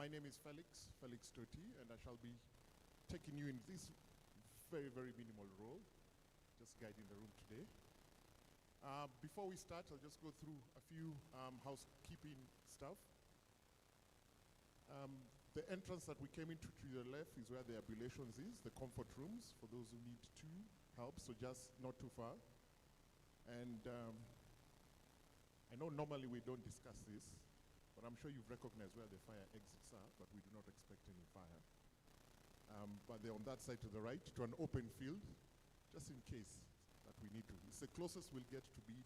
My name is Felix Toti, and I shall be taking you in this very, very minimal role, just guiding the room today. Before we start, I'll just go through a few housekeeping stuff. The entrance that we came into to your left is where the ablutions is, the comfort rooms for those who need to help, so just not too far. And I know normally we don't discuss this, but I'm sure you've recognized where the fire exits are, but we do not expect any fire. But they're on that side to the right, to an open field, just in case that we need to. It's the closest we'll get to being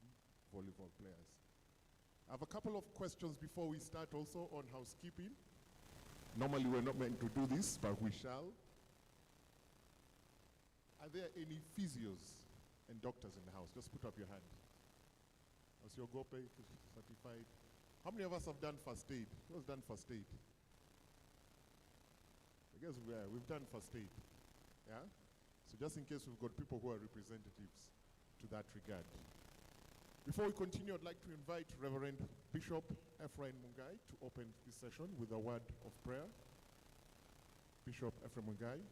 volleyball players. I have a couple of questions before we start also on housekeeping. Normally we're not meant to do this, but we shall. Are there any physios and doctors in the house? Just put up your hand. Was your GoPay certified? How many of us have done first aid? Who has done first aid? I guess we've done first aid. Yeah? So just in case we've got people who are representatives to that regard. Before we continue, I'd like to invite Reverend Bishop Ephraim Mungai to open this session with a word of prayer. Bishop Ephraim Mungai,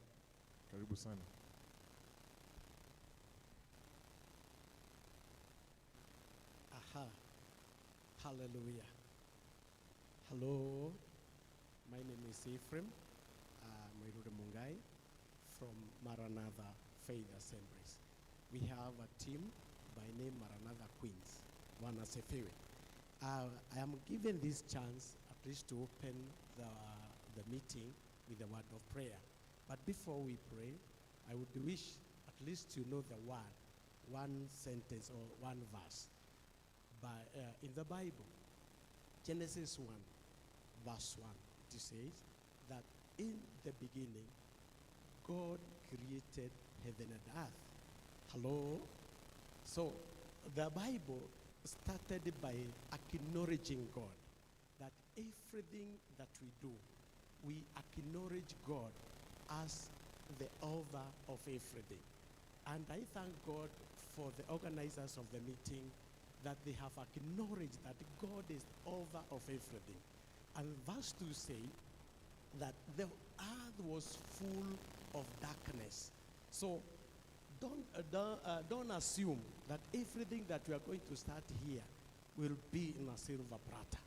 karibu sana. Aha. Hallelujah. Hello. My name is Ephraim Mungai from Maranatha Faith Assemblies. We have a team by name Maranatha Queens, one as a favorite. I am given this chance at least to open the meeting with a word of prayer. But before we pray, I would wish at least to know the word, one sentence or one verse. In the Bible, Genesis 1, verse 1, it says that in the beginning, God created heaven and earth. Hello? So, the Bible started by acknowledging God, that everything that we do, we acknowledge God as the author of everything. And I thank God for the organizers of the meeting that they have acknowledged that God is author of everything. And verse 2 say that the earth was full of darkness. So don't assume that everything that we are going to start here will be in a silver platter.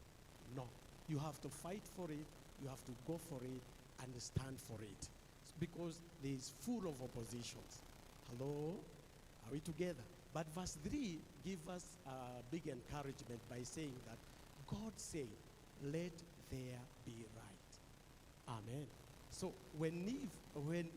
No, you have to fight for it, you have to go for it, and stand for it. Because there is full of oppositions. Hello? Are we together? But verse 3 gives us a big encouragement by saying that God said, let there be right. Amen. So when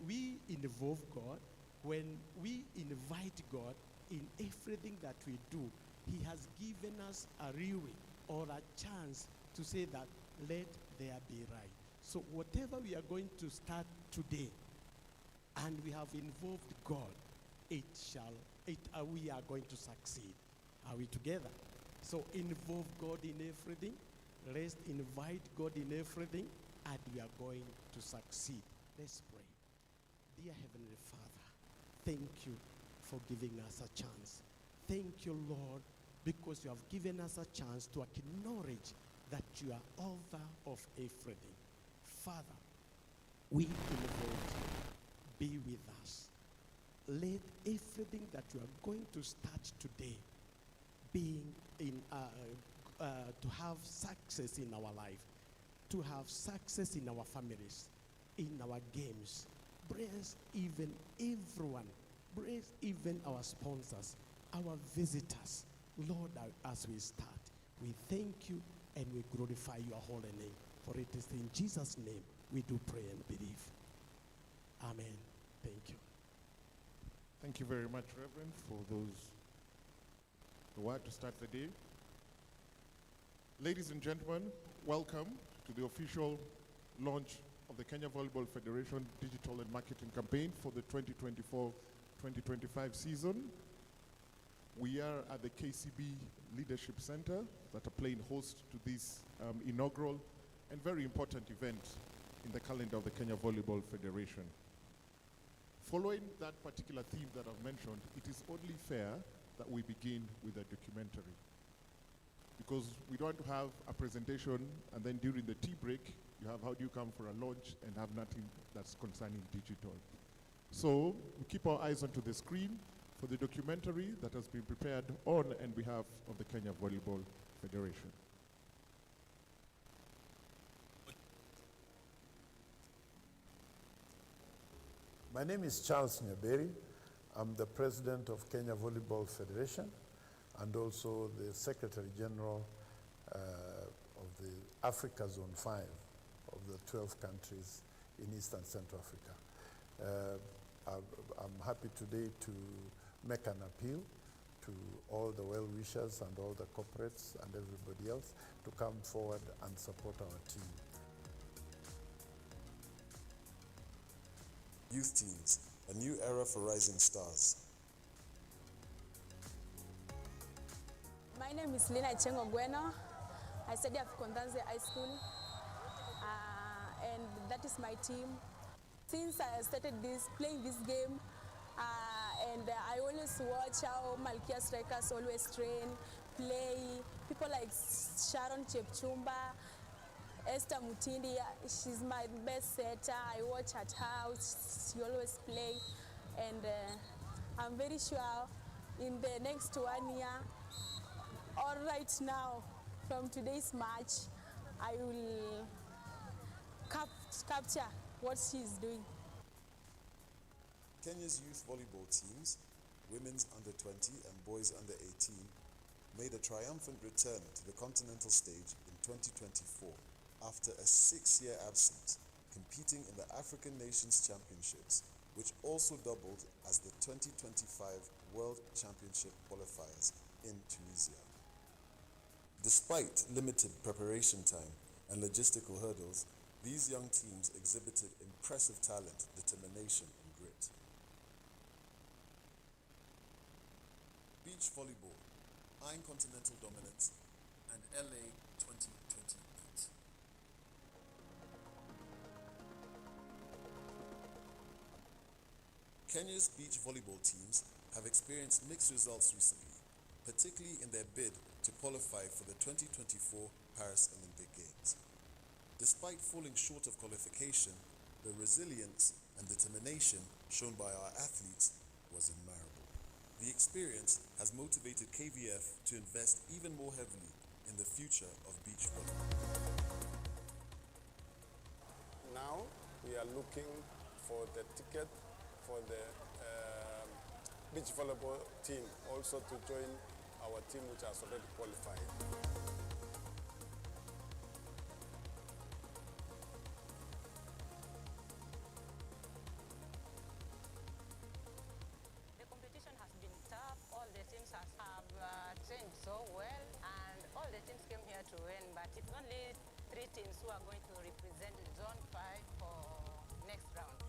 we involve God, when we invite God in everything that we do, he has given us a leeway or a chance to say that let there be right. So whatever we are going to start today, and we have involved God, we are going to succeed. Are we together? So involve God in everything. Let's invite God in everything, and we are going to succeed. Let's pray. Dear Heavenly Father, thank you for giving us a chance. Thank you, Lord, because you have given us a chance to acknowledge that you are author of everything. Father, we invoke you. Be with us. Let everything that you are going to start today being to have success in our life, to have success in our families, in our games. Bless even everyone. Bless even our sponsors, our visitors. Lord, as we start, we thank you and we glorify your holy name. For it is in Jesus' name we do pray and believe. Amen. Thank you. Thank you very much, Reverend, for the word to start the day. Ladies and gentlemen, welcome to the official launch of the Kenya Volleyball Federation Digital and Marketing Campaign for the 2024-2025 season. We are at the KCB Leadership Center that are playing host to this inaugural and very important event in the calendar of the Kenya Volleyball Federation. Following that particular theme that I've mentioned, it is only fair that we begin with a documentary. Because we don't want to have a presentation and then during the tea break, You have how do you come for a launch and have nothing that's concerning digital. So we keep our eyes onto the screen for the documentary that has been prepared on and behalf of the Kenya Volleyball Federation. My name is Charles Nyaberi. I'm the president of Kenya Volleyball Federation and also the Secretary General of the Africa Zone 5 of the 12 countries in East and Central Africa. I'm happy today to make an appeal to all the well-wishers and all the corporates and everybody else to come forward and support our team. Youth teams, a new era for rising stars. My name is Lina Chengo Bueno. I study at Kondanze High School, and that is my team. Since I started playing this game, and I always watch how Malkia strikers always train, play. People like Sharon Chepchumba, Esther Mutindi, she's my best setter. I watch at her, she always play. And I'm very sure in the next 1 year, or right now, from today's match, I will capture what she's doing. Kenya's youth volleyball teams, women's under 20 and boys under 18, made a triumphant return to the continental stage in 2024 after a 6-year absence, competing in the African Nations Championships, which also doubled as the 2025 World Championship qualifiers in Tunisia. Despite limited preparation time and logistical hurdles, these young teams exhibited impressive talent, determination, and grit. Beach volleyball, eyeing continental dominance, and LA 2028. Kenya's beach volleyball teams have experienced mixed results recently, particularly in their bid to qualify for the 2024 Paris Olympic Games. Despite falling short of qualification, the resilience and determination shown by our athletes was admirable. The experience has motivated KVF to invest even more heavily in the future of beach volleyball. Now we are looking for the ticket for the beach volleyball team also to join our team which has already qualified. The competition has been tough. All the teams have trained so well, and all the teams came here to win, but it's only 3 teams who are going to represent Zone 5 for next round.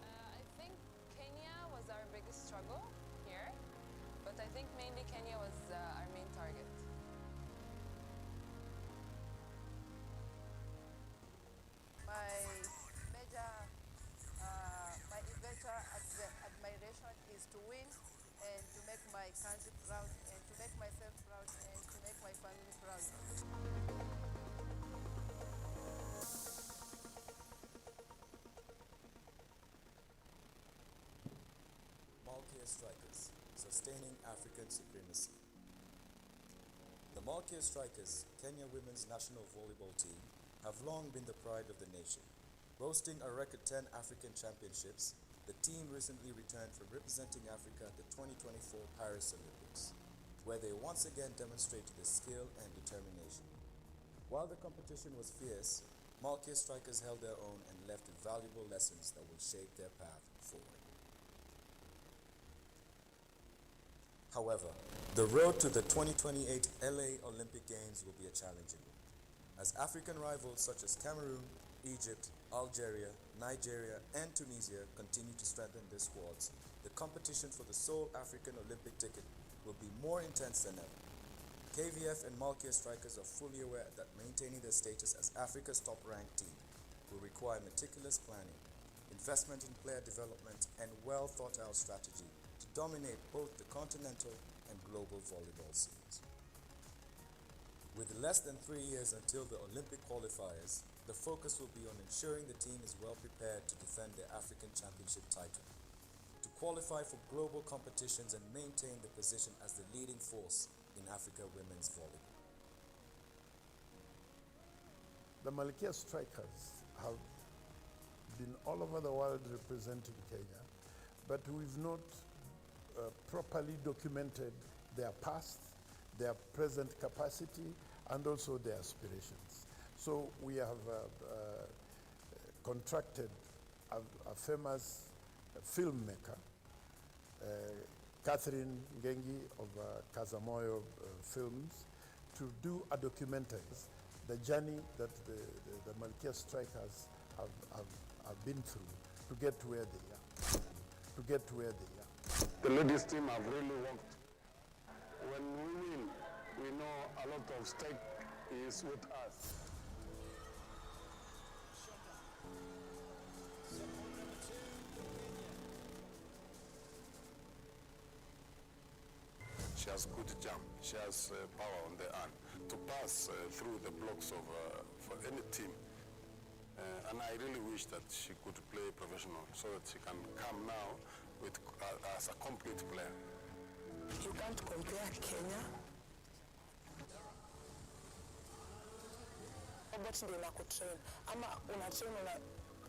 I think Kenya was our biggest struggle here, but I think mainly Kenya was our main target. My major admiration is to win and to make my country proud and to make myself proud and to make my family proud. Malkia Strikers, sustaining African supremacy. The Malkia Strikers, Kenya women's national volleyball team, have long been the pride of the nation. Boasting a record 10 African championships, the team recently returned from representing Africa at the 2024 Paris Olympics, where they once again demonstrated their skill and determination. While the competition was fierce, Malkia Strikers held their own and left with valuable lessons that will shape their path forward. However, the road to the 2028 LA Olympic Games will be a challenging one, as African rivals such as Cameroon, Egypt, Algeria, Nigeria, and Tunisia continue to strengthen their squads. The competition for the sole African Olympic ticket will be more intense than ever. KVF and Malkia Strikers are fully aware that maintaining their status as Africa's top-ranked team will require meticulous planning, investment in player development, and well-thought-out strategy to dominate both the continental and global volleyball scenes. With less than 3 years until the Olympic qualifiers, the focus will be on ensuring the team is well prepared to defend their African Championship title, to qualify for global competitions and maintain the position as the leading force in Africa women's volleyball. The Malkia Strikers have been all over the world representing Kenya, but we've not properly documented their past, their present capacity, and also their aspirations. So we have contracted a famous filmmaker, Catherine Ngengi of Kazamoyo Films, to do a documentary, the journey that the Malkia Strikers have been through to get to where they are. The ladies team have really worked. When we win, we know a lot of stake is with us. She has good jump. She has power on the arm to pass through the blocks of for any team. And I really wish that she could play professional so that she can come now with as a complete player. You can't compare Kenya. Robot ndio inakutrain ama unatrain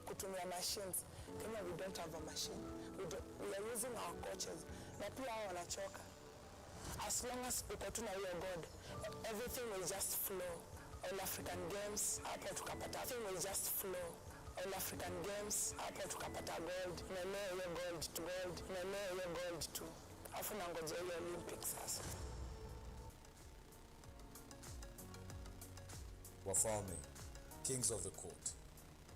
kutumia machines. Kenya we don't have a machine. We are using our coaches. Na pia hao wanachoka. As long as uko tu na hiyo God, everything will just flow. All African Games, hapo tukapata. Everything will just flow. All African Games, hapo tukapata gold. Inalea hiyo gold to gold. Inalea hiyo gold to. Afu nangoja hiyo Olympics sasa. Wafalme, Kings of the Court.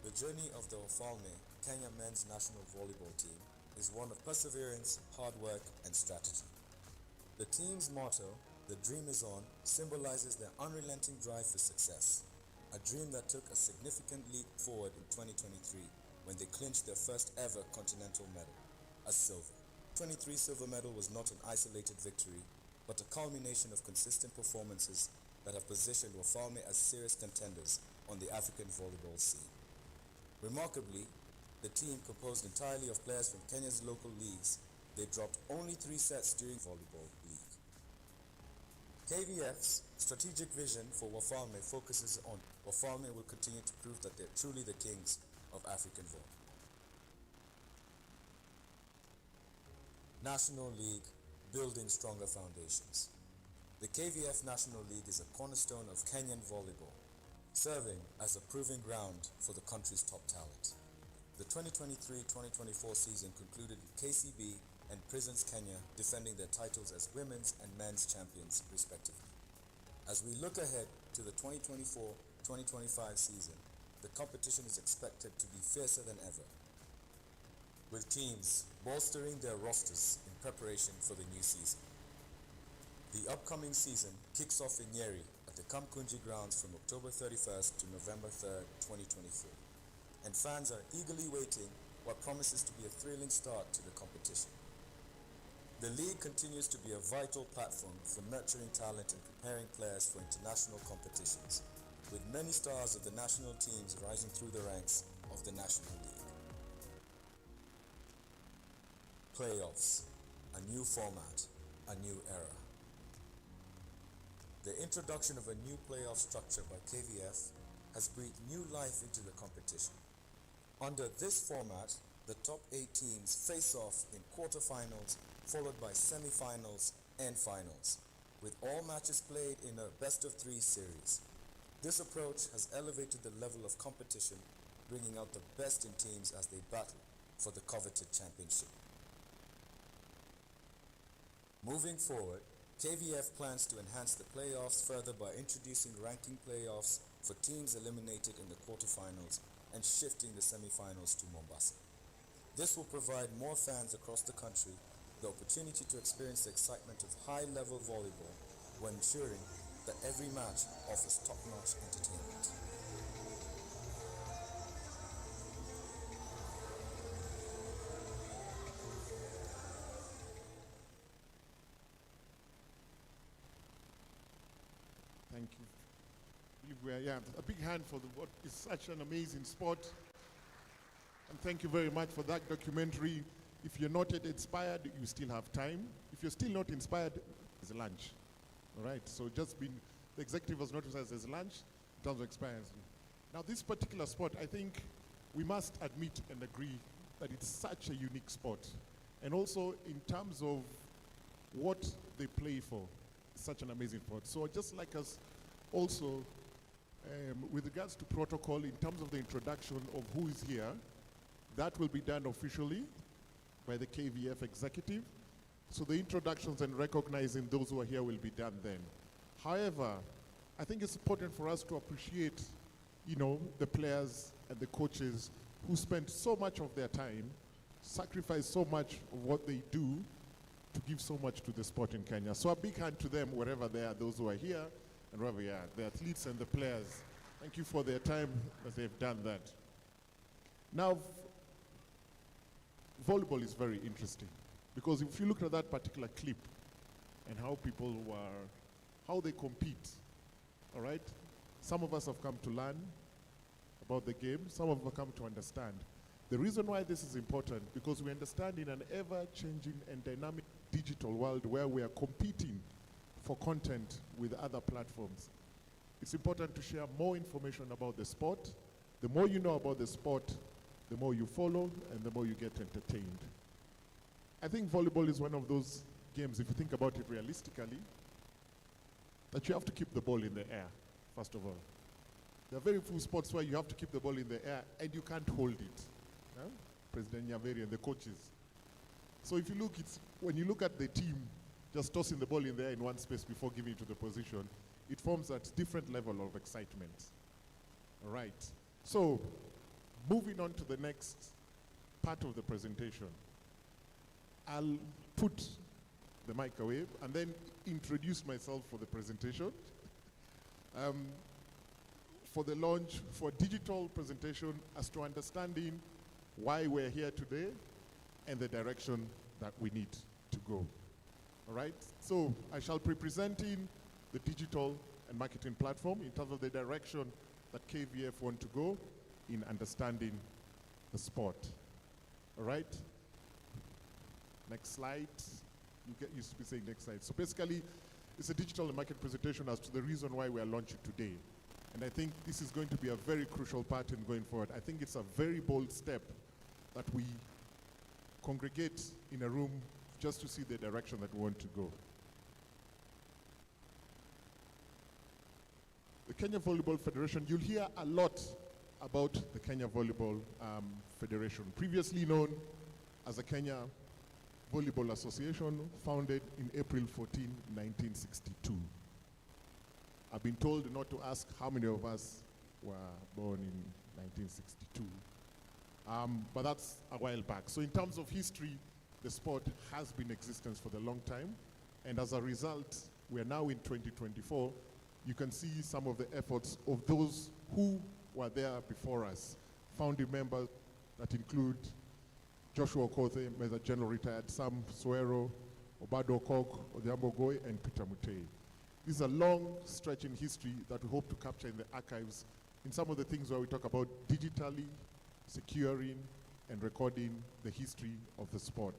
The journey of the Wafalme, Kenya men's national volleyball team, is one of perseverance, hard work, and strategy. The team's motto, "The dream is on," symbolizes their unrelenting drive for success, a dream that took a significant leap forward in 2023 when they clinched their first ever continental medal, a silver. 2023 silver medal was not an isolated victory, but a culmination of consistent performances that have positioned Wafalme as serious contenders on the African volleyball scene. Remarkably, the team, composed entirely of players from Kenya's local leagues, they dropped only 3 sets during Volleyball League. KVF's strategic vision for Wafalme focuses on Wafalme will continue to prove that they're truly the kings of African volleyball. National League, building stronger foundations. The KVF National League is a cornerstone of Kenyan volleyball, serving as a proving ground for the country's top talent. The 2023-2024 season concluded with KCB and Prisons Kenya defending their titles as women's and men's champions, respectively. As we look ahead to the 2024-2025 season, the competition is expected to be fiercer than ever, with teams bolstering their rosters in preparation for the new season. The upcoming season kicks off in Nyeri at the Kamkunji grounds from October 31st to November 3rd, 2024. And fans are eagerly waiting what promises to be a thrilling start to the competition. The league continues to be a vital platform for nurturing talent and preparing players for international competitions, with many stars of the national teams rising through the ranks of the National League. Playoffs, a new format, a new era. The introduction of a new playoff structure by KVF has breathed new life into the competition. Under this format, the top 8 teams face off in quarterfinals, followed by semi-finals and finals, with all matches played in a best-of-3 series. This approach has elevated the level of competition, bringing out the best in teams as they battle for the coveted championship. Moving forward, KVF plans to enhance the playoffs further by introducing ranking playoffs for teams eliminated in the quarterfinals and shifting the semi-finals to Mombasa. This will provide more fans across the country the opportunity to experience the excitement of high-level volleyball while ensuring that every match offers top-notch entertainment. Thank you. Yeah, a big hand for what is such an amazing sport. And thank you very much for that documentary. If you're not yet inspired, you still have time. If you're still not inspired, there's lunch. All right, so the executive has noticed there's lunch in terms of experience. Now this particular sport, I think we must admit and agree that it's such a unique sport. And also in terms of what they play for, such an amazing sport. So just like us also, with regards to protocol, in terms of the introduction of who is here, that will be done officially by the KVF executive. So the introductions and recognizing those who are here will be done then. However, I think it's important for us to appreciate, the players and the coaches who spend so much of their time, sacrifice so much of what they do to give so much to the sport in Kenya. So a big hand to them wherever they are, those who are here and wherever they are, the athletes and the players. Thank you for their time that they've done that. Now, volleyball is very interesting because if you look at that particular clip and how they compete, all right? Some of us have come to learn about the game. Some of us have come to understand. The reason why this is important, because we understand in an ever-changing and dynamic digital world where we are competing for content with other platforms, it's important to share more information about the sport. The more you know about the sport, the more you follow and the more you get entertained. I think volleyball is one of those games, if you think about it realistically, that you have to keep the ball in the air, first of all. There are very few sports where you have to keep the ball in the air and you can't hold it. Huh? President Nyaveri and the coaches. So if you look, when you look at the team just tossing the ball in the air in one space before giving it to the position, it forms a different level of excitement. All right. So moving on to the next part of the presentation, I'll put the mic away and then introduce myself for the presentation. For the launch, for digital presentation as to understanding why we're here today and the direction that we need to go. All right? So I shall be presenting the digital and marketing platform in terms of the direction that KVF want to go in understanding the sport. All right? Next slide. You get used to be saying next slide. So basically, it's a digital and market presentation as to the reason why we are launching today. And I think this is going to be a very crucial part in going forward. I think it's a very bold step that we congregate in a room just to see the direction that we want to go. The Kenya Volleyball Federation, you'll hear a lot about the Kenya Volleyball Federation, previously known as the Kenya Volleyball Association, founded in April 14, 1962. I've been told not to ask how many of us were born in 1962. But that's a while back. So in terms of history, the sport has been in existence for a long time. And as a result, we are now in 2024. You can see some of the efforts of those who were there before us. Founding members that include Joshua Okoth, Major General Retired, Sam Suero, Obado Okok, Odhiambo Goy, and Peter Mutei. This is a long stretch in history that we hope to capture in the archives in some of the things where we talk about digitally securing and recording the history of the sport.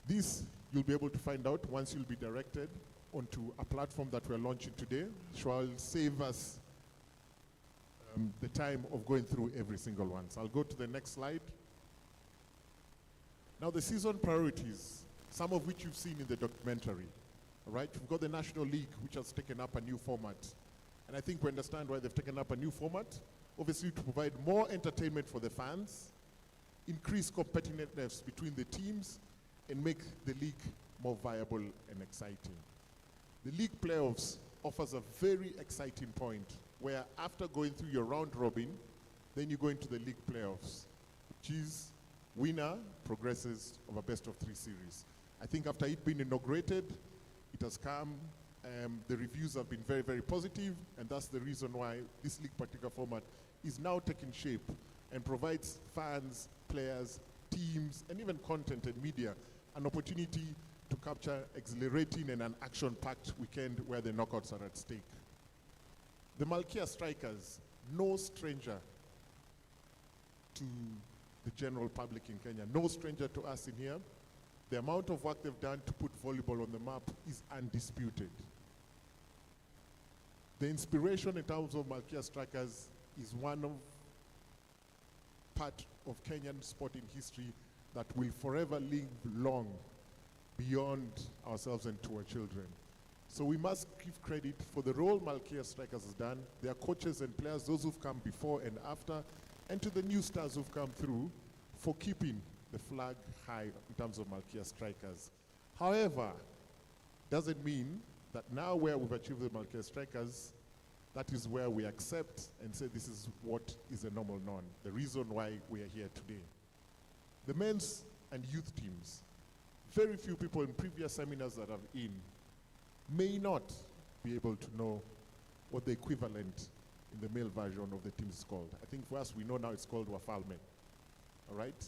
This you'll be able to find out once you'll be directed onto a platform that we're launching today, which will save us the time of going through every single one. So I'll go to the next slide. Now the season priorities, some of which you've seen in the documentary. All right, we've got the National League, which has taken up a new format. And I think we understand why they've taken up a new format. Obviously, to provide more entertainment for the fans, increase competitiveness between the teams, and make the league more viable and exciting. The league playoffs offers a very exciting point where after going through your round robin, then you go into the league playoffs, which is winner progresses of a best of 3 series. I think after it being inaugurated, it has come, the reviews have been very, very positive, and that's the reason why this league particular format is now taking shape and provides fans, players, teams, and even content and media an opportunity to capture exhilarating and an action-packed weekend where the knockouts are at stake. The Malkia Strikers, no stranger to the general public in Kenya, no stranger to us in here. The amount of work they've done to put volleyball on the map is undisputed. The inspiration in terms of Malkia Strikers is one of part of Kenyan sporting history that will forever live long beyond ourselves and to our children. So we must give credit for the role Malkia Strikers has done, their coaches and players, those who've come before and after, and to the new stars who've come through for keeping the flag high in terms of Malkia Strikers. However, doesn't mean that now where we've achieved the Malkia Strikers, that is where we accept and say this is what is a normal norm, the reason why we are here today. The men's and youth teams, very few people in previous seminars that I've in may not be able to know what the equivalent in the male version of the team is called. I think for us, we know now it's called Wafalme, all right?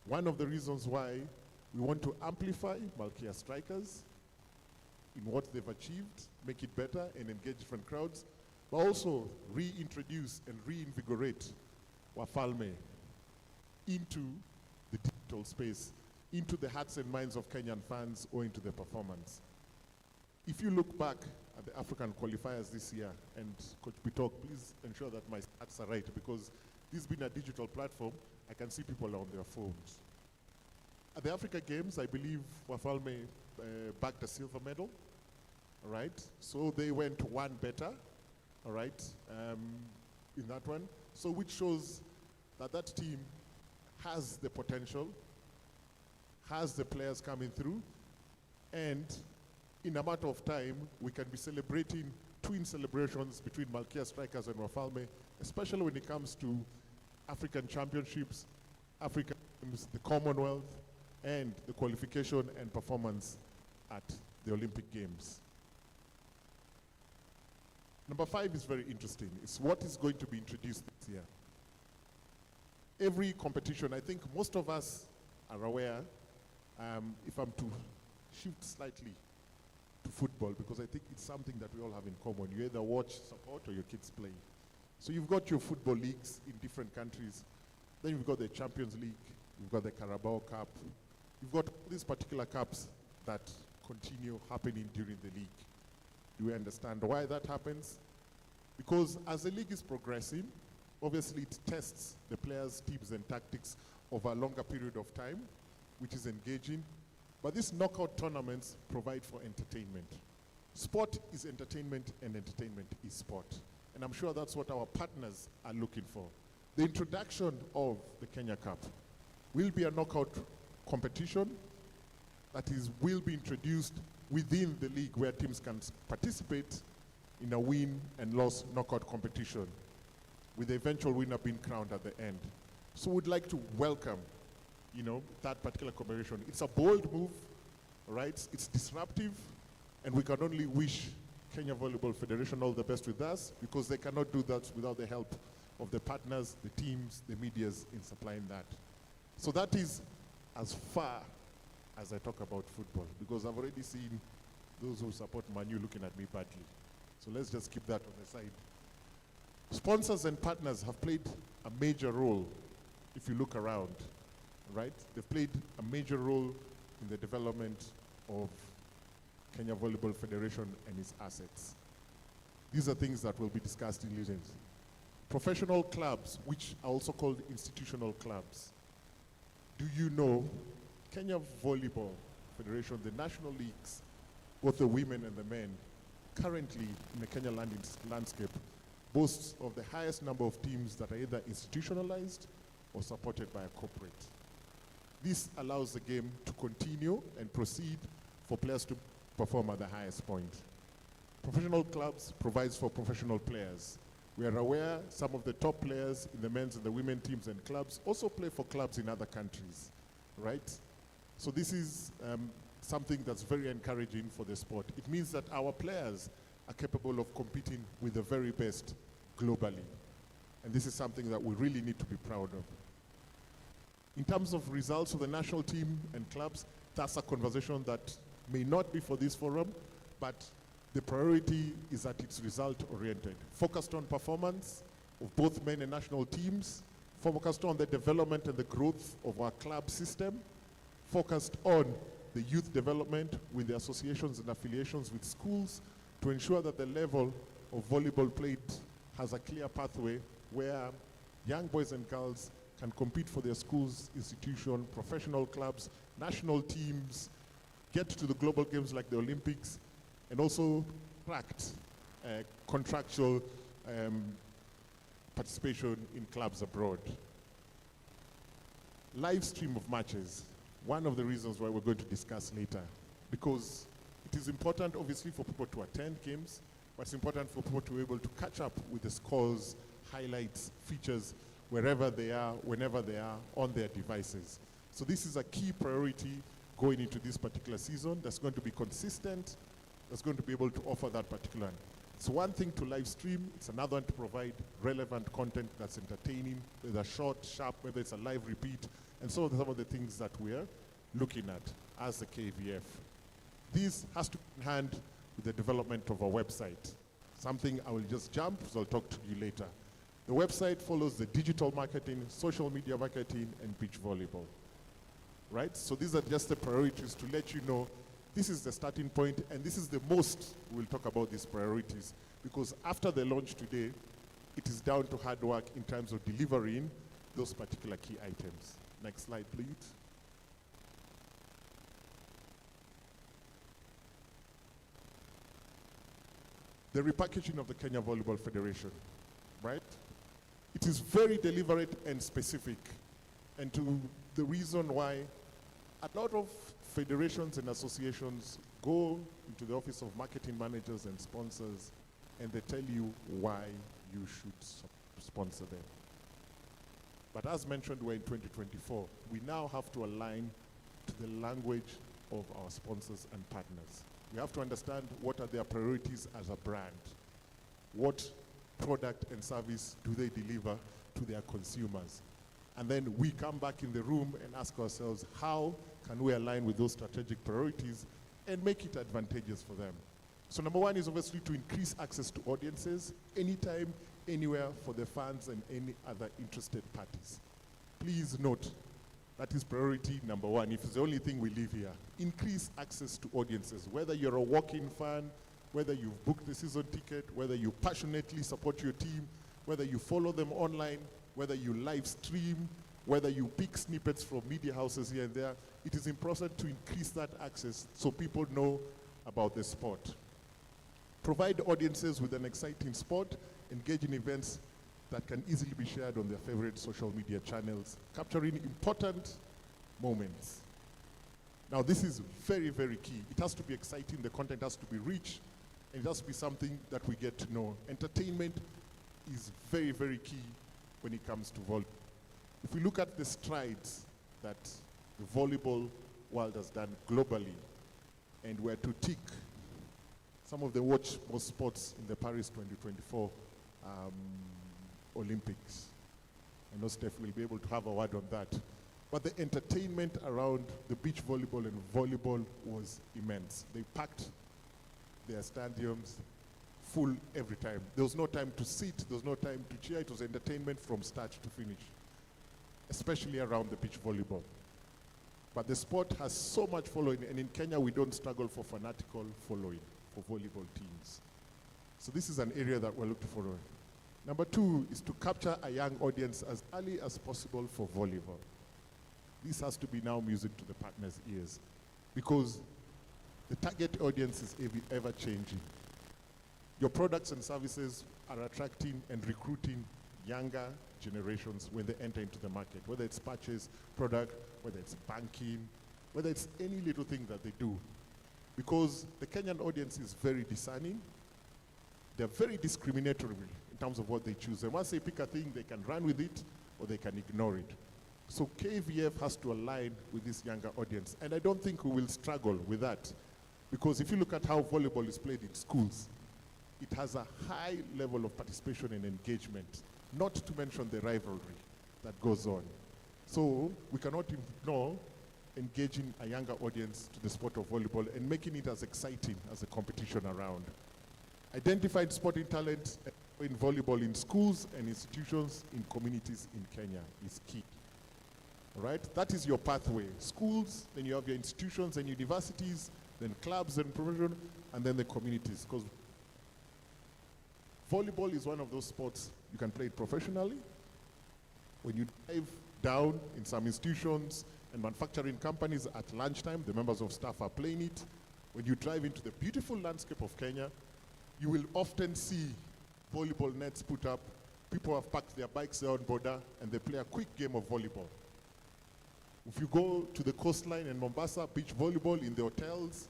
One of the reasons why we want to amplify Malkia Strikers in what they've achieved, make it better and engage different crowds, but also reintroduce and reinvigorate Wafalme into the digital space, into the hearts and minds of Kenyan fans owing to the performance. If you look back at the African qualifiers this year, and Coach Bitok, please ensure that my stats are right, because this being a digital platform, I can see people on their phones. At the Africa Games, I believe Wafalme bagged a silver medal, all right? So they went one better, all right, in that one. So which shows that that team has the potential, has the players coming through, and in a matter of time, we can be celebrating twin celebrations between Malkia Strikers and Wafalme, especially when it comes to African championships, African Games, the Commonwealth, and the qualification and performance at the Olympic Games. Number 5 is very interesting. It's what is going to be introduced this year. Every competition, I think most of us are aware, if I'm to shift slightly to football, because I think it's something that we all have in common. You either watch, support, or your kids play. So you've got your football leagues in different countries. Then you've got the Champions League, you've got the Carabao Cup. You've got these particular cups that continue happening during the league. Do we understand why that happens? Because as the league is progressing, obviously it tests the players' tips and tactics over a longer period of time, which is engaging. But these knockout tournaments provide for entertainment. Sport is entertainment, and entertainment is sport. And I'm sure that's what our partners are looking for. The introduction of the Kenya Cup will be a knockout competition that will be introduced within the league, where teams can participate in a win and loss knockout competition, with the eventual winner being crowned at the end. So we'd like to welcome, that particular competition. It's a bold move, right? It's disruptive, and we can only wish Kenya Volleyball Federation all the best with us, because they cannot do that without the help of the partners, the teams, the medias in supplying that. So that is as far as I talk about football, because I've already seen those who support Manu looking at me badly. So let's just keep that on the side. Sponsors and partners have played a major role, if you look around, right? They've played a major role in the development of Kenya Volleyball Federation and its assets. These are things that will be discussed in details. Professional clubs, which are also called institutional clubs. Do you know Kenya Volleyball Federation, the national leagues, both the women and the men, currently in the Kenya landscape, boasts of the highest number of teams that are either institutionalized or supported by a corporate. This allows the game to continue and proceed for players to perform at the highest point. Professional clubs provides for professional players. We are aware some of the top players in the men's and the women teams and clubs also play for clubs in other countries, right? So this is something that's very encouraging for the sport. It means that our players are capable of competing with the very best globally. And this is something that we really need to be proud of. In terms of results of the national team and clubs, that's a conversation that may not be for this forum, but the priority is that it's result-oriented, focused on performance of both men and national teams, focused on the development and the growth of our club system, focused on the youth development with the associations and affiliations with schools to ensure that the level of volleyball played has a clear pathway where young boys and girls can compete for their schools, institution, professional clubs, national teams, get to the global games like the Olympics, and also attract contractual participation in clubs abroad. Live stream of matches, one of the reasons why we're going to discuss later, because it is important obviously for people to attend games, but it's important for people to be able to catch up with the scores, highlights, features, wherever they are, whenever they are on their devices. So this is a key priority going into this particular season that's going to be consistent, that's going to be able to offer that particular. It's one thing to live stream, it's another one to provide relevant content that's entertaining, whether short, sharp, whether it's a live repeat, and some of the things that we're looking at as the KVF. This has to be in hand with the development of our website. Something I will just jump, so I'll talk to you later. The website follows the digital marketing, social media marketing, and beach volleyball. Right? So these are just the priorities to let you know this is the starting point, and this is the most we'll talk about these priorities, because after the launch today, it is down to hard work in terms of delivering those particular key items. Next slide, please. The repackaging of the Kenya Volleyball Federation, right? It is very deliberate and specific, and to the reason why a lot of federations and associations go into the office of marketing managers and sponsors, and they tell you why you should sponsor them. But as mentioned, we're in 2024. We now have to align to the language of our sponsors and partners. We have to understand what are their priorities as a brand. What product and service do they deliver to their consumers? And then we come back in the room and ask ourselves, how can we align with those strategic priorities and make it advantageous for them? So number one is obviously to increase access to audiences anytime, anywhere for the fans and any other interested parties. Please note, that is priority number one. If it's the only thing we leave here, increase access to audiences. Whether you're a walk-in fan, whether you've booked the season ticket, whether you passionately support your team, whether you follow them online, whether you live stream, whether you pick snippets from media houses here and there, it is important to increase that access so people know about the sport. Provide audiences with an exciting sport, engage in events that can easily be shared on their favorite social media channels, capturing important moments. Now this is very, very key. It has to be exciting, the content has to be rich, and it has to be something that we get to know. Entertainment is very, very key when it comes to volleyball. If we look at the strides that the volleyball world has done globally, and we're to tick some of the watch most sports in the Paris 2024 Olympics. I know Steph will be able to have a word on that. But the entertainment around the beach volleyball and volleyball was immense. They packed their stadiums full every time. There was no time to sit, there was no time to cheer. It was entertainment from start to finish, especially around the beach volleyball. But the sport has so much following, and in Kenya we don't struggle for fanatical following for volleyball teams. So this is an area that we're looking for. Number two is to capture a young audience as early as possible for volleyball. This has to be now music to the partners' ears, because the target audience is ever changing. Your products and services are attracting and recruiting younger generations when they enter into the market, whether it's purchase product, whether it's banking, whether it's any little thing that they do. Because the Kenyan audience is very discerning. They're very discriminatory in terms of what they choose. And once they pick a thing, they can run with it or they can ignore it. So KVF has to align with this younger audience. And I don't think we will struggle with that. Because if you look at how volleyball is played in schools, it has a high level of participation and engagement, not to mention the rivalry that goes on. So we cannot ignore engaging a younger audience to the sport of volleyball and making it as exciting as the competition around. Identifying sporting talent in volleyball in schools and institutions in communities in Kenya is key. All right? That is your pathway. Schools, then you have your institutions and universities, then clubs and profession, and then the communities. Because volleyball is one of those sports you can play it professionally. When you dive down in some institutions and manufacturing companies at lunchtime, the members of staff are playing it. When you drive into the beautiful landscape of Kenya, you will often see volleyball nets put up. People have parked their bikes there on border and they play a quick game of volleyball. If you go to the coastline in Mombasa, beach volleyball in the hotels,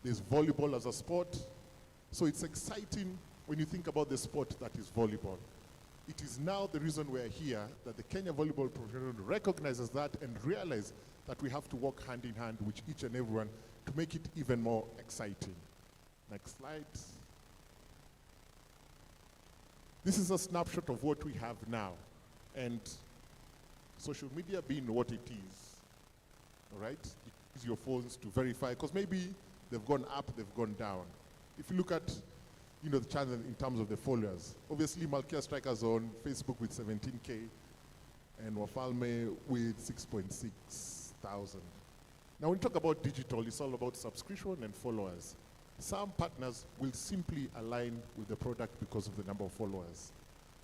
there's volleyball as a sport. So it's exciting when you think about the sport that is volleyball. It is now the reason we're here that the Kenya Volleyball Profession recognizes that and realizes that we have to work hand in hand with each and everyone to make it even more exciting. Next slide. This is a snapshot of what we have now. And social media being what it is, all right? You use your phones to verify, because maybe they've gone up, they've gone down. If you look at the channel in terms of the followers, obviously Malkia Strikers on Facebook with 17K and Wafalme with 6.6 thousand. Now when we talk about digital, it's all about subscription and followers. Some partners will simply align with the product because of the number of followers.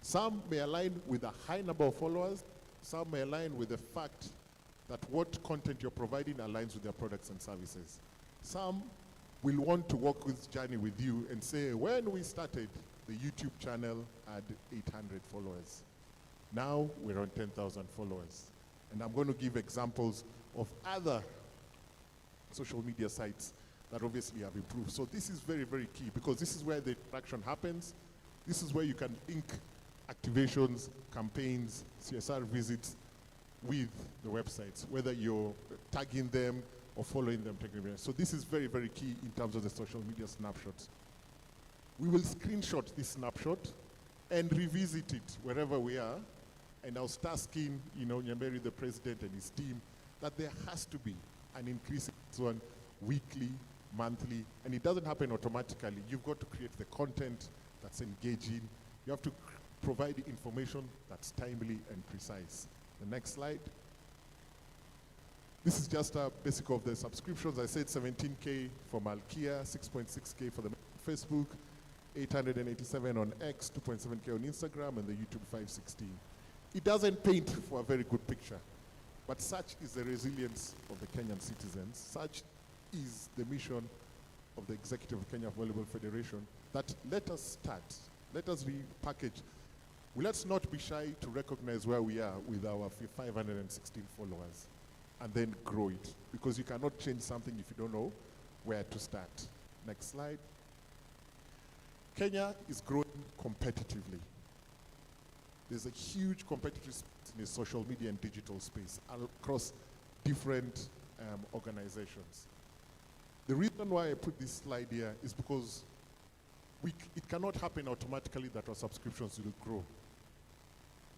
Some may align with a high number of followers. Some may align with the fact that what content you're providing aligns with their products and services. Some will want to walk this journey with you and say, when we started, the YouTube channel had 800 followers. Now we're on 10,000 followers. And I'm going to give examples of other social media sites that obviously have improved. So this is very, very key because this is where the interaction happens. This is where you can link activations, campaigns, CSR visits with the websites, whether you're tagging them or following them. So this is very, very key in terms of the social media snapshots. We will screenshot this snapshot and revisit it wherever we are. And I was tasking, Nyamberi, the president, and his team, that there has to be an increase in this one weekly, monthly, and it doesn't happen automatically. You've got to create the content that's engaging. You have to provide the information that's timely and precise. The next slide. This is just a basic of the subscriptions. I said 17K for Malkia, 6.6K for the Facebook, 887 on X, 2.7K on Instagram, and the YouTube 516. It doesn't paint for a very good picture, but such is the resilience of the Kenyan citizens. Such is the mission of the executive of Kenya Volleyball Federation, that let us start, let us repackage. Let's not be shy to recognize where we are with our 516 followers and then grow it, because you cannot change something if you don't know where to start. Next slide. Kenya is growing competitively. There's a huge competitive space in the social media and digital space across different organizations. The reason why I put this slide here is because it cannot happen automatically that our subscriptions will grow.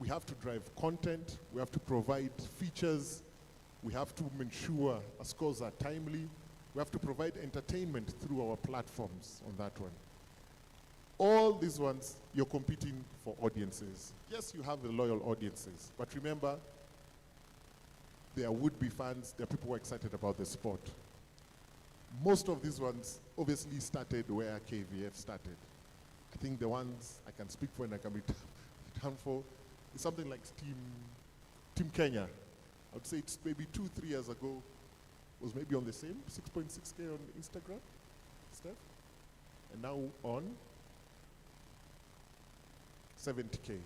We have to drive content, we have to provide features, we have to ensure our scores are timely, we have to provide entertainment through our platforms on that one. All these ones, you're competing for audiences. Yes, you have the loyal audiences, but remember, there are would-be fans, there are people who are excited about the sport. Most of these ones obviously started where KVF started. I think the ones I can speak for and I can be down for is something like Team Kenya. I would say it's maybe 2-3 years ago, was maybe on the same, 6.6K on Instagram, Steph, and now on 70K.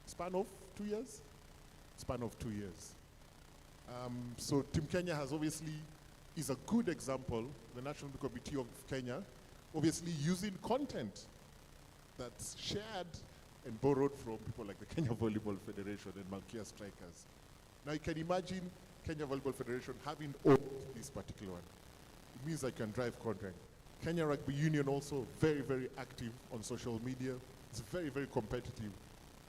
Span of 2 years? Span of 2 years. So Team Kenya has obviously, is a good example, the National Committee of Kenya, obviously using content that's shared and borrowed from people like the Kenya Volleyball Federation and Malkia Strikers. Now you can imagine Kenya Volleyball Federation having owned this particular one. It means I can drive content. Kenya Rugby Union also very, very active on social media. It's very, very competitive.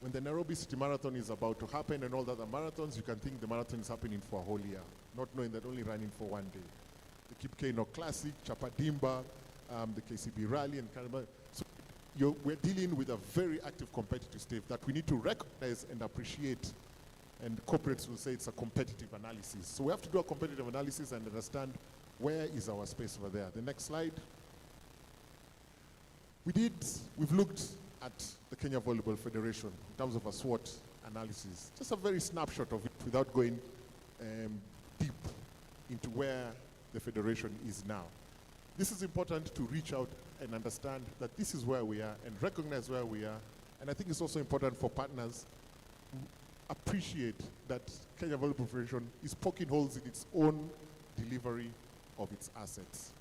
When the Nairobi City Marathon is about to happen and all the other marathons, you can think the marathon is happening for a whole year. not knowing that only running for one day. The Kipkeino Classic, Chapadimba, the KCB Rally, and Carnival. So we're dealing with a very active competitive state that we need to recognize and appreciate, and corporates will say it's a competitive analysis. So we have to do a competitive analysis and understand where is our space over there. The next slide. We've looked at the Kenya Volleyball Federation in terms of a SWOT analysis. Just a very snapshot of it without going deep into where the federation is now. This is important to reach out and understand that this is where we are and recognize where we are. And I think it's also important for partners to appreciate that Kenya Volleyball Federation is poking holes in its own delivery of its assets.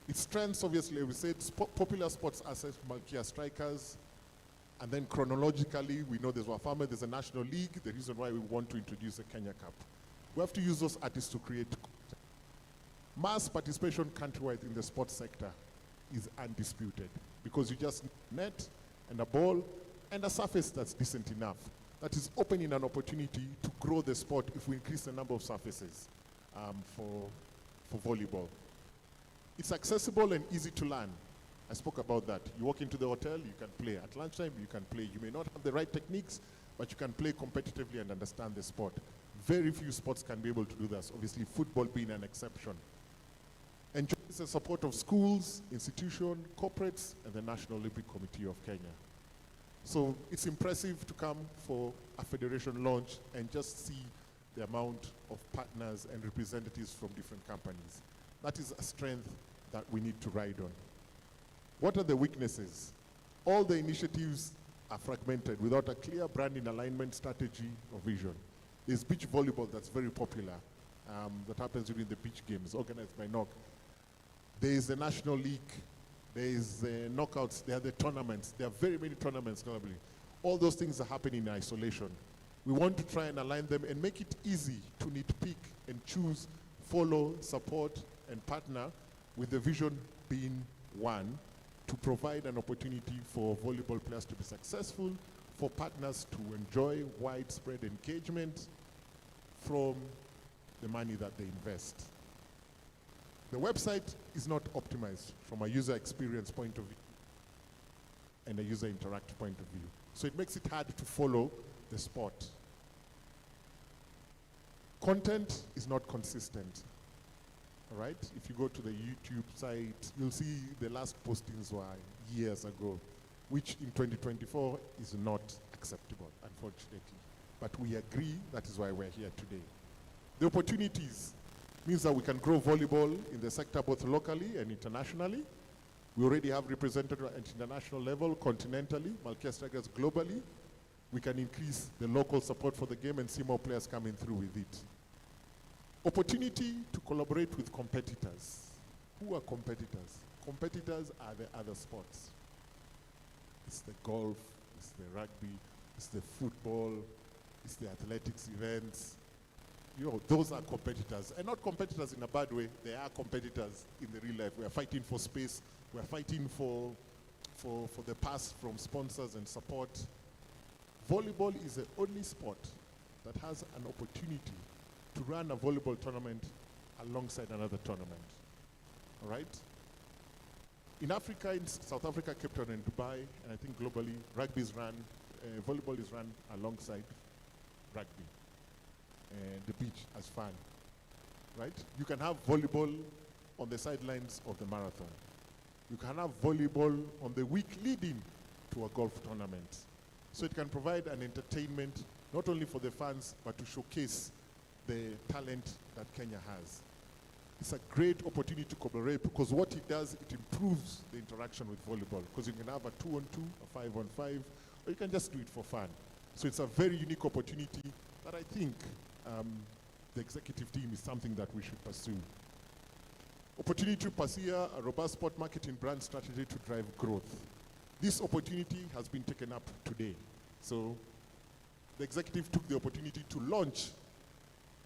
Its strengths, obviously, we said popular sports assets, Malkia strikers, and then chronologically, we know there's Wafama, there's a national league, the reason why we want to introduce a Kenya Cup. We have to use those artists to create content. Mass participation countrywide in the sports sector is undisputed because you just need a net and a ball and a surface that's decent enough. That is opening an opportunity to grow the sport if we increase the number of surfaces for volleyball. It's accessible and easy to learn. I spoke about that. You walk into the hotel, you can play. At lunchtime, you can play. You may not have the right techniques, but you can play competitively and understand the sport. Very few sports can be able to do this, obviously football being an exception. Enjoys the support of schools, institutions, corporates, and the National Olympic Committee of Kenya. So it's impressive to come for a federation launch and just see the amount of partners and representatives from different companies. That is a strength that we need to ride on. What are the weaknesses? All the initiatives are fragmented without a clear branding alignment strategy or vision. There's beach volleyball that's very popular, that happens during the beach games, organized by NOC. There is the National League, there is the knockouts, there are the tournaments. There are very many tournaments globally. All those things are happening in isolation. We want to try and align them and make it easy to nitpick and choose, follow, support, and partner, with the vision being one, to provide an opportunity for volleyball players to be successful, for partners to enjoy widespread engagement from the money that they invest. The website is not optimized from a user experience point of view and a user interactive point of view. So it makes it hard to follow the sport. Content is not consistent. All right? If you go to the YouTube site, you'll see the last postings were years ago, which in 2024 is not acceptable, unfortunately. But we agree that is why we're here today. The opportunities means that we can grow volleyball in the sector both locally and internationally. We already have represented at international level, continentally, Malkia strikers globally. We can increase the local support for the game and see more players coming through with it. Opportunity to collaborate with competitors. Who are competitors? Competitors are the other sports. It's the golf, it's the rugby, it's the football, it's the athletics events. You know, those are competitors. And not competitors in a bad way, they are competitors in the real life. We are fighting for space, we are fighting for the pass from sponsors and support. Volleyball is the only sport that has an opportunity to run a volleyball tournament alongside another tournament. All right? In Africa, in South Africa, Cape Town, and Dubai, and I think globally, rugby is run, volleyball is run alongside rugby. The beach as fun, right? You can have volleyball on the sidelines of the marathon. You can have volleyball on the week leading to a golf tournament. So it can provide an entertainment, not only for the fans, but to showcase the talent that Kenya has. It's a great opportunity to collaborate because what it does, it improves the interaction with volleyball because you can have a 2-on-2, a 5-on-5, or you can just do it for fun. So it's a very unique opportunity that I think the executive team is something that we should pursue. Opportunity to pursue a robust sport marketing brand strategy to drive growth. This opportunity has been taken up today. So the executive took the opportunity to launch,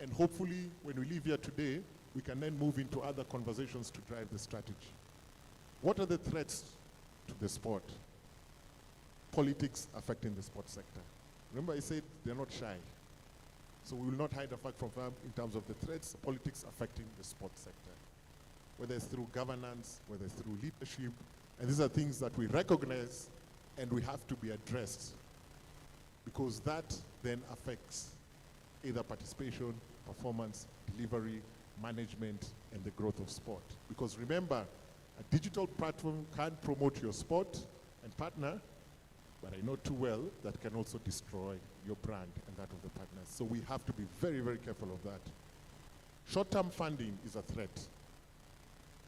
and hopefully when we leave here today, we can then move into other conversations to drive the strategy. What are the threats to the sport? Politics affecting the sport sector. Remember I said they're not shy. So we will not hide the fact from them in terms of the threats, politics affecting the sports sector, whether it's through governance, whether it's through leadership. And these are things that we recognize and we have to be addressed, because that then affects either participation, performance, delivery, management, and the growth of sport. Because remember, a digital platform can promote your sport and partner, but I know too well that can also destroy your brand and that of the partners. So we have to be very, very careful of that. Short-term funding is a threat.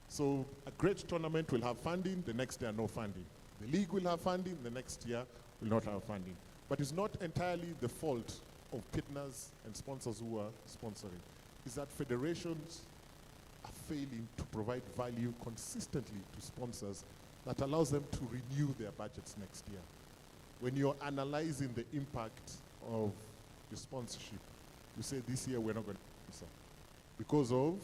So a great tournament will have funding, the next year no funding. The league will have funding, the next year will not have funding. But it's not entirely the fault of partners and sponsors who are sponsoring. It's that federations are failing to provide value consistently to sponsors that allows them to renew their budgets next year. When you're analyzing the impact of your sponsorship, you say this year we're not going to sponsor because of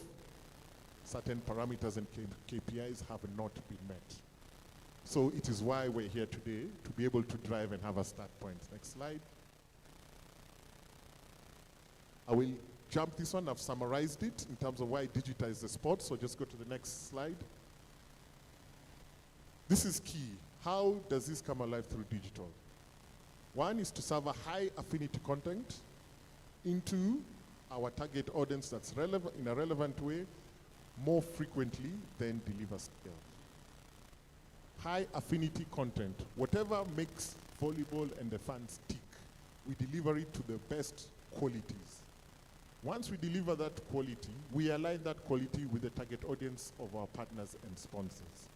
certain parameters and KPIs have not been met. So it is why we're here today, to be able to drive and have a start point. Next slide. I will jump this one. I've summarized it in terms of why digitize the sport. So just go to the next slide. This is key. How does this come alive through digital? One is to serve a high affinity content into our target audience that's relevant in a relevant way more frequently than deliver scale. High affinity content, whatever makes volleyball and the fans tick, we deliver it to the best qualities. Once we deliver that quality, we align that quality with the target audience of our partners and sponsors.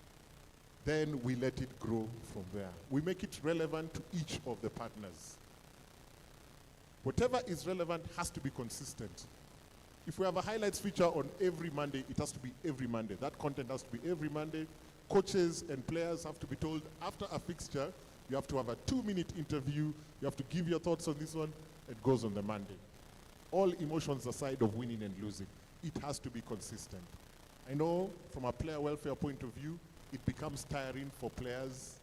Then we let it grow from there. We make it relevant to each of the partners. Whatever is relevant has to be consistent. If we have a highlights feature on every Monday, it has to be every Monday. That content has to be every Monday. Coaches and players have to be told after a fixture, you have to have a 2-minute interview, you have to give your thoughts on this one, it goes on the Monday. All emotions aside of winning and losing, it has to be consistent. I know from a player welfare point of view, it becomes tiring for players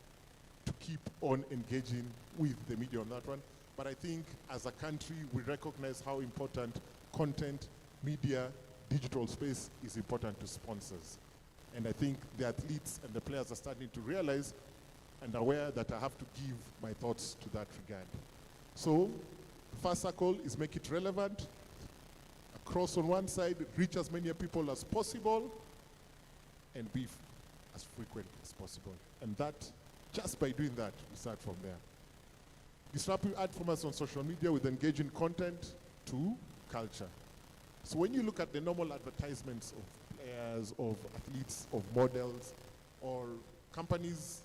to keep on engaging with the media on that one. But I think as a country, we recognize how important content, media, digital space is important to sponsors. And I think the athletes and the players are starting to realize and aware that I have to give my thoughts to that regard. So, the first circle is make it relevant, across on one side, reach as many people as possible, and be as frequent as possible. And that, just by doing that, we start from there. Disruptive ad formats on social media with engaging content to culture. So when you look at the normal advertisements of players, of athletes, of models, or companies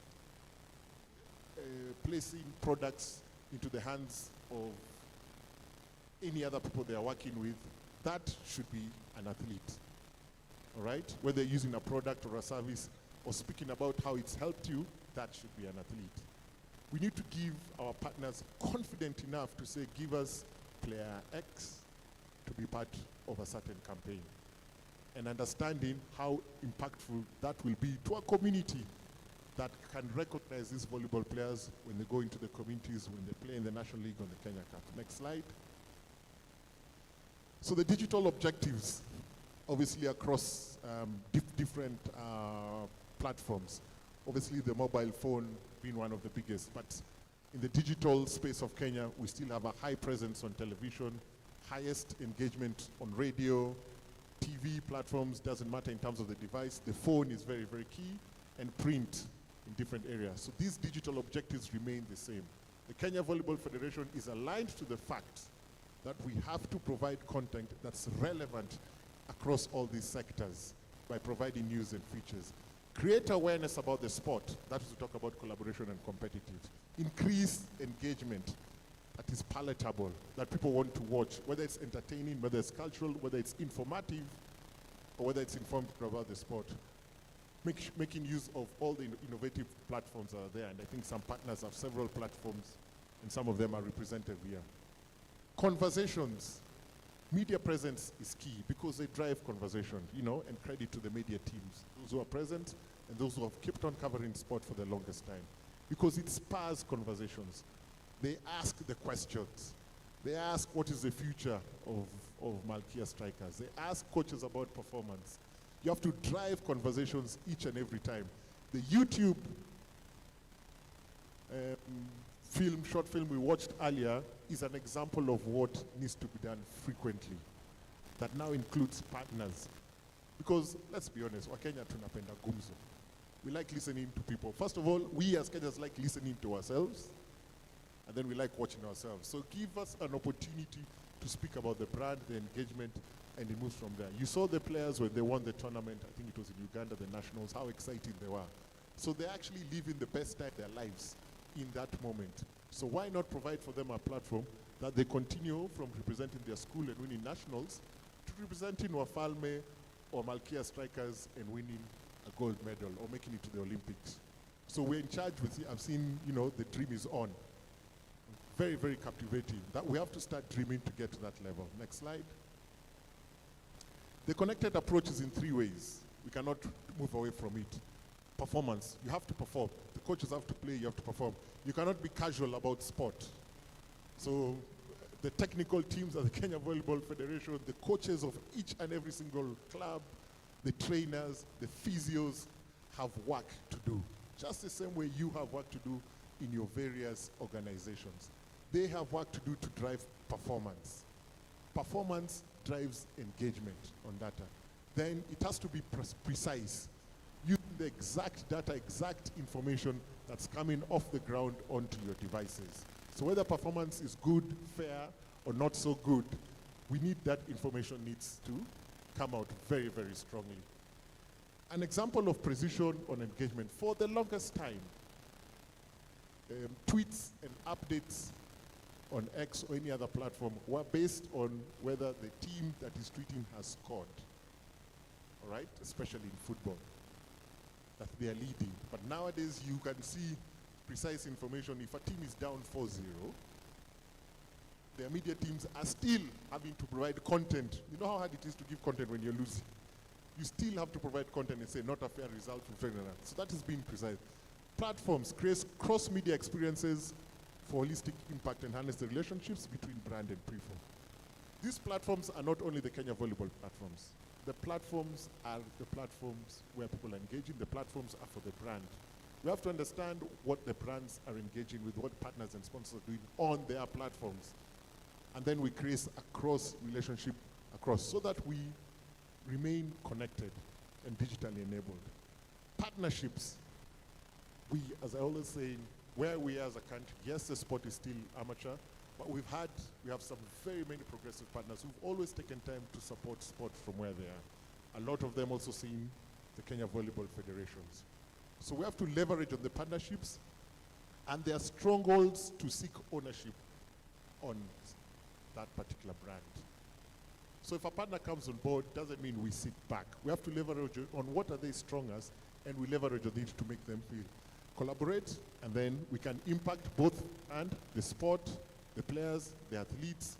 placing products into the hands of any other people they are working with, that should be an athlete, all right? Whether using a product or a service or speaking about how it's helped you, that should be an athlete. We need to give our partners confident enough to say, give us player X to be part of a certain campaign, and understanding how impactful that will be to a community that can recognize these volleyball players when they go into the communities, when they play in the National League or the Kenya Cup. Next slide. So the digital objectives, obviously across different platforms. Obviously the mobile phone being one of the biggest, but in the digital space of Kenya, we still have a high presence on television, highest engagement on radio, TV platforms, doesn't matter in terms of the device. The phone is very, very key, and print in different areas. So these digital objectives remain the same. The Kenya Volleyball Federation is aligned to the fact that we have to provide content that's relevant across all these sectors by providing news and features. Create awareness about the sport. That is to talk about collaboration and competitive. Increase engagement that is palatable, that people want to watch, whether it's entertaining, whether it's cultural, whether it's informative, or whether it's informed about the sport. Making use of all the innovative platforms that are there, and I think some partners have several platforms, and some of them are represented here. Conversations. Media presence is key because they drive conversation, and credit to the media teams, those who are present and those who have kept on covering sport for the longest time, because it spurs conversations. They ask the questions. They ask what is the future of Malkia Strikers. They ask coaches about performance. You have to drive conversations each and every time. The YouTube short film we watched earlier is an example of what needs to be done frequently. That now includes partners. Because let's be honest, Wakenya tunapenda gumzo. We like listening to people. First of all, we as Kenyans like listening to ourselves, and then we like watching ourselves. So give us an opportunity to speak about the brand, the engagement, and it moves from there. You saw the players when they won the tournament, I think it was in Uganda, the Nationals, how excited they were. So they're actually living the best time of their lives in that moment. So why not provide for them a platform that they continue from representing their school and winning nationals to representing Wafalme or Malkia Strikers and winning a gold medal or making it to the Olympics. So we're in charge with it. I've seen, the dream is on. Very, very captivating. That we have to start dreaming to get to that level. Next slide. The connected approach is in 3 ways. We cannot move away from it. Performance. You have to perform. The coaches have to play, you have to perform. You cannot be casual about sport. So the technical teams at the Kenya Volleyball Federation, the coaches of each and every single club, the trainers, the physios have work to do. Just the same way you have work to do in your various organizations. They have work to do to drive performance. Performance drives engagement on data. Then it has to be precise. Using the exact data, exact information that's coming off the ground onto your devices. So whether performance is good, fair, or not so good, we need that information needs to come out very, very strongly. An example of precision on engagement. For the longest time, tweets and updates on X or any other platform were based on whether the team that is tweeting has scored, all right, especially in football, that they are leading. But nowadays you can see precise information. If a team is down 4-0, their media teams are still having to provide content. You know how hard it is to give content when you're losing? You still have to provide content and say, not a fair result. So that is being precise. Platforms create cross-media experiences for holistic impact and harness the relationships between brand and perform. These platforms are not only the Kenya Volleyball platforms. The platforms are the platforms where people are engaging. The platforms are for the brand. We have to understand what the brands are engaging with, what partners and sponsors are doing on their platforms. And then we create a cross relationship across so that we remain connected and digitally enabled. Partnerships. We, as I always say, where we are as a country, yes, the sport is still amateur, but we have some very many progressive partners who've always taken time to support sport from where they are. A lot of them also seeing the Kenya Volleyball Federations. So we have to leverage on the partnerships and their strongholds to seek ownership on that particular brand. So if a partner comes on board, doesn't mean we sit back. We have to leverage on what are they strong as, and we leverage on it to make them feel collaborate, and then we can impact both and the sport, the players, the athletes,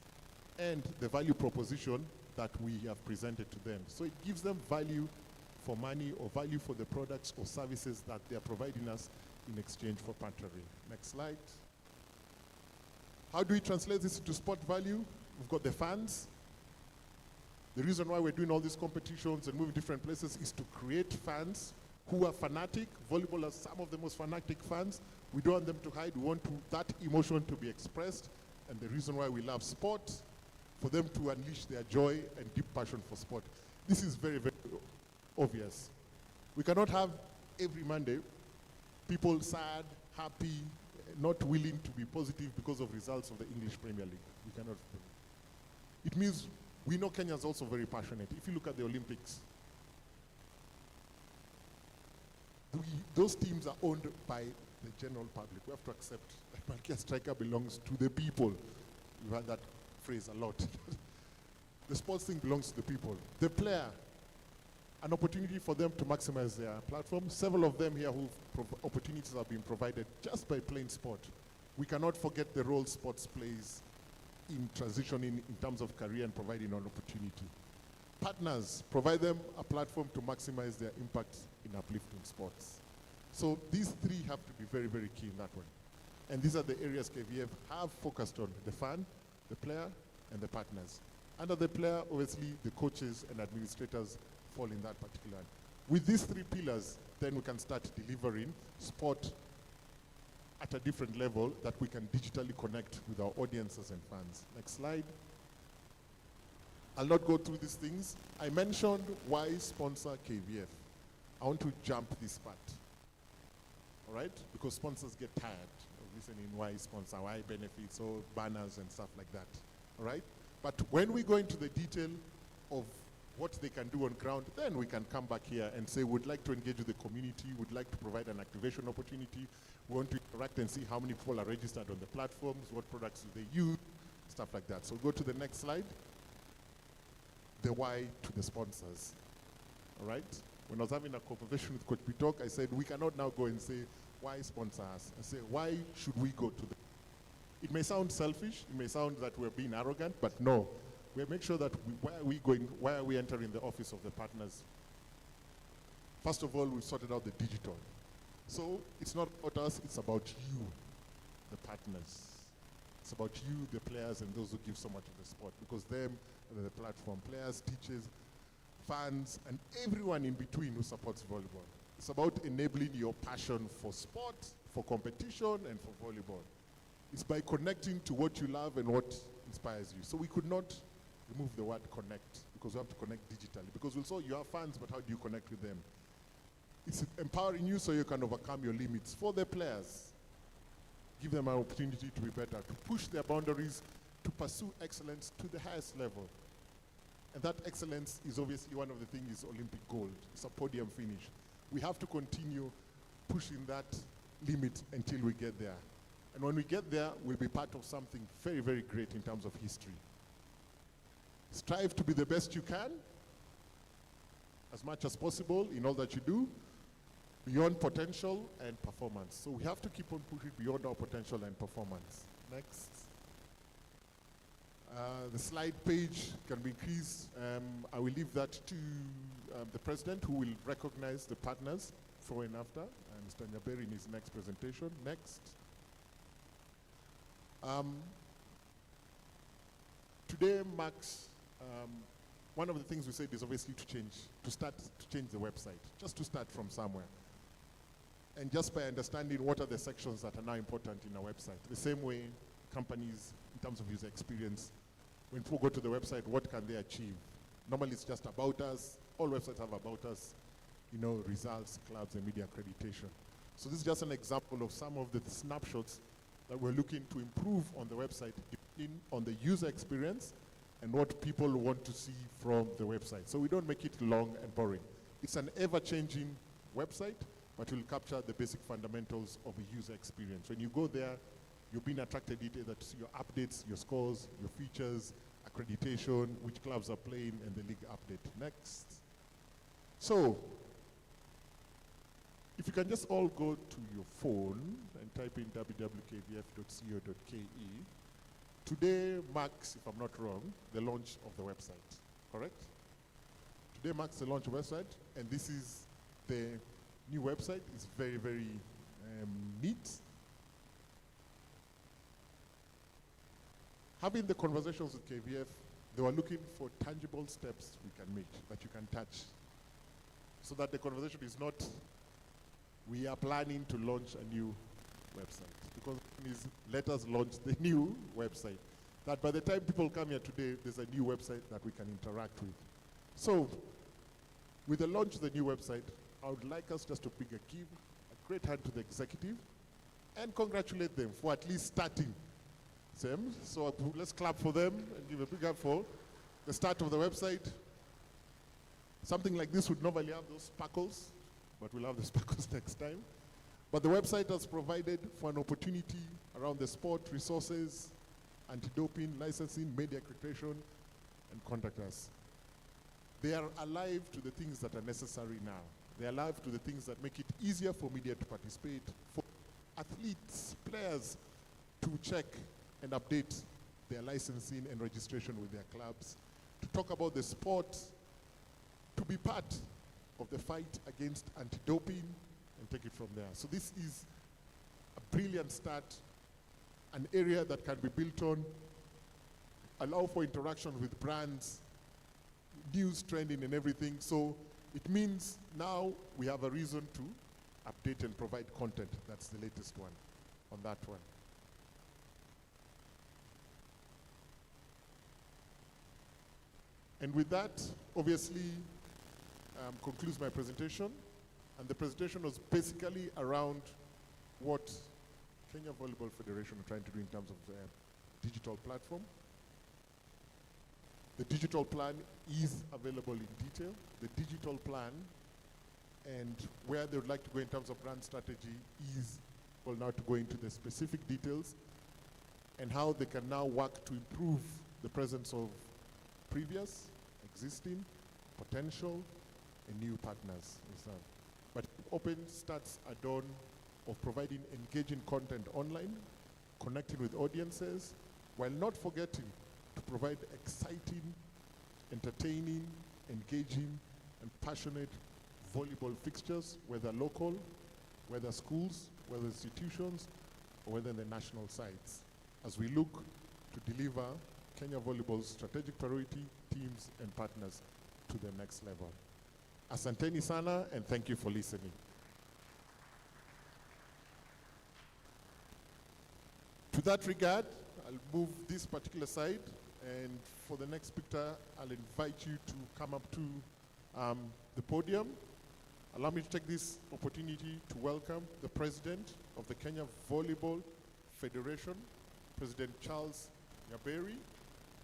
and the value proposition that we have presented to them. So it gives them value for money or value for the products or services that they are providing us in exchange for partnering. Next slide. How do we translate this into sport value? We've got the fans. The reason why we're doing all these competitions and moving different places is to create fans who are fanatic. Volleyball has some of the most fanatic fans. We don't want them to hide. We want that emotion to be expressed. And the reason why we love sport, for them to unleash their joy and deep passion for sport. This is very, very obvious. We cannot have every Monday people sad, happy, not willing to be positive because of results of the English Premier League. We cannot. It means we know Kenyans also very passionate. If you look at the Olympics, those teams are owned by the general public. We have to accept that Malkia Striker belongs to the people. You've heard that phrase a lot. The sports thing belongs to the people. The player, an opportunity for them to maximize their platform. Several of them here opportunities have been provided just by playing sport. We cannot forget the role sports plays in transitioning in terms of career and providing an opportunity. Partners, provide them a platform to maximize their impact in uplifting sports. So these three have to be very, very key in that one. And these are the areas KVF have focused on: the fan, the player and the partners. Under the player, obviously, the coaches and administrators fall in that particular. With these three pillars, then we can start delivering sport at a different level that we can digitally connect with our audiences and fans. Next slide. I'll not go through these things. I mentioned why sponsor KVF. I want to jump this part, all right? Because sponsors get tired of listening why sponsor, why benefits, or banners and stuff like that, all right? But when we go into the detail of what they can do on ground, then we can come back here and say, we'd like to engage with the community, we'd like to provide an activation opportunity, we want to interact and see how many people are registered on the platforms, what products do they use, stuff like that. So go to the next slide. The why to the sponsors, all right? When I was having a conversation with Coach Bitok, I said, we cannot now go and say, why sponsor us? I say, why should we go to them? It may sound selfish, it may sound that we're being arrogant, but no. We make sure that why are we going, why are we entering the office of the partners? First of all, we've sorted out the digital. So it's not about us, it's about you, the partners. It's about you, the players, and those who give so much of the sport, because them are the platform, players, teachers, fans, and everyone in between who supports volleyball. It's about enabling your passion for sport, for competition, and for volleyball. It's by connecting to what you love and what inspires you. So we could not remove the word connect, because we have to connect digitally. Because also you have fans, but how do you connect with them? It's empowering you so you can overcome your limits. For the players, give them an opportunity to be better, to push their boundaries, to pursue excellence to the highest level. And that excellence is obviously one of the things is Olympic gold. It's a podium finish. We have to continue pushing that limit until we get there. And when we get there, we'll be part of something very, very great in terms of history. Strive to be the best you can, as much as possible in all that you do, beyond potential and performance. So we have to keep on pushing beyond our potential and performance. Next. The slide page can be increased. I will leave that to the president, who will recognize the partners before and after, and Mr. Nyaberi in his next presentation. Next. Today marks, one of the things we said is obviously to start to change the website, just to start from somewhere. And just by understanding what are the sections that are now important in our website. The same way companies, in terms of user experience, when people go to the website, what can they achieve? Normally it's just about us. All websites have about us, you know, results, clubs, and media accreditation. So this is just an example of some of the snapshots that we're looking to improve on the website, depending on the user experience and what people want to see from the website. So we don't make it long and boring. It's an ever-changing website, but we'll capture the basic fundamentals of a user experience. When you go there, you're being attracted either to see your updates, your scores, your features, accreditation, which clubs are playing, and the league update. Next. So, if you can just all go to your phone and type in www.kvf.co.ke. Today marks, if I'm not wrong, the launch of the website, correct? Today marks the launch of the website, and this is the new website. It's very, very neat. Having the conversations with KVF, they were looking for tangible steps we can make that you can touch, so that the conversation is not, we are planning to launch a new website. Because it is, let us launch the new website. That by the time people come here today, there's a new website that we can interact with. So, with the launch of the new website, I would like us just to give a great hand to the executive and congratulate them for at least starting. So let's clap for them and give a big hand for the start of the website. Something like this would normally have those sparkles, but we'll have the sparkles next time. But the website has provided for an opportunity around the sport, resources, anti-doping, licensing, media accreditation, and contact us. They are alive to the things that are necessary now. They are alive to the things that make it easier for media to participate, for athletes, players to check and update their licensing and registration with their clubs, to talk about the sport, to be part of the fight against anti-doping, and take it from there. So this is a brilliant start, an area that can be built on, allow for interaction with brands, news, trending, and everything. So it means now we have a reason to update and provide content. That's the latest one on that one. And with that, obviously, concludes my presentation. And the presentation was basically around what Kenya Volleyball Federation are trying to do in terms of the digital platform. The digital plan is available in detail. The digital plan and where they would like to go in terms of brand strategy is, well, now to go into the specific details and how they can now work to improve the presence of previous, existing, potential, and new partners. But Open starts a dawn of providing engaging content online, connecting with audiences, while not forgetting to provide exciting, entertaining, engaging, and passionate volleyball fixtures, whether local, whether schools, whether institutions, or whether the national sites, as we look to deliver Kenya Volleyball's strategic priority, teams, and partners to the next level. Asanteni sana, and thank you for listening. To that regard, I'll move this particular side, and for the next speaker, I'll invite you to come up to the podium. Allow me to take this opportunity to welcome the President of the Kenya Volleyball Federation, President Charles Nyaberi,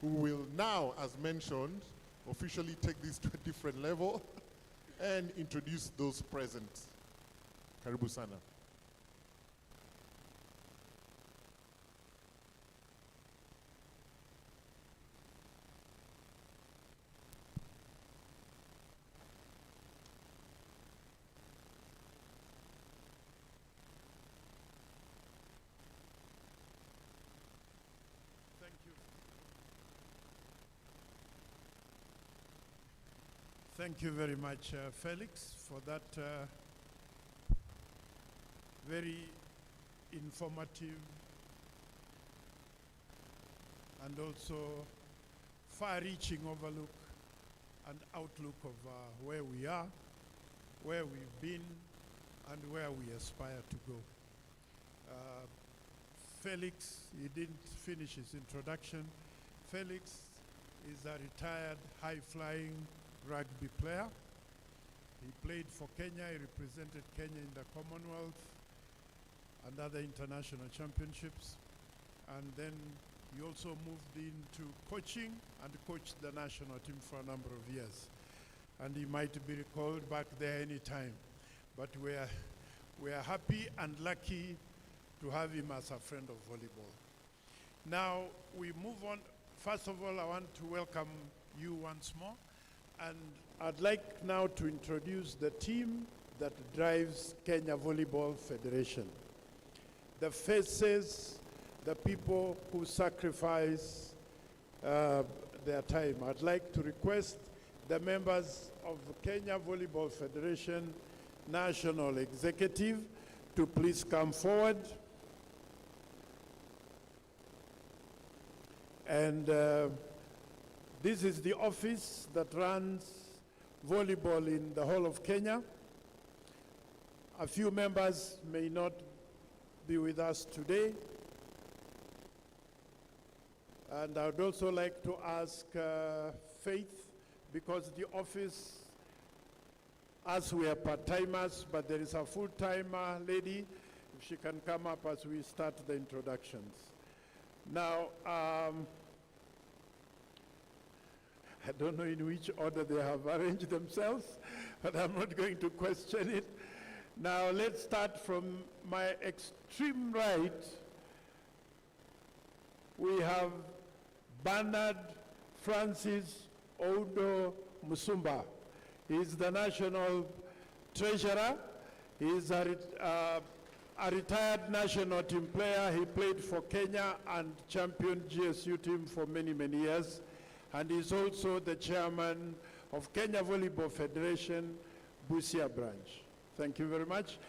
who will now, as mentioned, officially take this to a different level and introduce those present. Karibu sana. Thank you very much, Felix, for that very informative and also far-reaching overlook and outlook of where we are, where we've been, and where we aspire to go. Felix, he didn't finish his introduction. Felix is a retired high-flying rugby player. He played for Kenya, he represented Kenya in the Commonwealth and other international championships. And then he also moved into coaching and coached the national team for a number of years. And he might be recalled back there anytime. But we are happy and lucky to have him as a friend of volleyball. Now we move on. First of all, I want to welcome you once more. And I'd like now to introduce the team that drives Kenya Volleyball Federation. The faces, the people who sacrifice their time. I'd like to request the members of Kenya Volleyball Federation National Executive to please come forward. And this is the office that runs volleyball in the whole of Kenya. A few members may not be with us today. And I would also like to ask Faith, because the office, as we are part-timers, but there is a full-timer lady, if she can come up as we start the introductions. Now, I don't know in which order they have arranged themselves, but I'm not going to question it. Now let's start from my extreme right. We have Bernard Francis Odo Musumba. He's the national treasurer. He's a retired national team player. He played for Kenya and championed GSU team for many, many years. And he's also the chairman of Kenya Volleyball Federation, Busia branch. Thank you very much.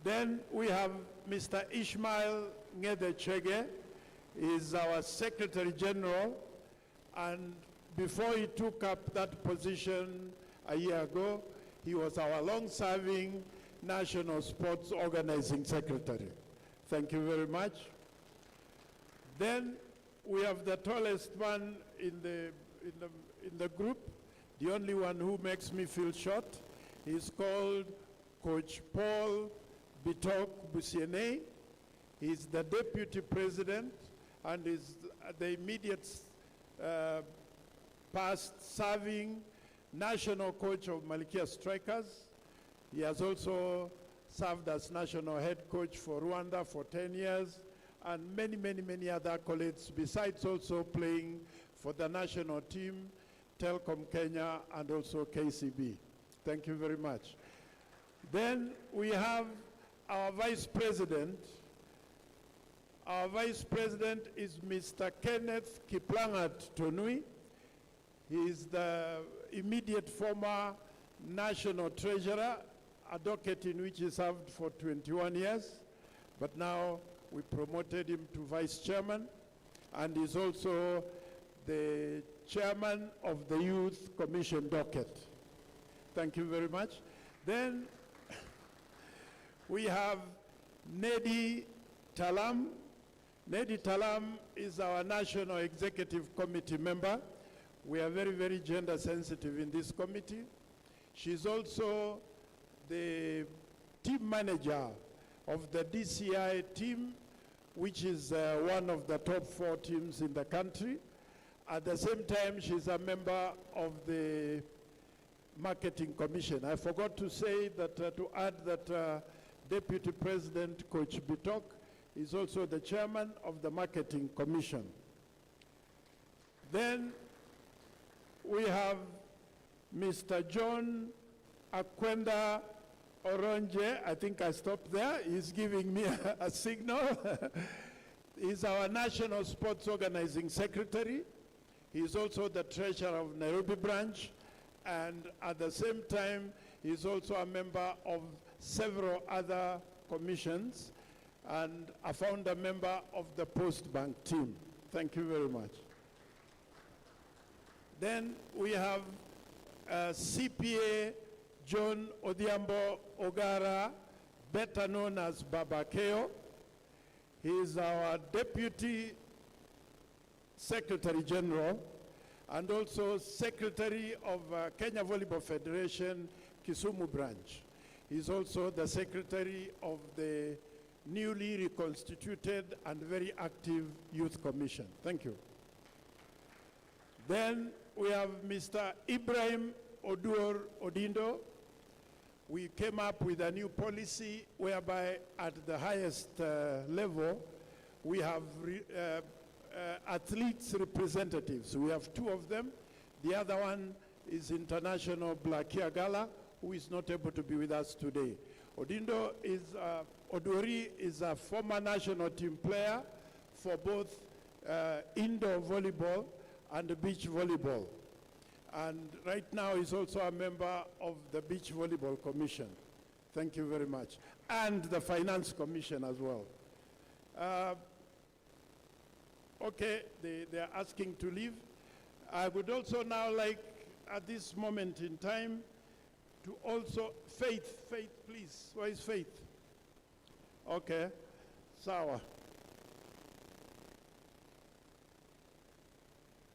Then we have Mr. Ishmael Ngede Chege. is our Secretary General, and before he took up that position a year ago, he was our long-serving National Sports Organizing Secretary. Thank you very much. Then we have the tallest man in the group, the only one who makes me feel short. He's called Coach Paul Bitok Busiene. He's the Deputy President and is the immediate past serving National Coach of Malkia Strikers. He has also served as National Head Coach for Rwanda for 10 years and many, many, many other accolades, besides also playing for the national team, Telkom Kenya, and also KCB. Thank you very much. Then we have our Vice President. Our Vice President is Mr. Kenneth Kiplangat Tonui. He is the immediate former National Treasurer, a docket in which he served for 21 years, but now we promoted him to Vice Chairman, and is also the Chairman of the Youth Commission docket. Thank you very much. Then we have Nedi Talam. Nedi Talam is our National Executive Committee member. We are very, very gender sensitive in this committee. She's also the team manager of the DCI team, which is one of the top 4 teams in the country. At the same time, she's a member of the Marketing Commission. I forgot to say that, to add that Deputy President Coach Bitok is also the chairman of the Marketing Commission. Then we have Mr. John Akwenda Oronje. I think I stopped there. He's giving me a signal. He's our National Sports Organizing Secretary. He's also the treasurer of Nairobi branch, and at the same time, he's also a member of several other commissions and a founder member of the Post Bank team. Thank you very much. Then we have CPA John Odhiambo Ogara, better known as Baba Keo. He is our Deputy Secretary General and also Secretary of Kenya Volleyball Federation, Kisumu branch. He's also the Secretary of the newly reconstituted and very active Youth Commission. Thank you. Then we have Mr. Ibrahim Oduor Odindo. We came up with a new policy whereby at the highest level, we have athletes representatives. We have 2 of them. The other one is International Blakia Gala, who is not able to be with us today. Oduori is a former national team player for both indoor volleyball and beach volleyball. And right now he's also a member of the Beach Volleyball Commission. Thank you very much. And the Finance Commission as well. Okay, they are asking to leave. I would also now like, at this moment in time, to also, Faith, please. Where is Faith? Okay, Sawa.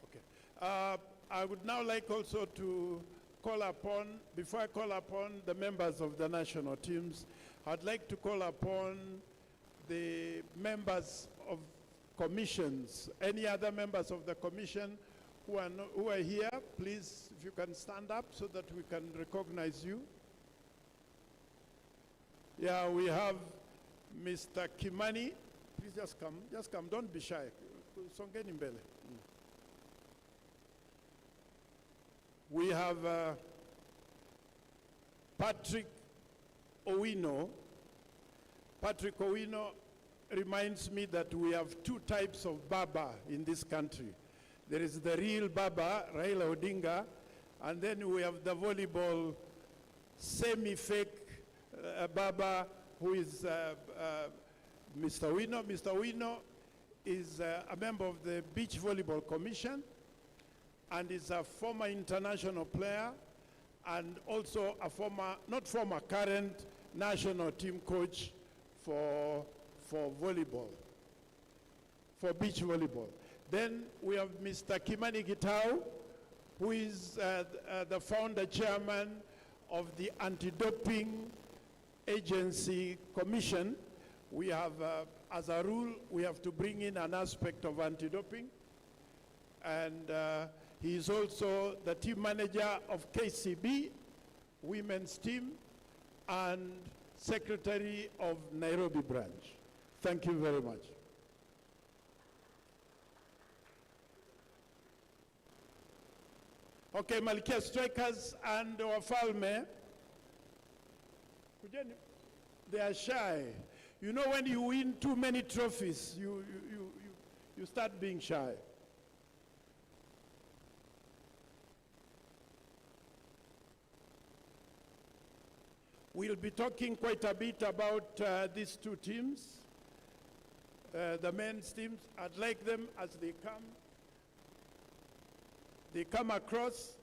Okay. I would now like also to call upon, before I call upon the members of the national teams, I'd like to call upon the members of commissions. Any other members of the commission who are here, please, if you can stand up so that we can recognize you. Yeah, we have Mr. Kimani. Please just come, don't be shy. Songeni mbele. We have Patrick Owino. Patrick Owino reminds me that we have 2 types of Baba in this country. There is the real Baba, Raila Odinga, and then we have the volleyball semi-fake Baba, who is Mr. Owino. Mr. Owino is a member of the Beach Volleyball Commission and is a former international player and also a current national team coach for volleyball, for beach volleyball. Then we have Mr. Kimani Gitau, who is the founder chairman of the Anti-Doping Agency Commission. We have, as a rule, we have to bring in an aspect of anti-doping. And he is also the team manager of KCB, women's team, and secretary of Nairobi branch. Thank you very much. Okay, Malkia Strikers and Wafalme, they are shy. You know, when you win too many trophies, you start being shy. We'll be talking quite a bit about these two teams, the men's teams. I'd like them as they come across,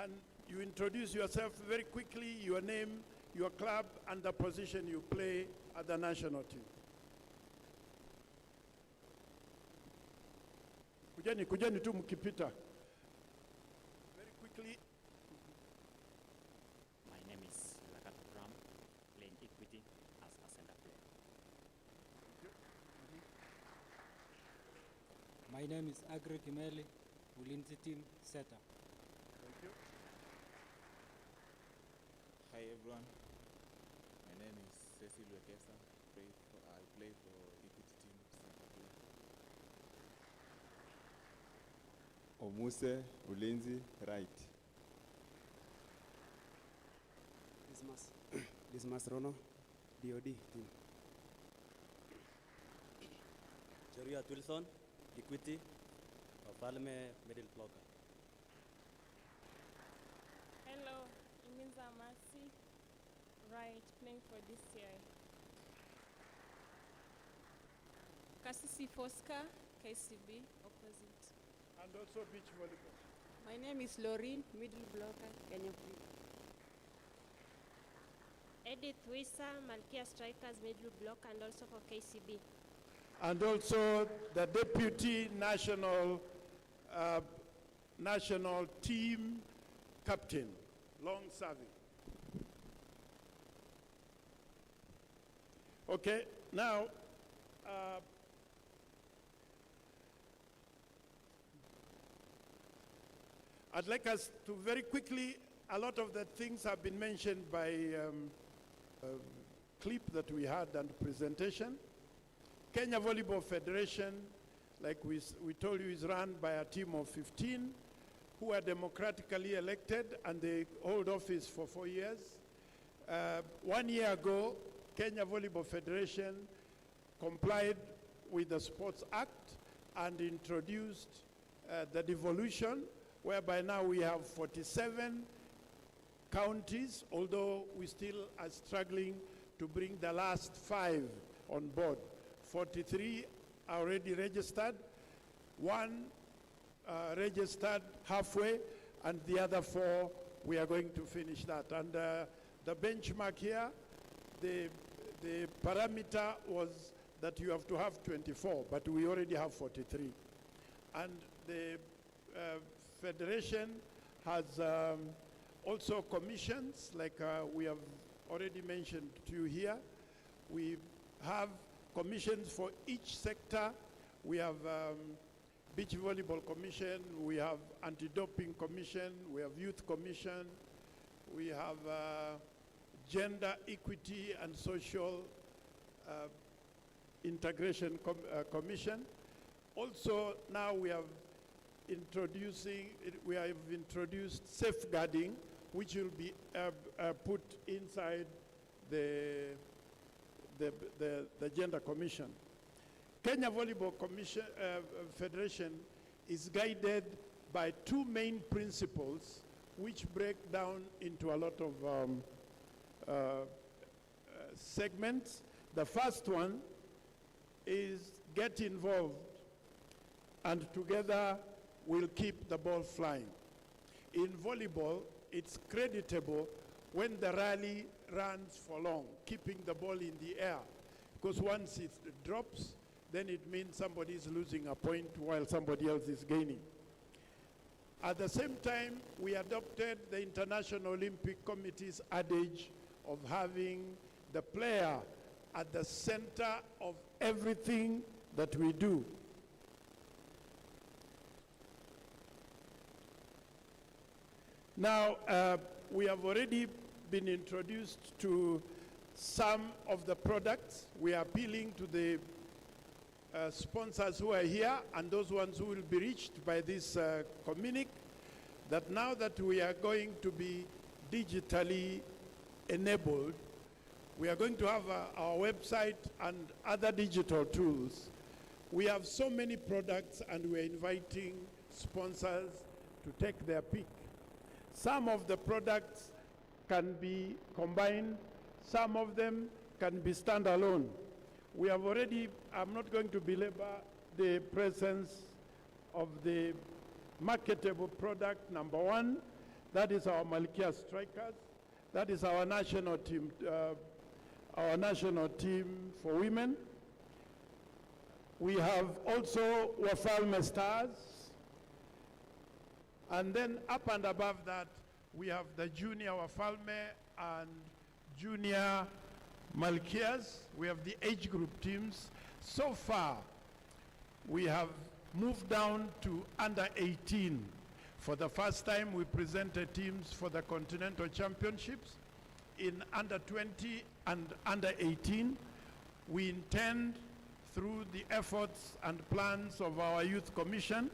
and you introduce yourself very quickly, your name, your club, and the position you play at the national team. Kujeni tu mkipita. Very quickly. My name is Lakatu Ram, playing equity as a center player. My name is Agri Kimeli, Ulinzi team setter. Thank you. Hi everyone, my name is Cecil Wekesa. I play for equity team center player. Omuse Ulinzi right. Dismas Rono, DOD team. Cheria Wilson, equity, Palme middle blocker. Hello, Iminza Masi, right, playing for this year. Kasisi Fosca, KCB, opposite. And also beach volleyball. My name is Laureen, middle blocker, Kenya. Edith Wisa, Malkia Strikers, middle block, and also for KCB. And also the deputy national team captain, long serving. Okay, now, I'd like us to very quickly, a lot of the things have been mentioned by a clip that we had and presentation. Kenya Volleyball Federation, like we told you, is run by a team of 15 who are democratically elected, and they hold office for 4 years. 1 year ago, Kenya Volleyball Federation complied with the Sports Act and introduced the devolution, whereby now we have 47 counties, although we still are struggling to bring the last 5 on board. 43 are already registered, 1 registered halfway, and the other 4, we are going to finish that. And the benchmark here, the parameter was that you have to have 24, but we already have 43. And the federation has also commissions, like we have already mentioned to you here. We have commissions for each sector. We have Beach Volleyball Commission, we have Anti-Doping Commission, we have Youth Commission, we have Gender Equity and Social Integration Commission. Also, now we have introduced safeguarding, which will be put inside the Gender Commission. Kenya Volleyball Commission, Federation is guided by 2 main principles which break down into a lot of segments. The first one is get involved and together we'll keep the ball flying. In volleyball, it's creditable when the rally runs for long, keeping the ball in the air. Because once it drops, then it means somebody is losing a point while somebody else is gaining. At the same time, we adopted the International Olympic Committee's adage of having the player at the center of everything that we do. Now, we have already been introduced to some of the products. We are appealing to the sponsors who are here and those ones who will be reached by this communique, that now that we are going to be digitally enabled, we are going to have our website and other digital tools. We have so many products and we're inviting sponsors to take their pick. Some of the products can be combined, some of them can be standalone. We have already, I'm not going to belabor the presence of the marketable product number one. That is our Malkia Strikers. That is our national team for women. We have also Wafalme Stars. And then up and above that, we have the junior Wafalme and junior Malkias. We have the age group teams. So far, we have moved down to under 18. For the first time, we presented teams for the Continental Championships in under 20 and under 18. We intend, through the efforts and plans of our Youth Commission,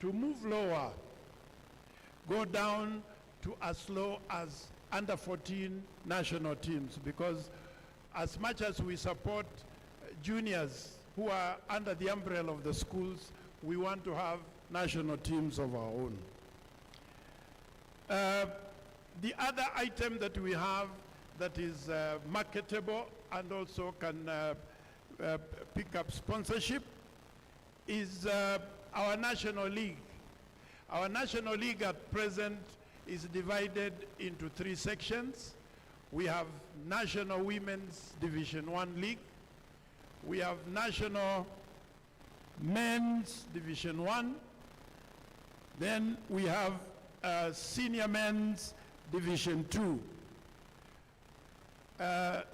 to move lower, go down to as low as under 14 national teams, because as much as we support juniors who are under the umbrella of the schools, we want to have national teams of our own. The other item that we have that is marketable and also can pick up sponsorship is our National League. Our National League at present is divided into 3 sections. We have National Women's Division 1 League. We have National Men's Division 1. Then we have Senior Men's Division 2.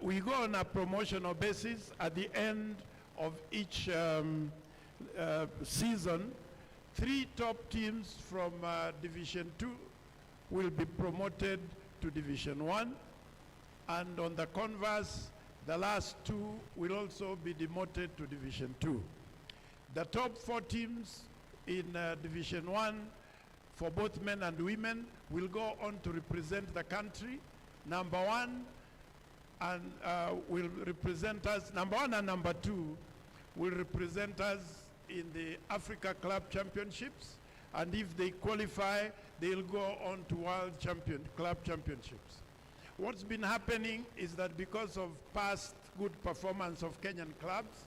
We go on a promotional basis at the end of each season. 3 top teams from Division 2 will be promoted to Division 1. And on the converse, the last 2 will also be demoted to Division 2. The top 4 teams in Division 1 for both men and women will go on to represent the country. Number 1 and will represent us, number 1 and number 2 will represent us in the Africa Club Championships, and if they qualify, they'll go on to World Club Championships. What's been happening is that because of past good performance of Kenyan clubs,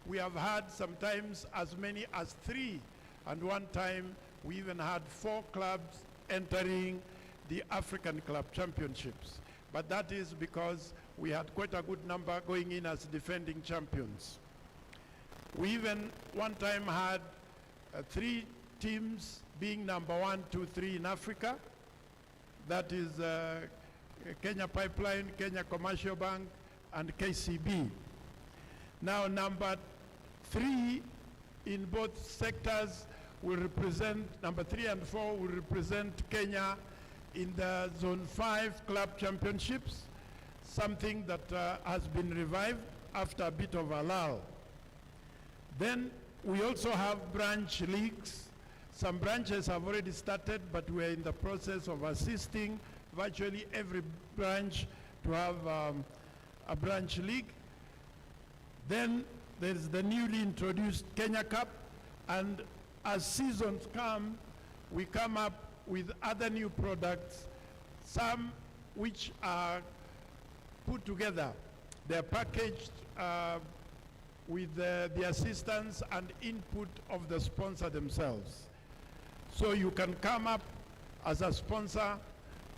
we have had sometimes as many as 3, and one time we even had 4 clubs entering the African Club Championships. But that is because we had quite a good number going in as defending champions. We even one time had 3 teams being number 1, 2, 3 in Africa. That is Kenya Pipeline, Kenya Commercial Bank, and KCB. Now number 3 in both sectors will represent, number 3 and 4 will represent Kenya in the Zone 5 Club Championships, something that has been revived after a bit of a lull. Then we also have branch leagues. Some branches have already started, but we're in the process of assisting virtually every branch to have a branch league. Then there's the newly introduced Kenya Cup, and as seasons come, we come up with other new products, some which are put together. They're packaged with the assistance and input of the sponsor themselves. So you can come up as a sponsor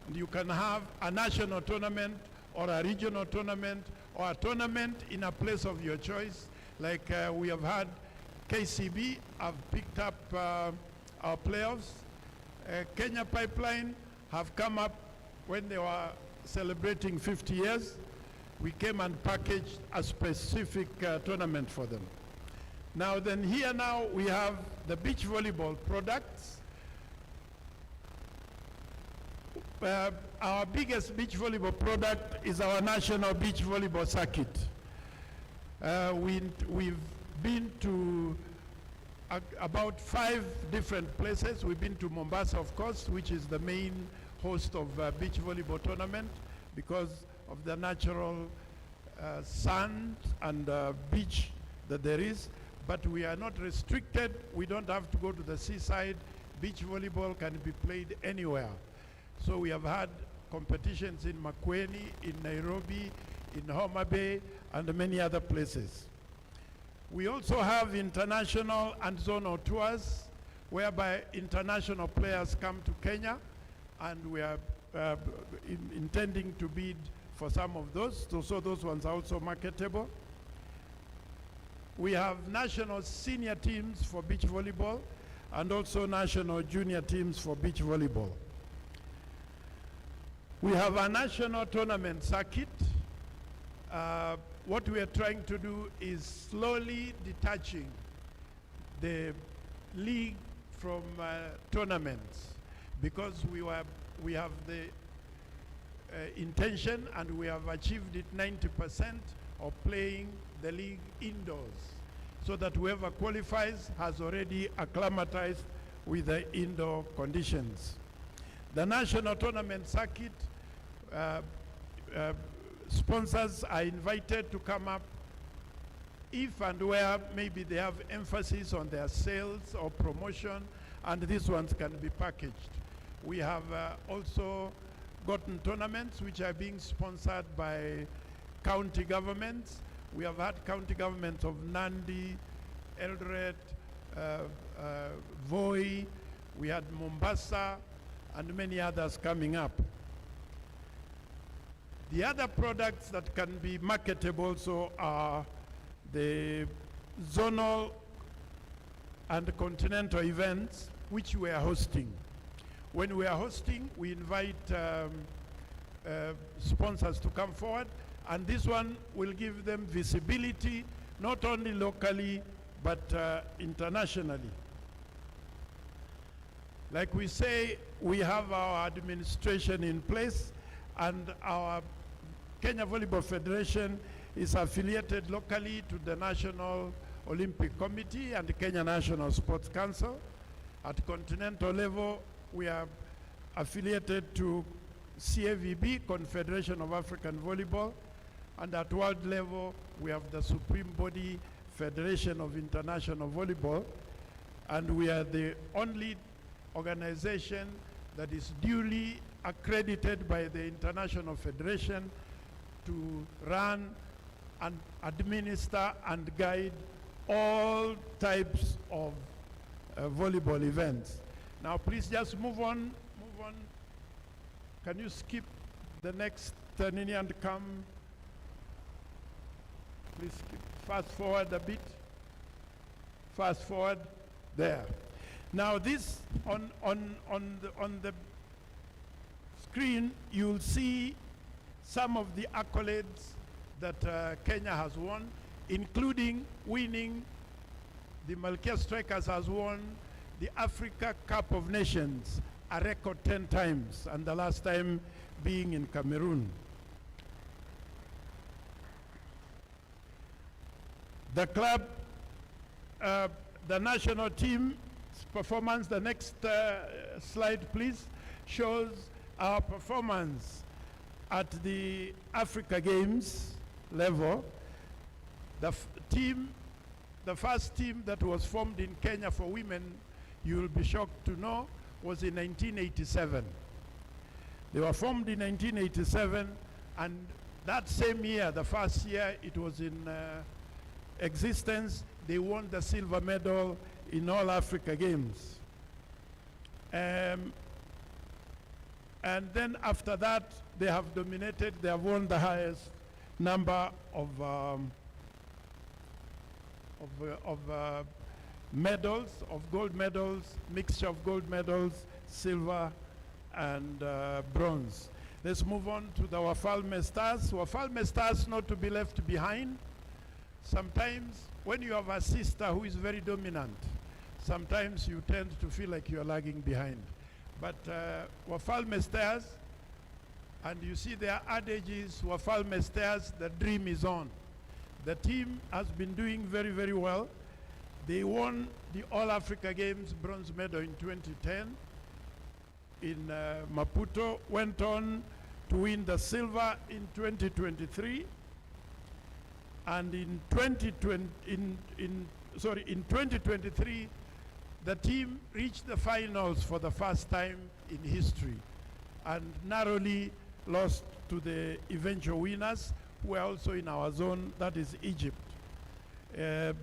and you can have a national tournament or a regional tournament or a tournament in a place of your choice. Like we have had KCB have picked up our playoffs. Kenya Pipeline have come up when they were celebrating 50 years. We came and packaged a specific tournament for them. Now then here now we have the beach volleyball products. Our biggest beach volleyball product is our national beach volleyball circuit. We've been to about 5 different places. We've been to Mombasa, of course, which is the main host of beach volleyball tournament because of the natural sand and beach that there is. But we are not restricted. We don't have to go to the seaside. Beach volleyball can be played anywhere. So we have had competitions in Makueni, in Nairobi, in Homa Bay, and many other places. We also have international and zonal tours whereby international players come to Kenya, and we are intending to bid for some of those, so those ones are also marketable. We have national senior teams for beach volleyball and also national junior teams for beach volleyball. We have a national tournament circuit. What we are trying to do is slowly detaching the league from tournaments, because we have the intention, and we have achieved it 90% of playing the league indoors, so that whoever qualifies has already acclimatized with the indoor conditions. The national tournament circuit, sponsors are invited to come up if and where maybe they have emphasis on their sales or promotion, and these ones can be packaged. We have also gotten tournaments which are being sponsored by county governments. We have had county governments of Nandi, Eldoret, Voi, we had Mombasa, and many others coming up. The other products that can be marketable also are the zonal and continental events which we are hosting. When we are hosting, we invite sponsors to come forward, and this one will give them visibility not only locally but internationally. Like we say, we have our administration in place, and our Kenya Volleyball Federation is affiliated locally to the National Olympic Committee and the Kenya National Sports Council. At continental level, we are affiliated to CAVB, Confederation of African Volleyball, and at world level, we have the Supreme Body Federation of International Volleyball, and we are the only organization that is duly accredited by the International Federation to run and administer and guide all types of volleyball events. Now please just move on. Can you skip the next Nini and come? Please skip. Fast forward a bit. Fast forward there. Now this on the screen, you'll see some of the accolades that Kenya has won, including winning. The Malkia Strikers has won the Africa Cup of Nations a record 10 times, and the last time being in Cameroon. The club, the national team's performance, the next slide please, shows our performance at the Africa Games level. The first team that was formed in Kenya for women, you'll be shocked to know, was in 1987. They were formed in 1987, and that same year, the first year, it was in existence, they won the silver medal in all Africa Games. And then after that, they have dominated, they have won the highest number of medals, of gold medals, mixture of gold medals, silver and bronze. Let's move on to the Wafalme Stars. Wafalme Stars, not to be left behind. Sometimes when you have a sister who is very dominant, sometimes you tend to feel like you are lagging behind. But Wafalme Stars, and you see their adage is Wafalme Stars, the dream is on. The team has been doing very, very well. They won the All Africa Games bronze medal in 2010 in Maputo, went on to win the silver in 2023, and in 2023 the team reached the finals for the first time in history and narrowly lost to the eventual winners, who are also in our zone, that is Egypt.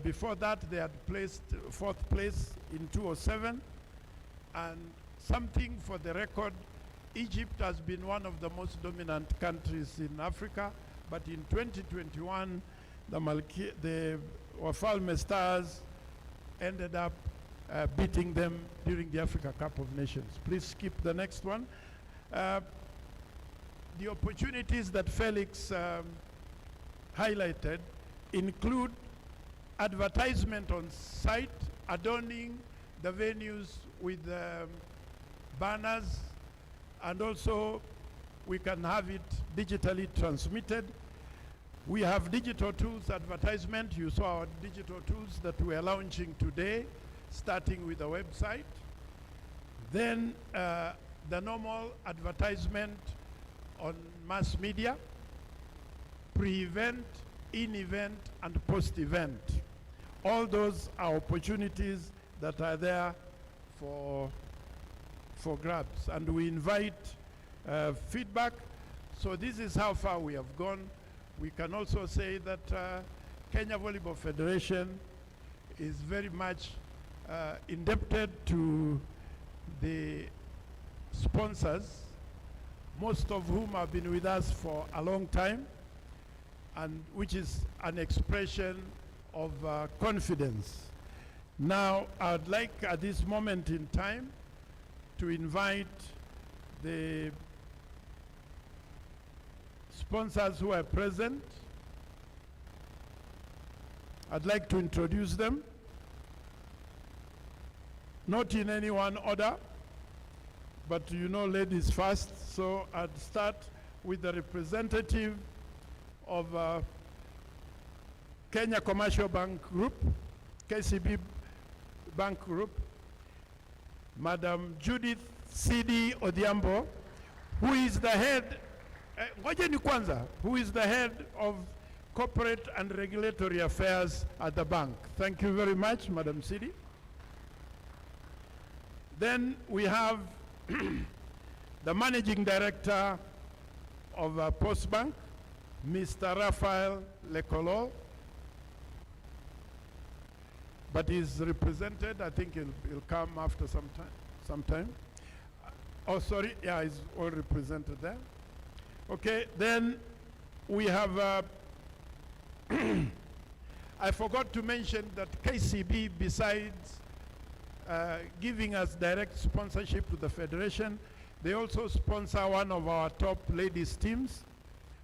Before that, they had placed 4th place in 2007, and something for the record, Egypt has been one of the most dominant countries in Africa, but in 2021, the Wafalme Stars ended up beating them during the Africa Cup of Nations. Please skip the next one. The opportunities that Felix highlighted include advertisement on site, adorning the venues with banners, and also we can have it digitally transmitted. We have digital tools advertisement. You saw our digital tools that we are launching today, starting with the website. Then the normal advertisement on mass media, pre-event, in-event, and post-event. All those are opportunities that are there for grabs, and we invite feedback. So this is how far we have gone. We can also say that Kenya Volleyball Federation is very much indebted to the sponsors, most of whom have been with us for a long time, and which is an expression of confidence. Now, I'd like at this moment in time to invite the sponsors who are present. I'd like to introduce them, not in any one order, but you know ladies first, so I'd start with the representative of Kenya Commercial Bank Group, KCB Bank Group, Madam Judith C.D. Odhiambo, who is the head, who is the head of corporate and regulatory affairs at the bank. Thank you very much, Madam C.D. Then we have the managing director of Postbank, Mr. Raphael Lekolo, but he's represented. I think he'll come after some time. Oh, sorry, yeah, he's all represented there. Okay, then we have, I forgot to mention that KCB, besides giving us direct sponsorship to the Federation, they also sponsor one of our top ladies teams.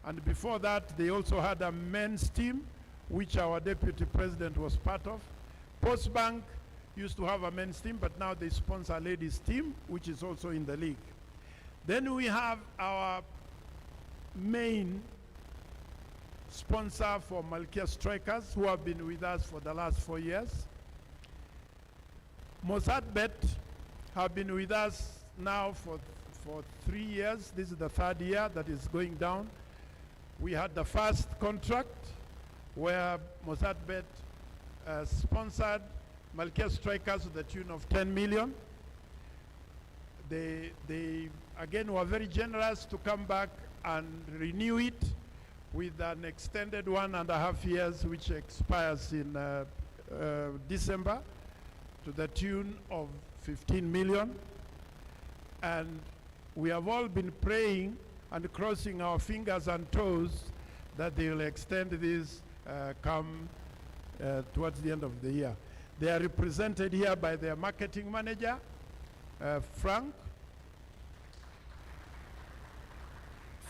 And before that, they also had a men's team, which our Deputy President was part of. Postbank used to have a men's team, but now they sponsor a ladies team, which is also in the league. Then we have our main sponsor for Malkia Strikers, who have been with us for the last 4 years. Mozartbet have been with us now for 3 years. This is the 3rd year that is going down. We had the first contract where Mozartbet sponsored Malkia Strikers to the tune of 10 million. They again were very generous to come back and renew it with an extended 1.5 years, which expires in December, to the tune of 15 million. And we have all been praying and crossing our fingers and toes that they will extend this come towards the end of the year. They are represented here by their marketing manager, Frank.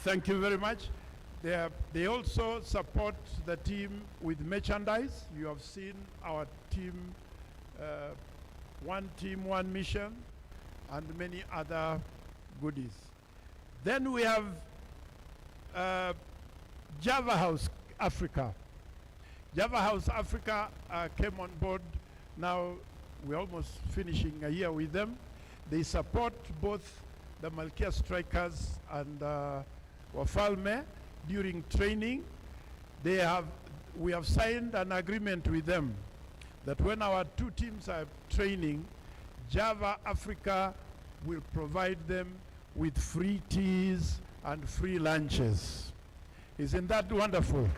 Thank you very much. They also support the team with merchandise. You have seen our team, one mission, and many other goodies. Then we have Java House Africa. Java House Africa came on board. Now we're almost finishing a year with them. They support both the Malkia Strikers and Wafalme during training. We have signed an agreement with them that when our two teams are training, Java Africa will provide them with free teas and free lunches. Isn't that wonderful?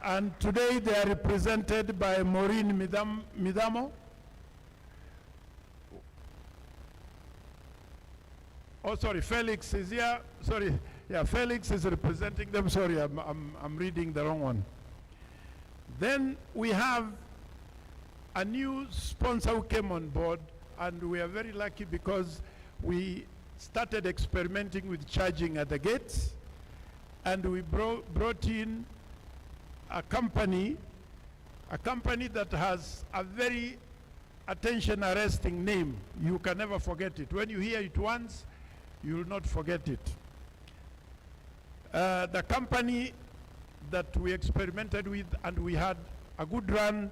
And today they are represented by Maureen Midamo. Oh, sorry, Felix is here. Sorry, yeah, Felix is representing them. Sorry, I'm reading the wrong one. Then we have a new sponsor who came on board, and we are very lucky because we started experimenting with charging at the gates, and we brought in a company that has a very attention-arresting name. You can never forget it. When you hear it once, you will not forget it. The company that we experimented with and we had a good run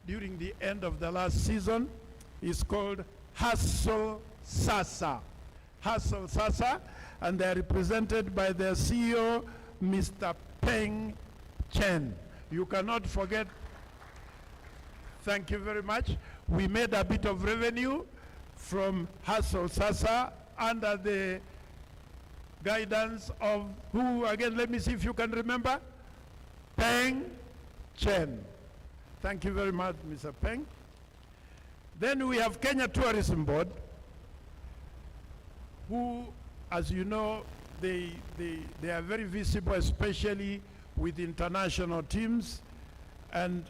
during the end of the last season is called Hustle Sasa. Hustle Sasa, and they are represented by their CEO, Mr. Peng Chen. You cannot forget. Thank you very much. We made a bit of revenue from Hustle Sasa under the guidance of who, again, let me see if you can remember, Peng Chen. Thank you very much, Mr. Peng. Then we have Kenya Tourism Board, who, as you know, they are very visible, especially with international teams. And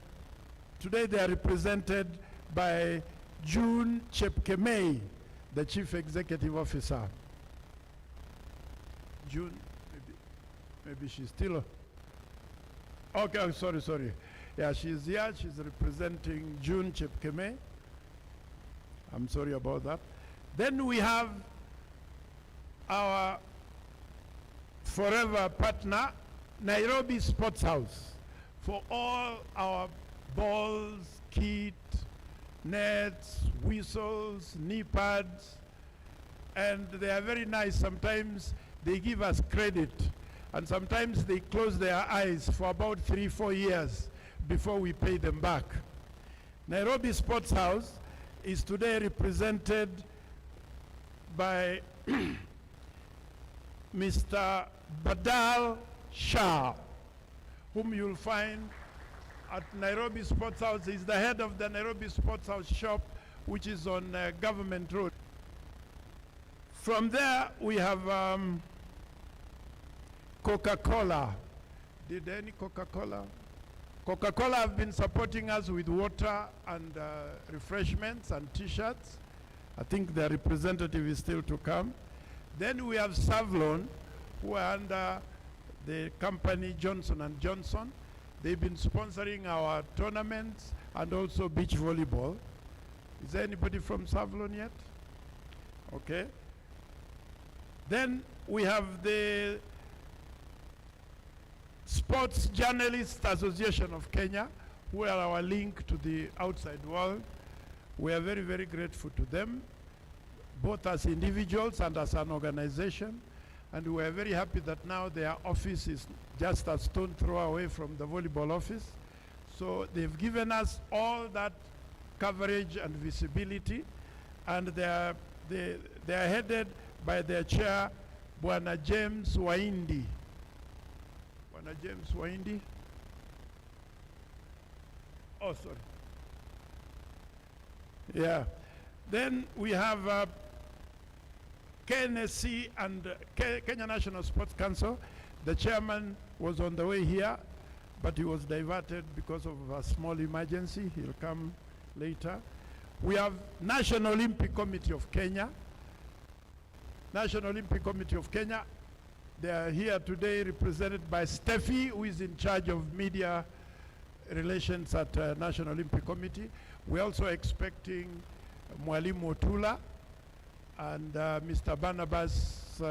today they are represented by June Chepkemei, the Chief Executive Officer. June, maybe she's still, okay, sorry. Yeah, she's here, she's representing June Chepkemei. I'm sorry about that. Then we have our forever partner, Nairobi Sports House, for all our balls, kit, nets, whistles, knee pads, and they are very nice. Sometimes they give us credit, and sometimes they close their eyes for about 3-4 years before we pay them back. Nairobi Sports House is today represented by Mr. Badal Shah, whom you'll find at Nairobi Sports House. He's the head of the Nairobi Sports House shop, which is on Government Road. From there, we have Coca-Cola. Did any Coca-Cola? Coca-Cola have been supporting us with water and refreshments and T-shirts. I think their representative is still to come. Then we have Savlon, who are under the company Johnson & Johnson. They've been sponsoring our tournaments and also beach volleyball. Is there anybody from Savlon yet? Okay. Then we have the Sports Journalists Association of Kenya, who are our link to the outside world. We are very, very grateful to them, both as individuals and as an organization. And we are very happy that now their office is just a stone throw away from the volleyball office. So they've given us all that coverage and visibility, and they are headed by their chair, Bwana James Waindi. Bwana James Waindi. Oh, sorry. Yeah. Then we have KNSC and Kenya National Sports Council. The chairman was on the way here, but he was diverted because of a small emergency. He'll come later. We have National Olympic Committee of Kenya. National Olympic Committee of Kenya. They are here today represented by Steffi, who is in charge of media relations at National Olympic Committee. We're also expecting Mwalimu Otula and Mr. Barnabas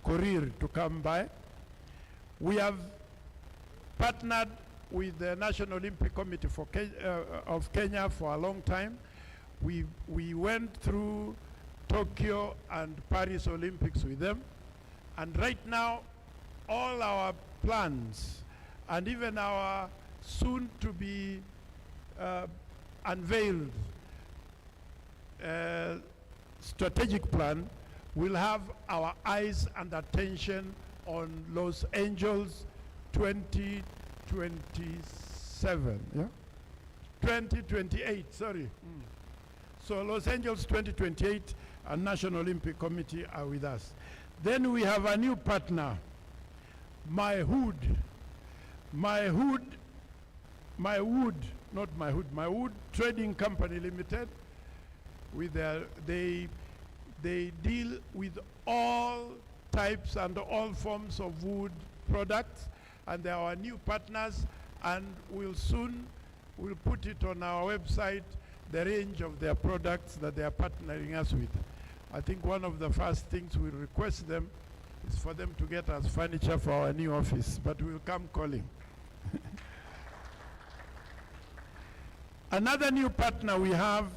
Korir to come by. We have partnered with the National Olympic Committee for of Kenya for a long time. We went through Tokyo and Paris Olympics with them. And right now, all our plans and even our soon to be unveiled strategic plan will have our eyes and attention on Los Angeles 2027, yeah? 2028, sorry. So Los Angeles 2028 and National Olympic Committee are with us. Then we have a new partner, My Wood Trading Company Limited. With they deal with all types and all forms of wood products, and they are our new partners, and we'll put it on our website, the range of their products that they are partnering us with. I think one of the first things we request them is for them to get us furniture for our new office, but we'll come calling. Another new partner we have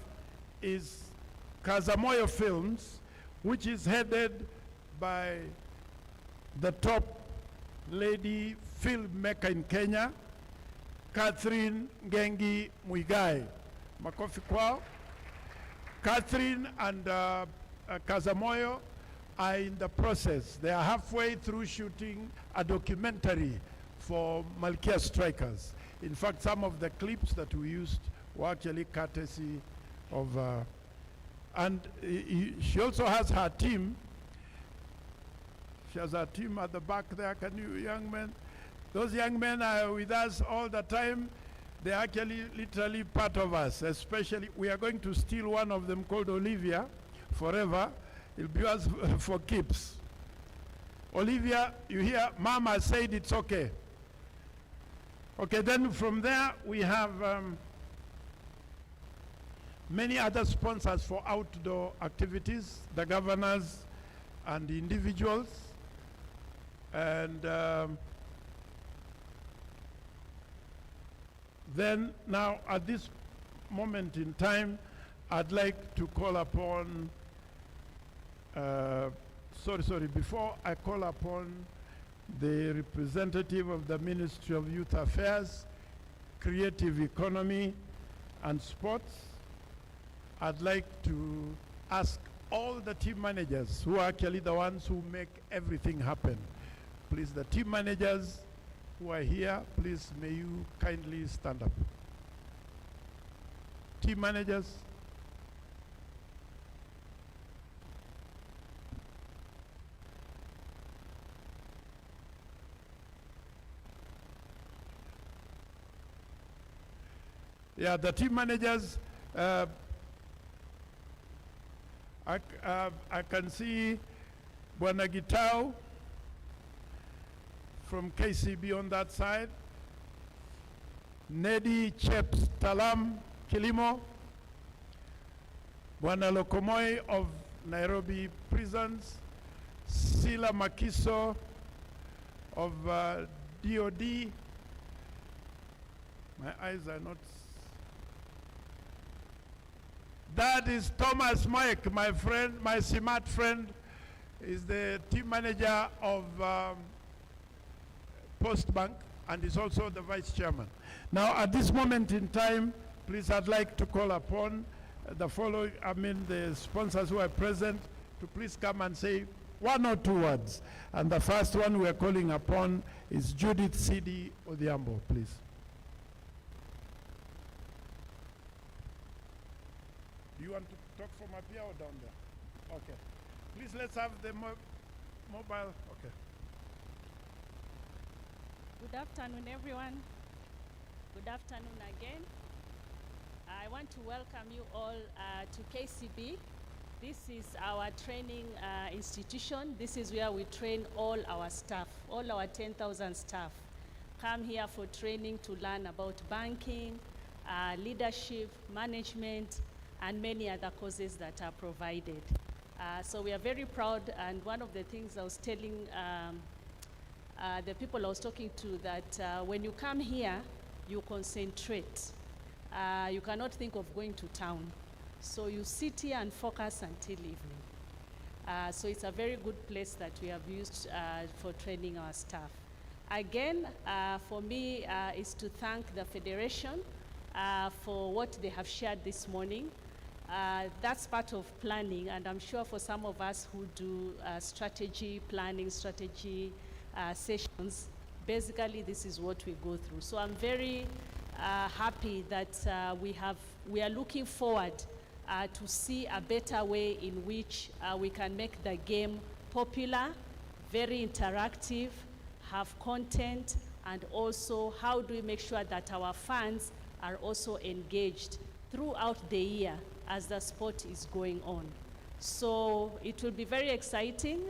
is Kazamoyo Films, which is headed by the top lady filmmaker in Kenya, Catherine Ngengi Muigai. Makofi kwao. Catherine and Kazamoyo are in the process. They are halfway through shooting a documentary for Malkia Strikers. In fact, some of the clips that we used were actually courtesy of, and she also has her team. She has her team at the back there. Can you, young men? Those young men are with us all the time. They're actually literally part of us, especially, we are going to steal one of them called Olivia forever. It'll be us for keeps. Olivia, you hear, Mama said it's okay. Okay, then from there we have many other sponsors for outdoor activities, the governors and the individuals. And then now at this moment in time, I'd like to call upon, before I call upon the representative of the Ministry of Youth Affairs, Creative Economy and Sports, I'd like to ask all the team managers who are actually the ones who make everything happen. Please, the team managers who are here, please may you kindly stand up. Team managers. Yeah, the team managers, I can see Bwana Gitau from KCB on that side, Nedi Cheps Talam Kilimo, Bwana Lokomoi of Nairobi Prisons, Sila Makiso of DOD. My eyes are not. That is Thomas Mike, my friend, my smart friend, is the team manager of Postbank and is also the vice chairman. Now at this moment in time, please, I'd like to call upon the following, the sponsors who are present to please come and say 1 or 2 words. And the first one we are calling upon is Judith C.D. Odhiambo, please. Do you want to talk from up here or down there? Okay. Please, let's have the mobile. Okay. Good afternoon, everyone. Good afternoon again. I want to welcome you all to KCB. This is our training institution. This is where we train all our staff, all our 10,000 staff. Come here for training to learn about banking, leadership, management, and many other courses that are provided. So we are very proud, and one of the things I was telling the people I was talking to, that when you come here, you concentrate. You cannot think of going to town. So you sit here and focus until evening. So it's a very good place that we have used for training our staff. Again, for me, is to thank the Federation for what they have shared this morning. That's part of planning, and I'm sure for some of us who do strategy planning, strategy sessions, basically this is what we go through. So I'm very happy that we are looking forward to see a better way in which we can make the game popular, very interactive, have content, and also how do we make sure that our fans are also engaged throughout the year as the sport is going on. So it will be very exciting,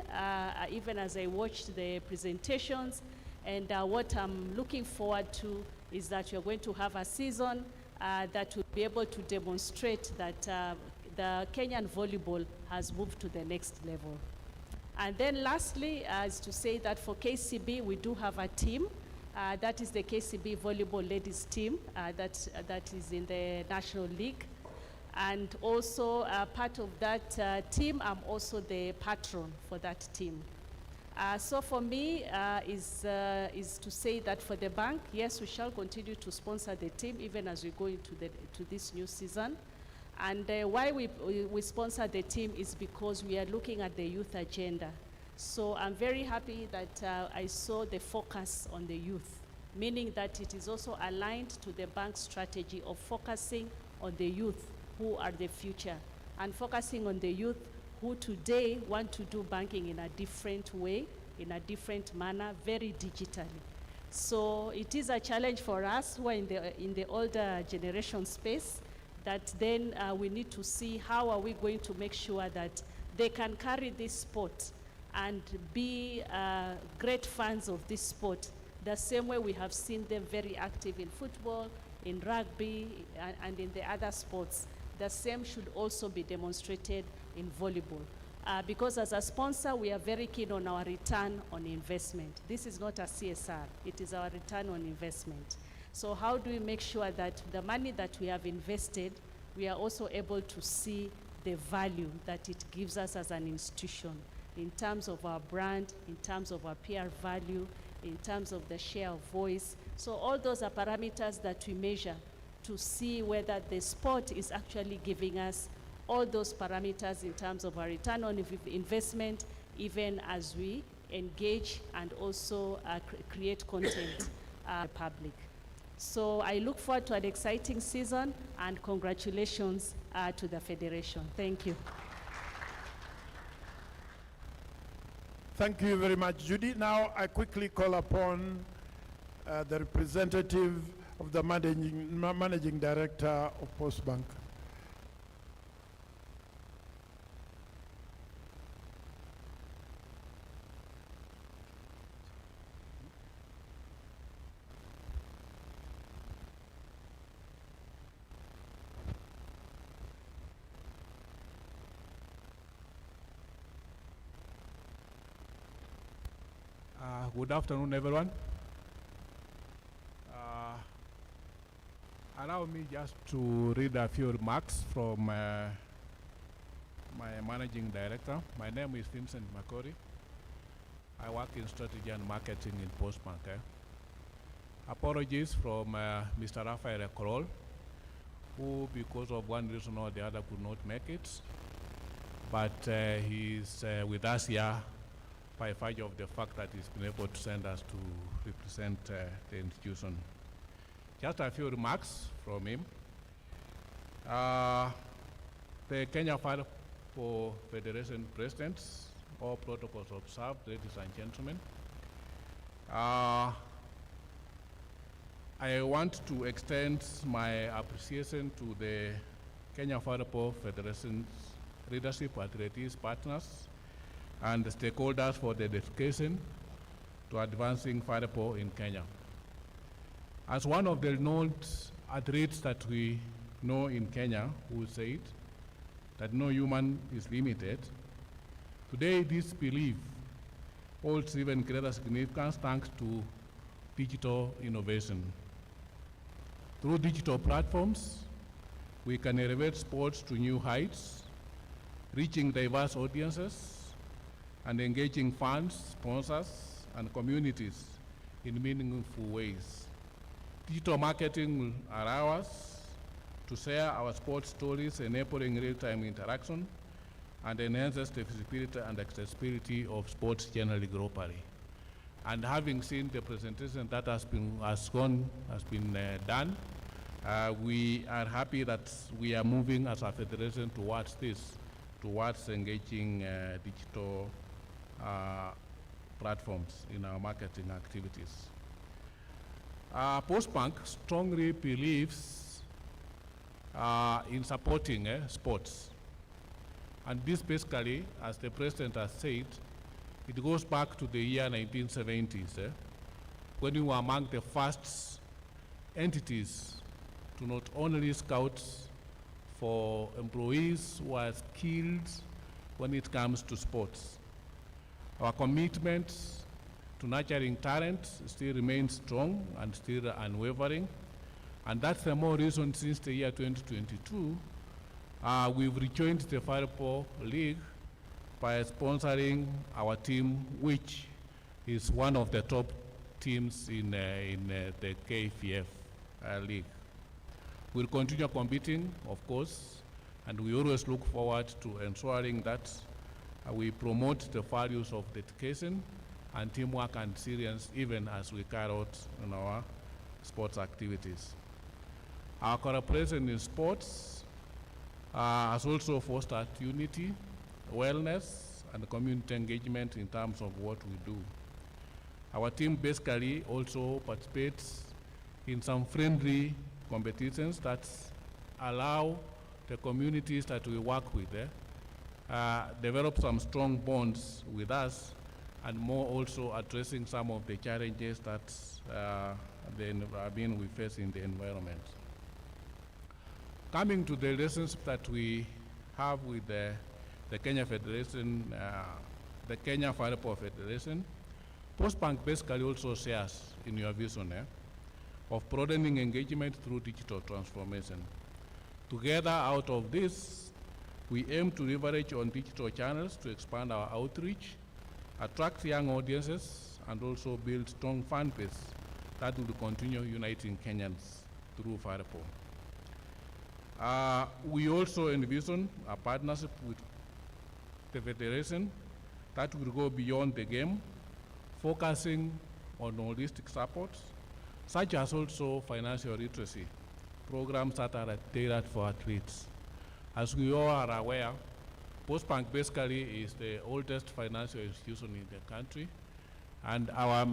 even as I watched the presentations, and what I'm looking forward to is that you're going to have a season that will be able to demonstrate that the Kenyan volleyball has moved to the next level. And then lastly, is to say that for KCB, we do have a team. That is the KCB Volleyball Ladies team that is in the National League. And also part of that team, I'm also the patron for that team. So for me, is to say that for the bank, yes, we shall continue to sponsor the team even as we go into this new season. And why we sponsor the team is because we are looking at the youth agenda. So I'm very happy that I saw the focus on the youth, meaning that it is also aligned to the bank's strategy of focusing on the youth who are the future, and focusing on the youth who today want to do banking in a different way, in a different manner, very digitally. So it is a challenge for us who are in the older generation space, that then we need to see how are we going to make sure that they can carry this sport and be great fans of this sport, the same way we have seen them very active in football, in rugby, and in the other sports. The same should also be demonstrated in volleyball. Because as a sponsor, we are very keen on our return on investment. This is not a CSR, it is our return on investment. So how do we make sure that the money that we have invested, we are also able to see the value that it gives us as an institution in terms of our brand, in terms of our PR value, in terms of the share of voice. So all those are parameters that we measure to see whether the sport is actually giving us all those parameters in terms of our return on investment, even as we engage and also create content public. So I look forward to an exciting season, and congratulations to the Federation. Thank you. Thank you very much, Judy. Now I quickly call upon the representative of the managing director of Postbank. Good afternoon, everyone. Allow me just to read a few remarks from my managing director. My name is Vincent Makori. I work in strategy and marketing in Postbank. Apologies from Mr. Raphael Ekorol, who because of one reason or the other could not make it, but he's with us here by virtue of the fact that he's been able to send us to represent the institution. Just a few remarks from him. The Kenya Volleyball Federation presidents, all protocols observed, ladies and gentlemen. I want to extend my appreciation to the Kenya Volleyball Federation's leadership, athletes, partners, and the stakeholders for the dedication to advancing volleyball in Kenya. As one of the known athletes that we know in Kenya who said that no human is limited, today this belief holds even greater significance thanks to digital innovation. Through digital platforms, we can elevate sports to new heights, reaching diverse audiences and engaging fans, sponsors, and communities in meaningful ways. Digital marketing will allow us to share our sports stories, enabling real-time interaction, and enhances the visibility and accessibility of sports generally globally. And having seen the presentation that has been done, we are happy that we are moving as a federation towards this, towards engaging digital platforms in our marketing activities. Postbank strongly believes in supporting sports. And this basically, as the president has said, it goes back to the year 1970s, when we were among the first entities to not only scout for employees who are skilled when it comes to sports. Our commitment to nurturing talent still remains strong and still unwavering. And that's the more reason since the year 2022, we've rejoined the Volleyball League by sponsoring our team, which is one of the top teams in the KFF League. We'll continue competing, of course, and we always look forward to ensuring that we promote the values of dedication and teamwork and serious even as we carry out in our sports activities. Our cooperation in sports has also fostered unity, wellness, and community engagement in terms of what we do. Our team basically also participates in some friendly competitions that allow the communities that we work with develop some strong bonds with us, and more also addressing some of the challenges that we face in the environment. Coming to the relationship that we have with the Kenya Federation, the Kenya Volleyball Federation, Postbank basically also shares in your vision of broadening engagement through digital transformation. Together, out of this, we aim to leverage on digital channels to expand our outreach, attract young audiences, and also build strong fan base that will continue uniting Kenyans through volleyball. We also envision a partnership with the Federation that will go beyond the game, focusing on holistic support, such as also financial literacy, programs that are tailored for athletes. As we all are aware, Postbank basically is the oldest financial institution in the country, and our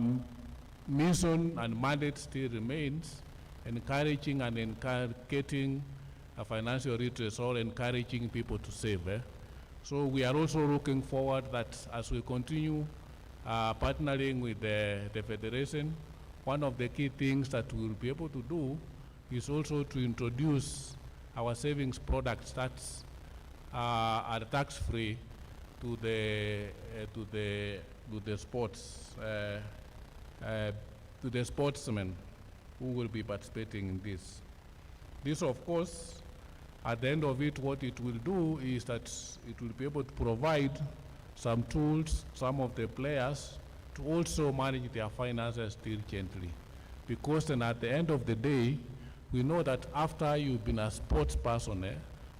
mission and mandate still remains encouraging and inculcating a financial literacy, or encouraging people to save. So we are also looking forward that as we continue partnering with the Federation, one of the key things that we will be able to do is also to introduce our savings products that are tax-free to the sportsmen who will be participating in this. This, of course, at the end of it, what it will do is that it will be able to provide some tools, some of the players, to also manage their finances diligently. Because then at the end of the day, we know that after you've been a sports person,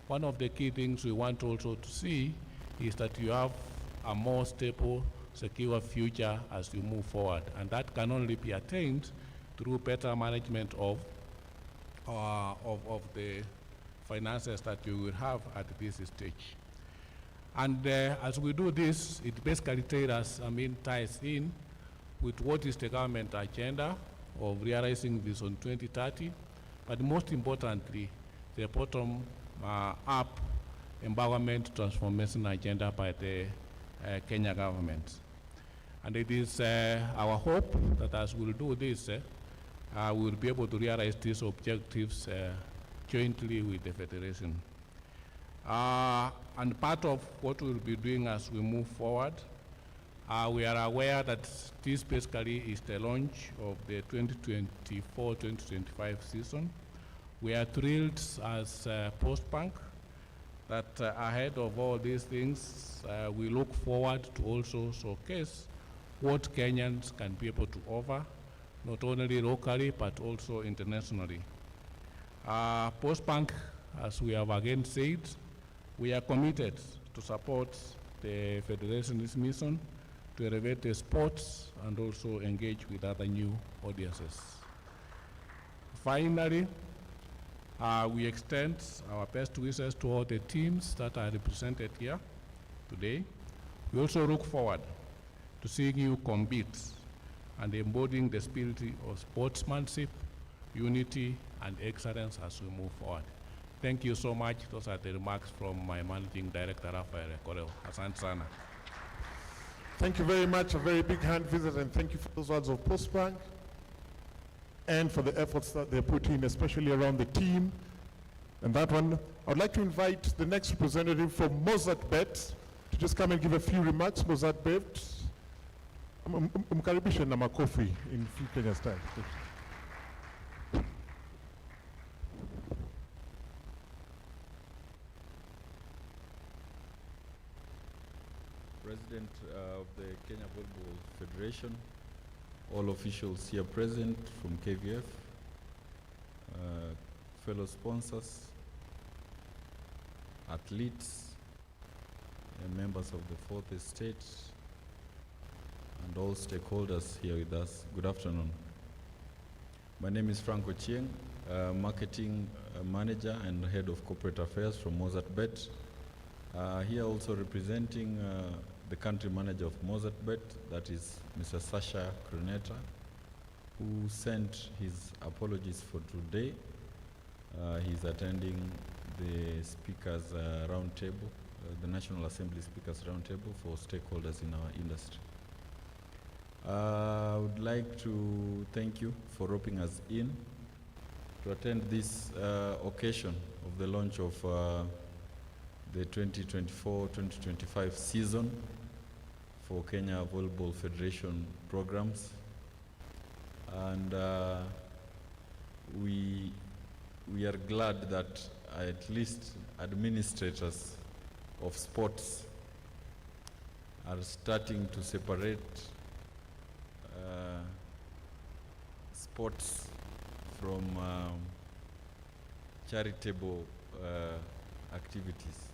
one of the key things we want also to see is that you have a more stable secure future as we move forward. And that can only be attained through better management of the finances that you will have at this stage. And as we do this, it basically ties in with what is the government agenda of realizing Vision 2030, but most importantly, the bottom-up empowerment transformation agenda by the Kenya government. And it is our hope that as we'll do this, we'll be able to realize these objectives jointly with the Federation. And part of what we'll be doing as we move forward, we are aware that this basically is the launch of the 2024-2025 season. We are thrilled as Postbank that ahead of all these things, we look forward to also showcase what Kenyans can be able to offer, not only locally, but also internationally. Postbank, as we have again said, we are committed to support the Federation's mission to elevate the sports and also engage with other new audiences. Finally, we extend our best wishes to all the teams that are represented here today. We also look forward to seeing you compete and embodying the spirit of sportsmanship, unity, and excellence as we move forward. Thank you so much. Those are the remarks from my Managing Director, Rafael Koreo. Asante sana. Thank you very much. A very big hand visit, and thank you for those words of Postbank and for the efforts that they put in, especially around the team. And that one, I would like to invite the next representative from Mozart Bet to just come and give a few remarks. Mozart Bet, mkaribishe na makofi in free Kenya style. President of the Kenya Volleyball Federation, all officials here present from KVF, fellow sponsors, athletes, and members of the Fourth Estate, and all stakeholders here with us. Good afternoon. My name is Frank Ochieng, Marketing Manager and Head of Corporate Affairs from Mozart Bet. Here also representing the country manager of Mozart Bet, that is Mr. Sasha Kruneta, who sent his apologies for today. He's attending the Speakers Roundtable, the National Assembly Speakers Roundtable for stakeholders in our industry. I would like to thank you for roping us in to attend this occasion of the launch of the 2024-2025 season for Kenya Volleyball Federation programs. And we are glad that at least administrators of sports are starting to separate sports from charitable activities.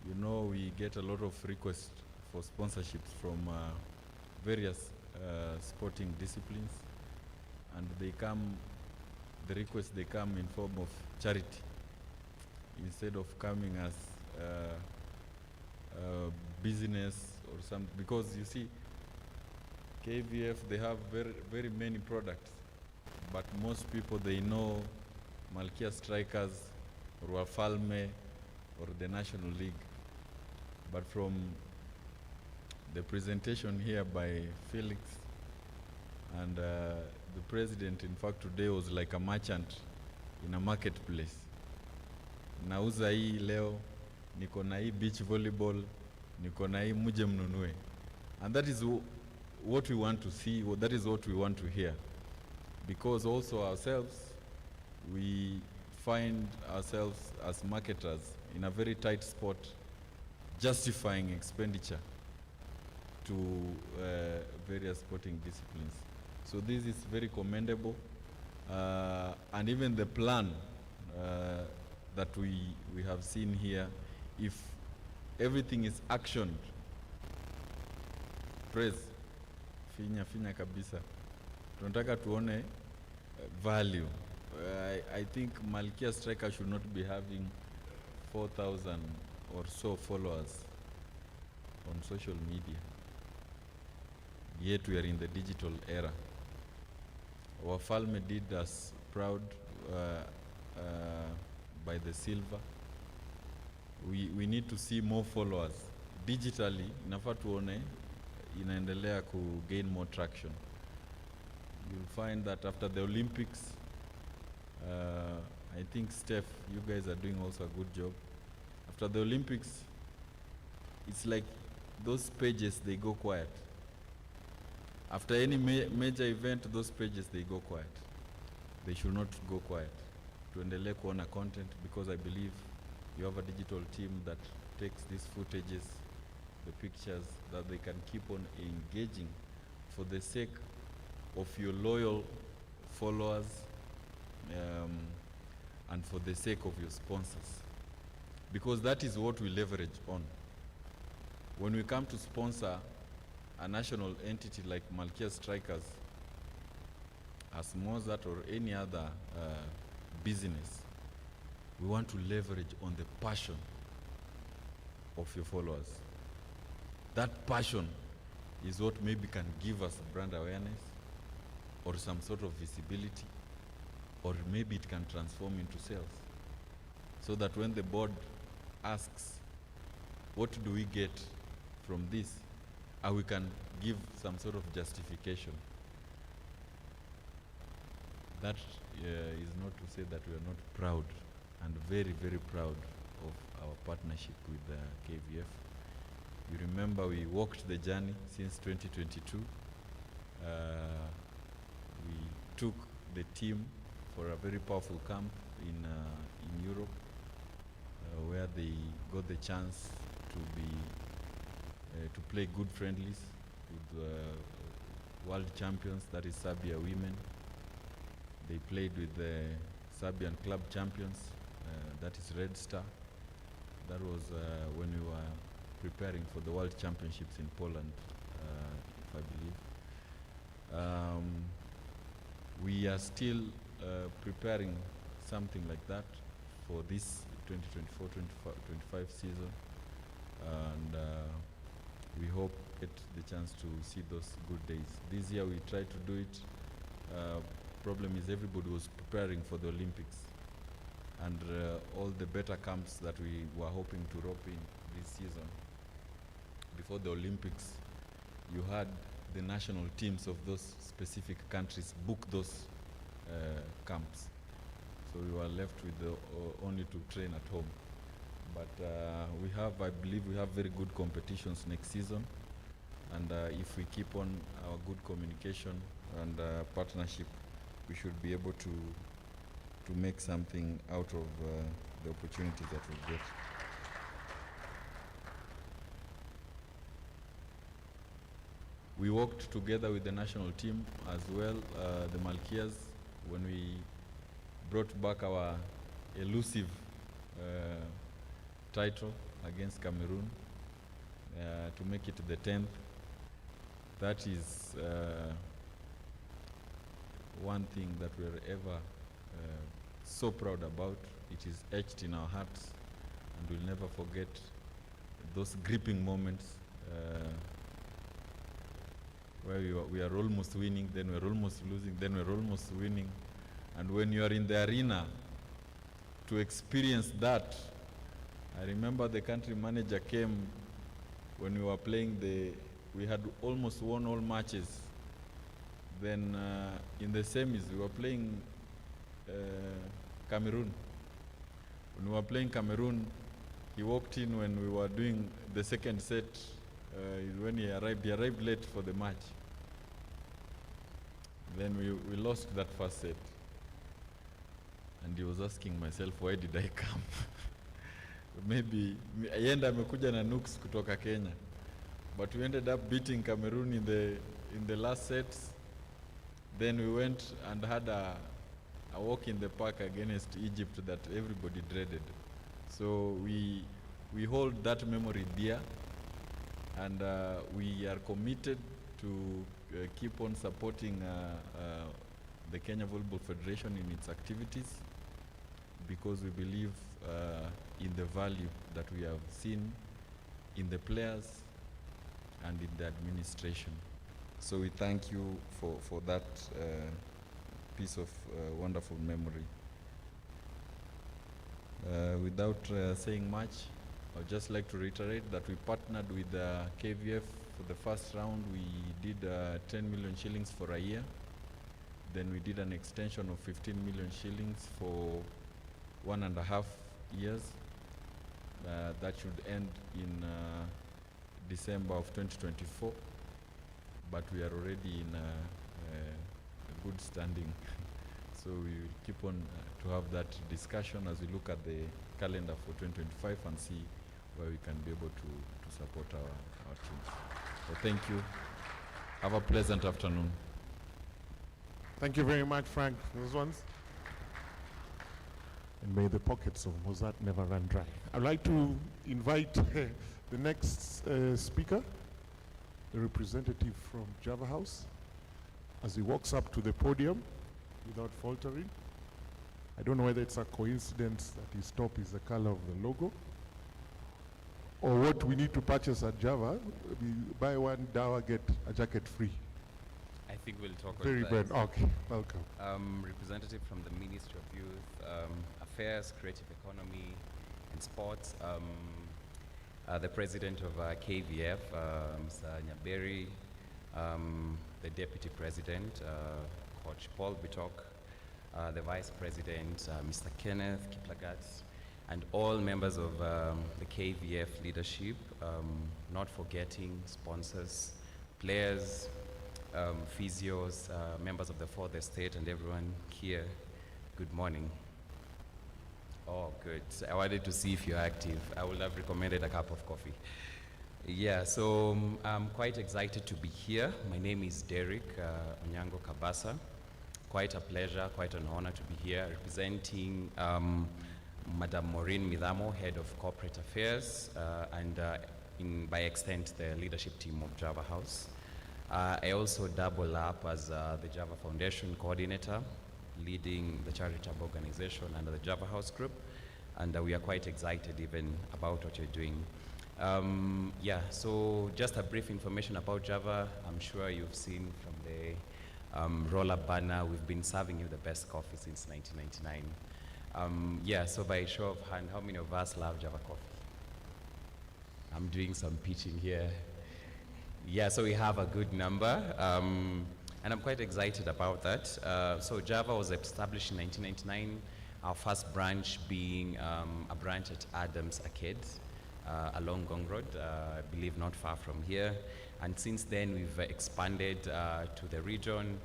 You know, we get a lot of requests for sponsorships from various sporting disciplines, and the requests come in form of charity instead of coming as business or something. Because you see, KVF, they have very many products, but most people, they know Malkia Strikers, or Wafalme, or the National League. But from the presentation here by Felix and the president, in fact, today was like a merchant in a marketplace. Nauza hii leo, niko na hii beach volleyball, niko na hii muje mnunue. And that is what we want to see, that is what we want to hear. Because also ourselves, we find ourselves as marketers in a very tight spot, justifying expenditure to various sporting disciplines. So this is very commendable, and even the plan that we have seen here, if everything is actioned press finya kabisa. Tunataka tuone value. I think Malkia Striker should not be having 4,000 or so followers on social media. Yet we are in the digital era. Wafalme did us proud by the silver. We need to see more followers. Digitally, inafaa tuone inaendelea ku gain more traction. You'll find that after the Olympics, I think Steph, you guys are doing also a good job. After the Olympics, it's like those pages, they go quiet. After any major event, those pages, they go quiet. They should not go quiet. Tuendelee kuona content, because I believe you have a digital team that takes these footages, the pictures, that they can keep on engaging for the sake of your loyal followers, and for the sake of your sponsors. Because that is what we leverage on. When we come to sponsor a national entity like Malkia Strikers, as Mozart or any other business, we want to leverage on the passion of your followers. That passion is what maybe can give us brand awareness or some sort of visibility, or maybe it can transform into sales. So that when the board asks, what do we get from this? We can give some sort of justification. That is not to say that we are not proud, and very, very proud of our partnership with KVF. You remember we walked the journey since 2022. We took the team for a very powerful camp in Europe, where they got the chance to be to play good friendlies with world champions, that is Serbia women. They played with the Serbian club champions, that is Red Star. That was when we were preparing for the World Championships in Poland, if I believe. We are still preparing something like that for this 2024-25 season, and we hope get the chance to see those good days. This year we tried to do it. Problem is everybody was preparing for the Olympics, and all the better camps that we were hoping to rope in this season before the Olympics, you had the national teams of those specific countries book those camps. So we were left with only to train at home. But we have, I believe we have very good competitions next season, and if we keep on our good communication and partnership, we should be able to make something out of the opportunities that we get. We worked together with the national team as well, the Malkias, when we brought back our elusive title against Cameroon to make it the 10th. That is one thing that we're ever so proud about. It is etched in our hearts, and we'll never forget those gripping moments where we are almost winning, then we're almost losing, then we're almost winning. And when you are in the arena to experience that, I remember the country manager came when we were playing we had almost won all matches. Then in the semis, we were playing Cameroon. When we were playing Cameroon, he walked in when we were doing the second set. When he arrived late for the match. Then we lost that first set. And he was asking myself, why did I come? Maybe, yenda amekuja na nukes kutoka Kenya. But we ended up beating Cameroon in the last sets. Then we went and had a walk in the park against Egypt that everybody dreaded. So we hold that memory dear. And we are committed to keep on supporting the Kenya Volleyball Federation in its activities, because we believe in the value that we have seen in the players and in the administration. So we thank you for that piece of wonderful memory. Without saying much, I would just like to reiterate that we partnered with KVF for the first round. We did 10 million shillings for a year. Then we did an extension of 15 million shillings for 1.5 years. That should end in December of 2024. But we are already in a good standing. So we will keep on to have that discussion as we look at the calendar for 2025 and see where we can be able to support our teams. So thank you. Have a pleasant afternoon. Thank you very much, Frank, for those ones. And may the pockets of Mozart never run dry. I'd like to invite the next speaker, the representative from Java House, as he walks up to the podium without faltering. I don't know whether it's a coincidence that his top is the color of the logo, or what we need to purchase at Java. We buy one Dawa, get a jacket free. I think we'll talk Very on brand. that. Okay, welcome. Representative from the Ministry of Youth Affairs, Creative Economy and Sports. The President of KVF, Mr. Nyaberi, the Deputy President, Coach Paul Bitok, the Vice President, Mr. Kenneth Kiplagat, and all members of the KVF leadership, not forgetting sponsors, players, physios, members of the Fourth Estate, and everyone here. Good morning. Oh, good. I wanted to see if you're active. I would have recommended a cup of coffee. Yeah, so I'm quite excited to be here. My name is Derek Onyango Kabasa. Quite a pleasure, quite an honor to be here representing Madam Maureen Midamo, Head of Corporate Affairs, and by extent the leadership team of Java House. I also double up as the Java Foundation coordinator, leading the charitable organization under the Java House Group, and we are quite excited even about what you're doing. Yeah, so just a brief information about Java. I'm sure you've seen from the roll-up banner, we've been serving you the best coffee since 1999. Yeah, so by show of hand, how many of us love Java coffee? I'm doing some pitching here. Yeah, so we have a good number, and I'm quite excited about that. So Java was established in 1999, our first branch being a branch at Adams Arcade along Gong Road, I believe not far from here. And since then, we've expanded to the region.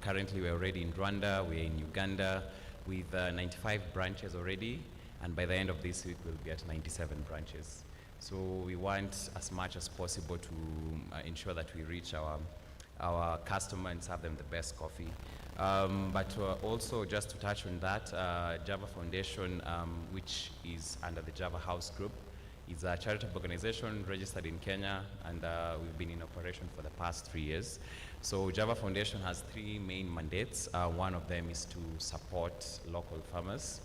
Currently, we're already in Rwanda, we're in Uganda, with 95 branches already, and by the end of this week, we'll be at 97 branches. So we want as much as possible to ensure that we reach our customer and serve them the best coffee. But also, just to touch on that, Java Foundation, which is under the Java House Group, is a charitable organization registered in Kenya, and we've been in operation for the past 3 years. So Java Foundation has 3 main mandates. One of them is to support local farmers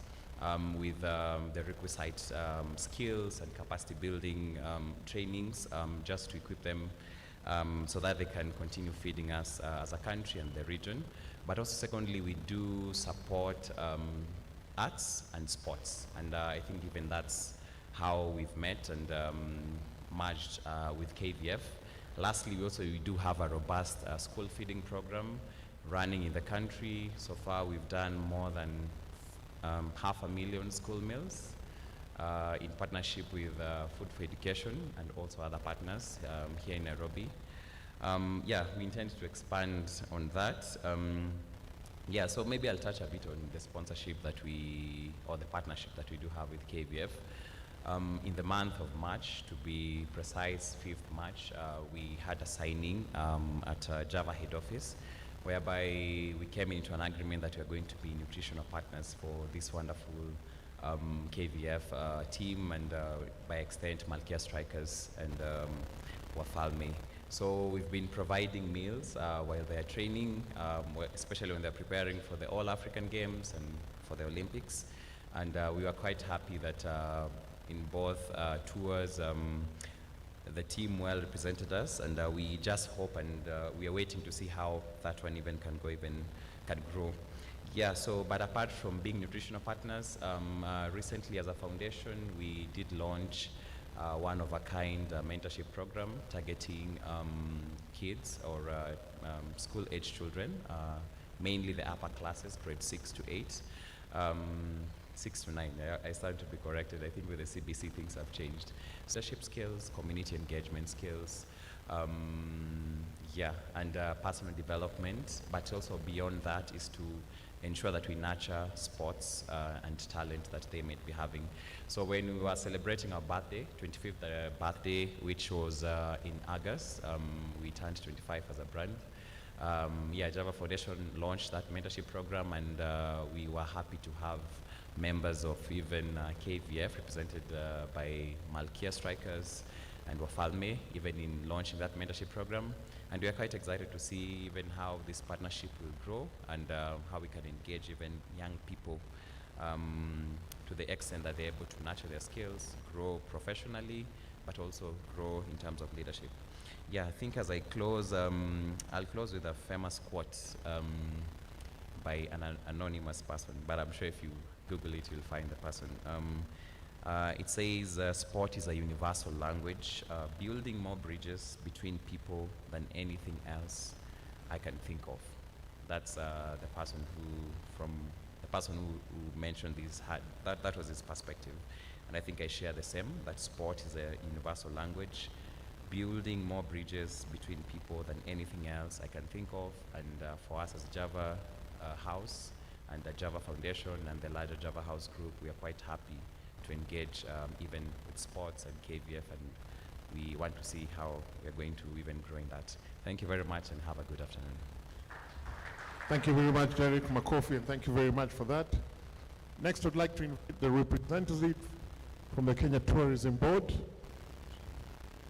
with the requisite skills and capacity building trainings, just to equip them so that they can continue feeding us as a country and the region. But also secondly, we do support arts and sports, and I think even that's how we've met and merged with KVF. Lastly, we do have a robust school feeding program running in the country. So far, we've done more than 500,000 school meals in partnership with Food for Education and also other partners here in Nairobi. Yeah, we intend to expand on that. Yeah, so maybe I'll touch a bit on the sponsorship that or the partnership that we do have with KVF. In the month of March, to be precise, 5th March, we had a signing at Java head office, whereby we came into an agreement that we are going to be nutritional partners for this wonderful KVF team, and by extent Malkia Strikers and Wafalme. So we've been providing meals while they're training, especially when they're preparing for the All-African Games and for the Olympics. And we were quite happy that in both tours, the team well represented us, and we just hope and we are waiting to see how that one even can grow. Yeah, so, but apart from being nutritional partners, recently as a foundation, we did launch one-of-a-kind mentorship program targeting kids or school-age children, mainly the upper classes, grade 6 to 8. 6 to 9, I started to be corrected. I think with the CBC things have changed. Leadership skills, community engagement skills, yeah, and personal development, but also beyond that is to ensure that we nurture sports and talent that they might be having. So when we were celebrating our birthday, 25th birthday, which was in August, we turned 25 as a brand. Yeah, Java Foundation launched that mentorship program, and we were happy to have members of even KVF represented by Malkia Strikers and Wafalme, even in launching that mentorship program. And we are quite excited to see even how this partnership will grow and how we can engage even young people to the extent that they're able to nurture their skills, grow professionally, but also grow in terms of leadership. Yeah, I think as I close, I'll close with a famous quote by an anonymous person, but I'm sure if you Google it, you'll find the person. It says, sport is a universal language, building more bridges between people than anything else I can think of. That's the person who mentioned this, that was his perspective. And I think I share the same, that sport is a universal language, building more bridges between people than anything else I can think of. And for us as Java House and the Java Foundation and the larger Java House group, we are quite happy to engage even with sports and KVF, and we want to see how we're going to even grow in that. Thank you very much and have a good afternoon. Thank you very much, Derek McCoffey, and thank you very much for that. Next, I'd like to invite the representative from the Kenya Tourism Board,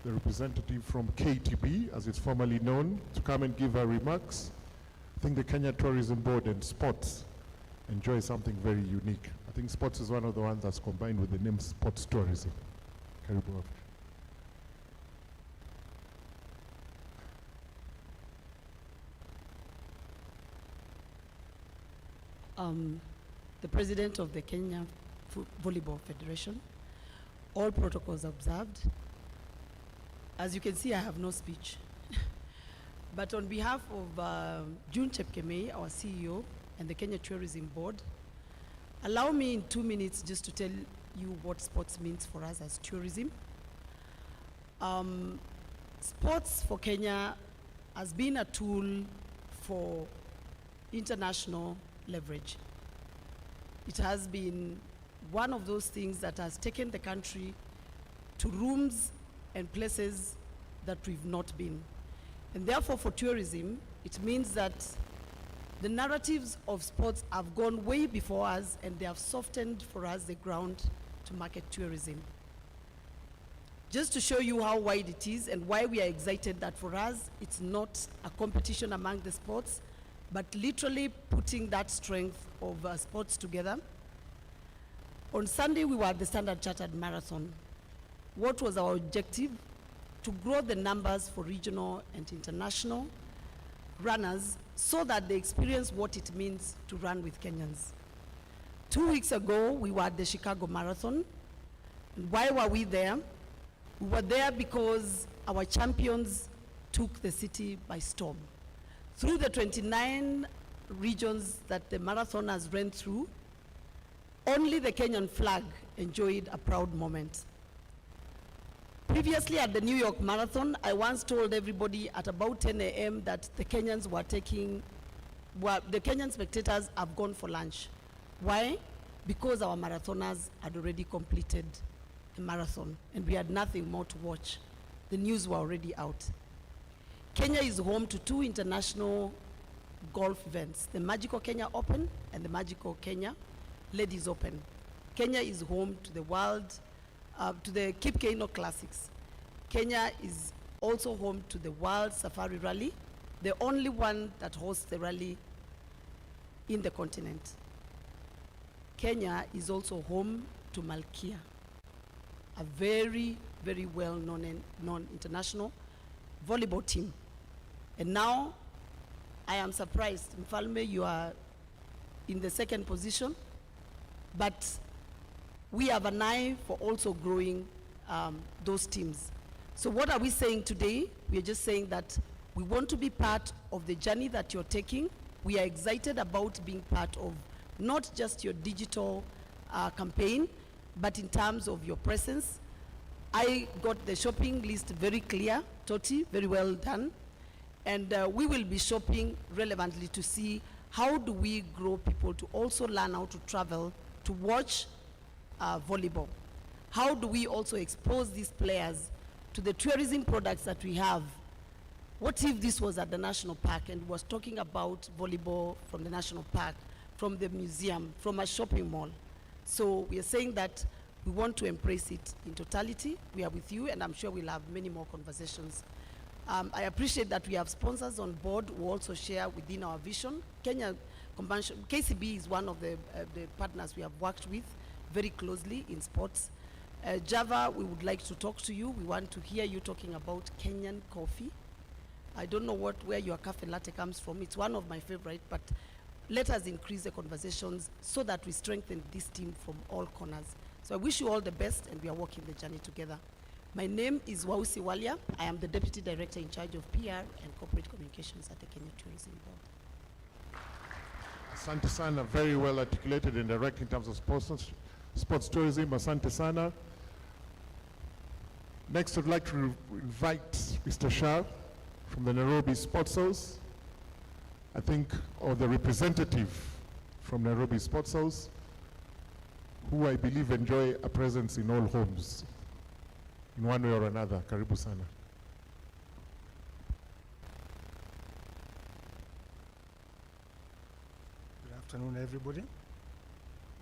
the representative from KTB, as it's formerly known, to come and give her remarks. I think the Kenya Tourism Board and sports enjoy something very unique. I think sports is one of the ones that's combined with the name sports tourism. Karibu. The president of the Kenya Volleyball Federation, all protocols observed. As you can see, I have no speech. But on behalf of June Chepkemei, our CEO, and the Kenya Tourism Board, allow me in 2 minutes just to tell you what sports means for us as tourism. Sports for Kenya has been a tool for international leverage. It has been one of those things that has taken the country to rooms and places that we've not been. And therefore for tourism, it means that the narratives of sports have gone way before us, and they have softened for us the ground to market tourism. Just to show you how wide it is and why we are excited that for us, it's not a competition among the sports, but literally putting that strength of sports together. On Sunday, we were at the Standard Chartered Marathon. What was our objective? To grow the numbers for regional and international runners so that they experience what it means to run with Kenyans. 2 weeks ago, we were at the Chicago Marathon. And why were we there? We were there because our champions took the city by storm. Through the 29 regions that the marathoners ran through, only the Kenyan flag enjoyed a proud moment. Previously at the New York Marathon, I once told everybody at about 10 a.m. that the Kenyans were the Kenyan spectators have gone for lunch. Why? Because our marathoners had already completed the marathon and we had nothing more to watch. The news were already out. Kenya is home to 2 international golf events, the Magical Kenya Open and the Magical Kenya Ladies Open. Kenya is home to the to the Cape Keino Classics. Kenya is also home to the World Safari Rally, the only one that hosts the rally in the continent. Kenya is also home to Malkia, a very, very well-known and non-international volleyball team. And now, I am surprised, Mfalme, you are in the second position, but we have an eye for also growing those teams. So what are we saying today? We are just saying that we want to be part of the journey that you're taking. We are excited about being part of not just your digital campaign, but in terms of your presence. I got the shopping list very clear, Toti, very well done. And we will be shopping relevantly to see how do we grow people to also learn how to travel to watch volleyball. How do we also expose these players to the tourism products that we have? What if this was at the national park and was talking about volleyball from the national park, from the museum, from a shopping mall? So we are saying that we want to embrace it in totality. We are with you, and I'm sure we'll have many more conversations. I appreciate that we have sponsors on board who also share within our vision. Kenya Convention, KCB is one of the partners we have worked with very closely in sports. Java, we would like to talk to you. We want to hear you talking about Kenyan coffee. I don't know where your cafe latte comes from. It's one of my favorite, but let us increase the conversations so that we strengthen this team from all corners. So I wish you all the best, and we are walking the journey together. My name is Wausi Walia. I am the Deputy Director in charge of PR and Corporate Communications at the Kenya Tourism Board. Asante sana, very well articulated and direct in terms of sports tourism. Asante sana. Next, I'd like to invite Mr. Shah from the Nairobi Sports House, I think, or the representative from Nairobi Sports House, who I believe enjoy a presence in all homes, in one way or another. Karibu sana. Good afternoon, everybody.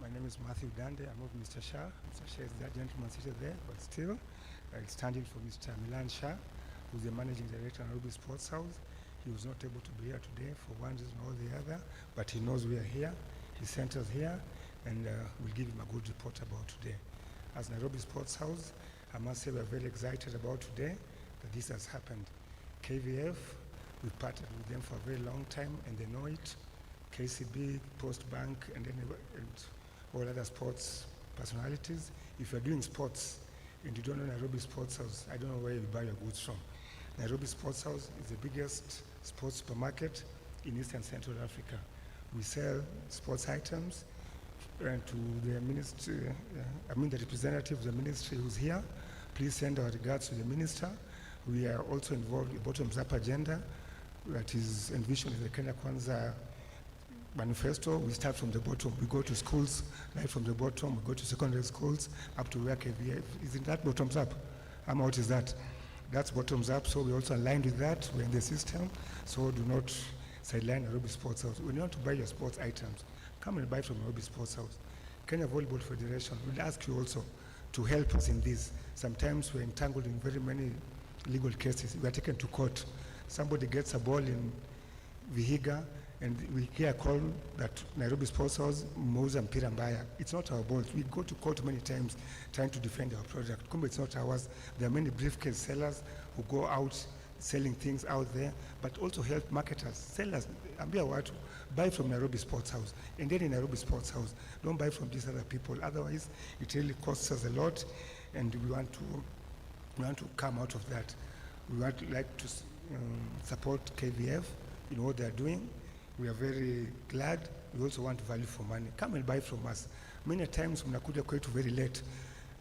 My name is Matthew Dande. I'm not Mr. Shah. Mr. Shah is that gentleman seated there, but still, I'll stand in for Mr. Milan Shah, who's the Managing Director of Nairobi Sports House. He was not able to be here today for one reason or the other, but he knows we are here. He sent us here, and we'll give him a good report about today. As Nairobi Sports House, I must say we're very excited about today that this has happened. KVF, we've partnered with them for a very long time, and they know it. KCB, Post Bank, and all other sports personalities. If you're doing sports and you don't know Nairobi Sports House, I don't know where you buy your goods from. Nairobi Sports House is the biggest sports supermarket in East and Central Africa. We sell sports items, and to the ministry, the representative of the ministry who's here, please send our regards to the minister. We are also involved in bottoms-up agenda that is envisioned in the Kenya Kwanza manifesto. We start from the bottom. We go to schools, right from the bottom. We go to secondary schools up to where KVF. Isn't that bottoms up? What is that? That's bottoms up. So we also aligned with that. We're in the system. So do not sideline Nairobi Sports House. When you want to buy your sports items, come and buy from Nairobi Sports House. Kenya Volleyball Federation will ask you also to help us in this. Sometimes we're entangled in very many legal cases. We are taken to court. Somebody gets a ball in Vihiga, and we hear a call that Nairobi Sports House mauza mpira mbaya. It's not our balls. We go to court many times trying to defend our product. Kumbe it's not ours. There are many briefcase sellers who go out selling things out there, but also help marketers, sellers. Ambia watu, buy from Nairobi Sports House. And then in Nairobi Sports House, don't buy from these other people. Otherwise, it really costs us a lot, and we want to come out of that. We would like to support KVF in what they're doing. We are very glad. We also want value for money. Come and buy from us. Many times mnakuja kwetu very late.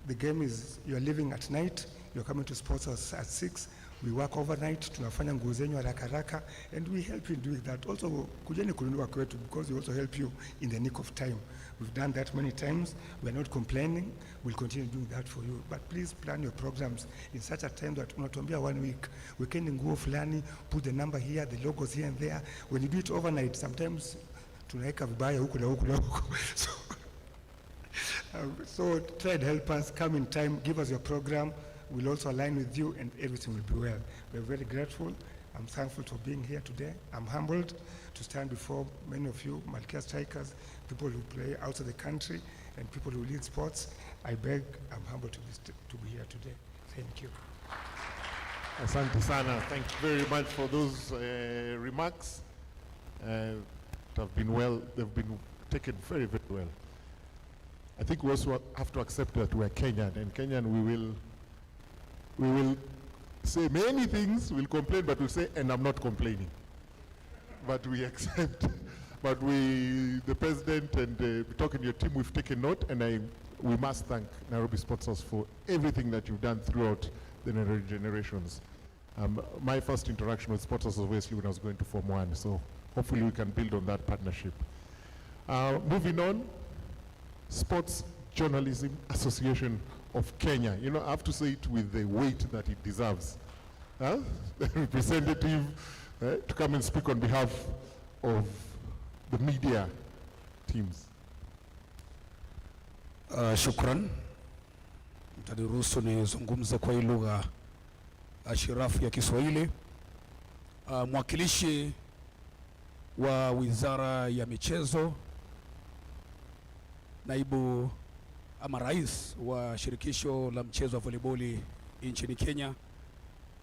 The game is, you're leaving at night, you're coming to sports house at 6. We work overnight, tunafanya nguo zenyu haraka haraka, and we help you in doing that. Also, kujeni kununua kwetu, because we also help you in the nick of time. We've done that many times. We're not complaining. We'll continue doing that for you. But please plan your programs in such a time that unatuambia 1 week. Weekend nguo fulani, put the number here, the logos here and there. When you do it overnight, sometimes tunaweka vibaya huku na huku na huku. So, So try and help us, come in time, give us your program. We'll also align with you and everything will be well. We're very grateful. I'm thankful for being here today. I'm humbled to stand before many of you, Malkia strikers, people who play outside the country, and people who lead sports. I'm humbled to be here today. Thank you. Asante sana. Thank you very much for those remarks. They've been taken very, very well. I think we also have to accept that we're Kenyan, and Kenyan we will say many things, we'll complain, but we'll say, and I'm not complaining. But we accept, but the president and talking to your team, we've taken note, and we must thank Nairobi Sports House for everything that you've done throughout the generations. My first interaction with Sports House was obviously when I was going to Form 1, so hopefully we can build on that partnership. Moving on, Sports Journalism Association of Kenya. You know, I have to say it with the weight that it deserves. The representative to come and speak on behalf of the media teams. Shukran. Mtaniruhusu nizungumze kwa hii lugha ashirafu ya Kiswahili. Mwakilishi wa Wizara ya Michezo, naibu ama rais wa shirikisho la mchezo wa volleyball nchini Kenya,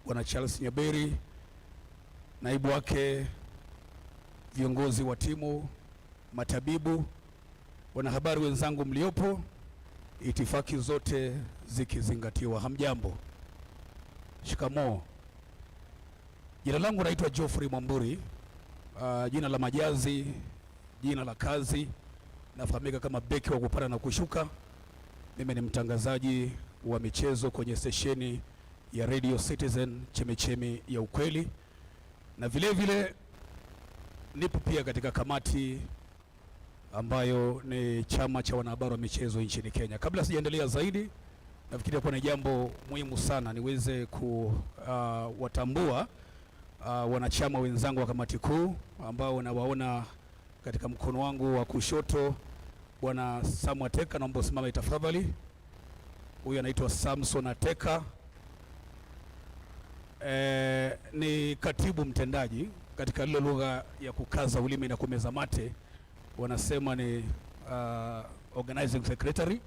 Bwana Charles Nyaberi, naibu wake, viongozi wa timu, matabibu, wanahabari wenzangu mliopo, itifaki zote zikizingatiwa. Hamjambo. Shikamoo. Jina langu naitwa Geoffrey Mwamburi. Jina la majazi, jina la kazi, nafahamika kama beki wa kupanda na kushuka. Mimi ni mtangazaji wa michezo kwenye stesheni ya Radio Citizen, chemichemi ya ukweli, na vile vile nipo pia katika kamati ambayo ni chama cha wanahabari wa michezo nchini Kenya. Kabla sijaendelea zaidi, nafikiri kwa ni jambo muhimu sana niweze kuwatambua wanachama wenzangu wa kamati kuu ambao nawaona katika mkono wangu wa kushoto. Bwana Samu Ateka, naomba usimame tafadhali. Huyu anaitwa Samson Ateka. Ni katibu mtendaji, katika ile lugha ya kukaza ulimi na kumeza mate wanasema ni organizing secretary.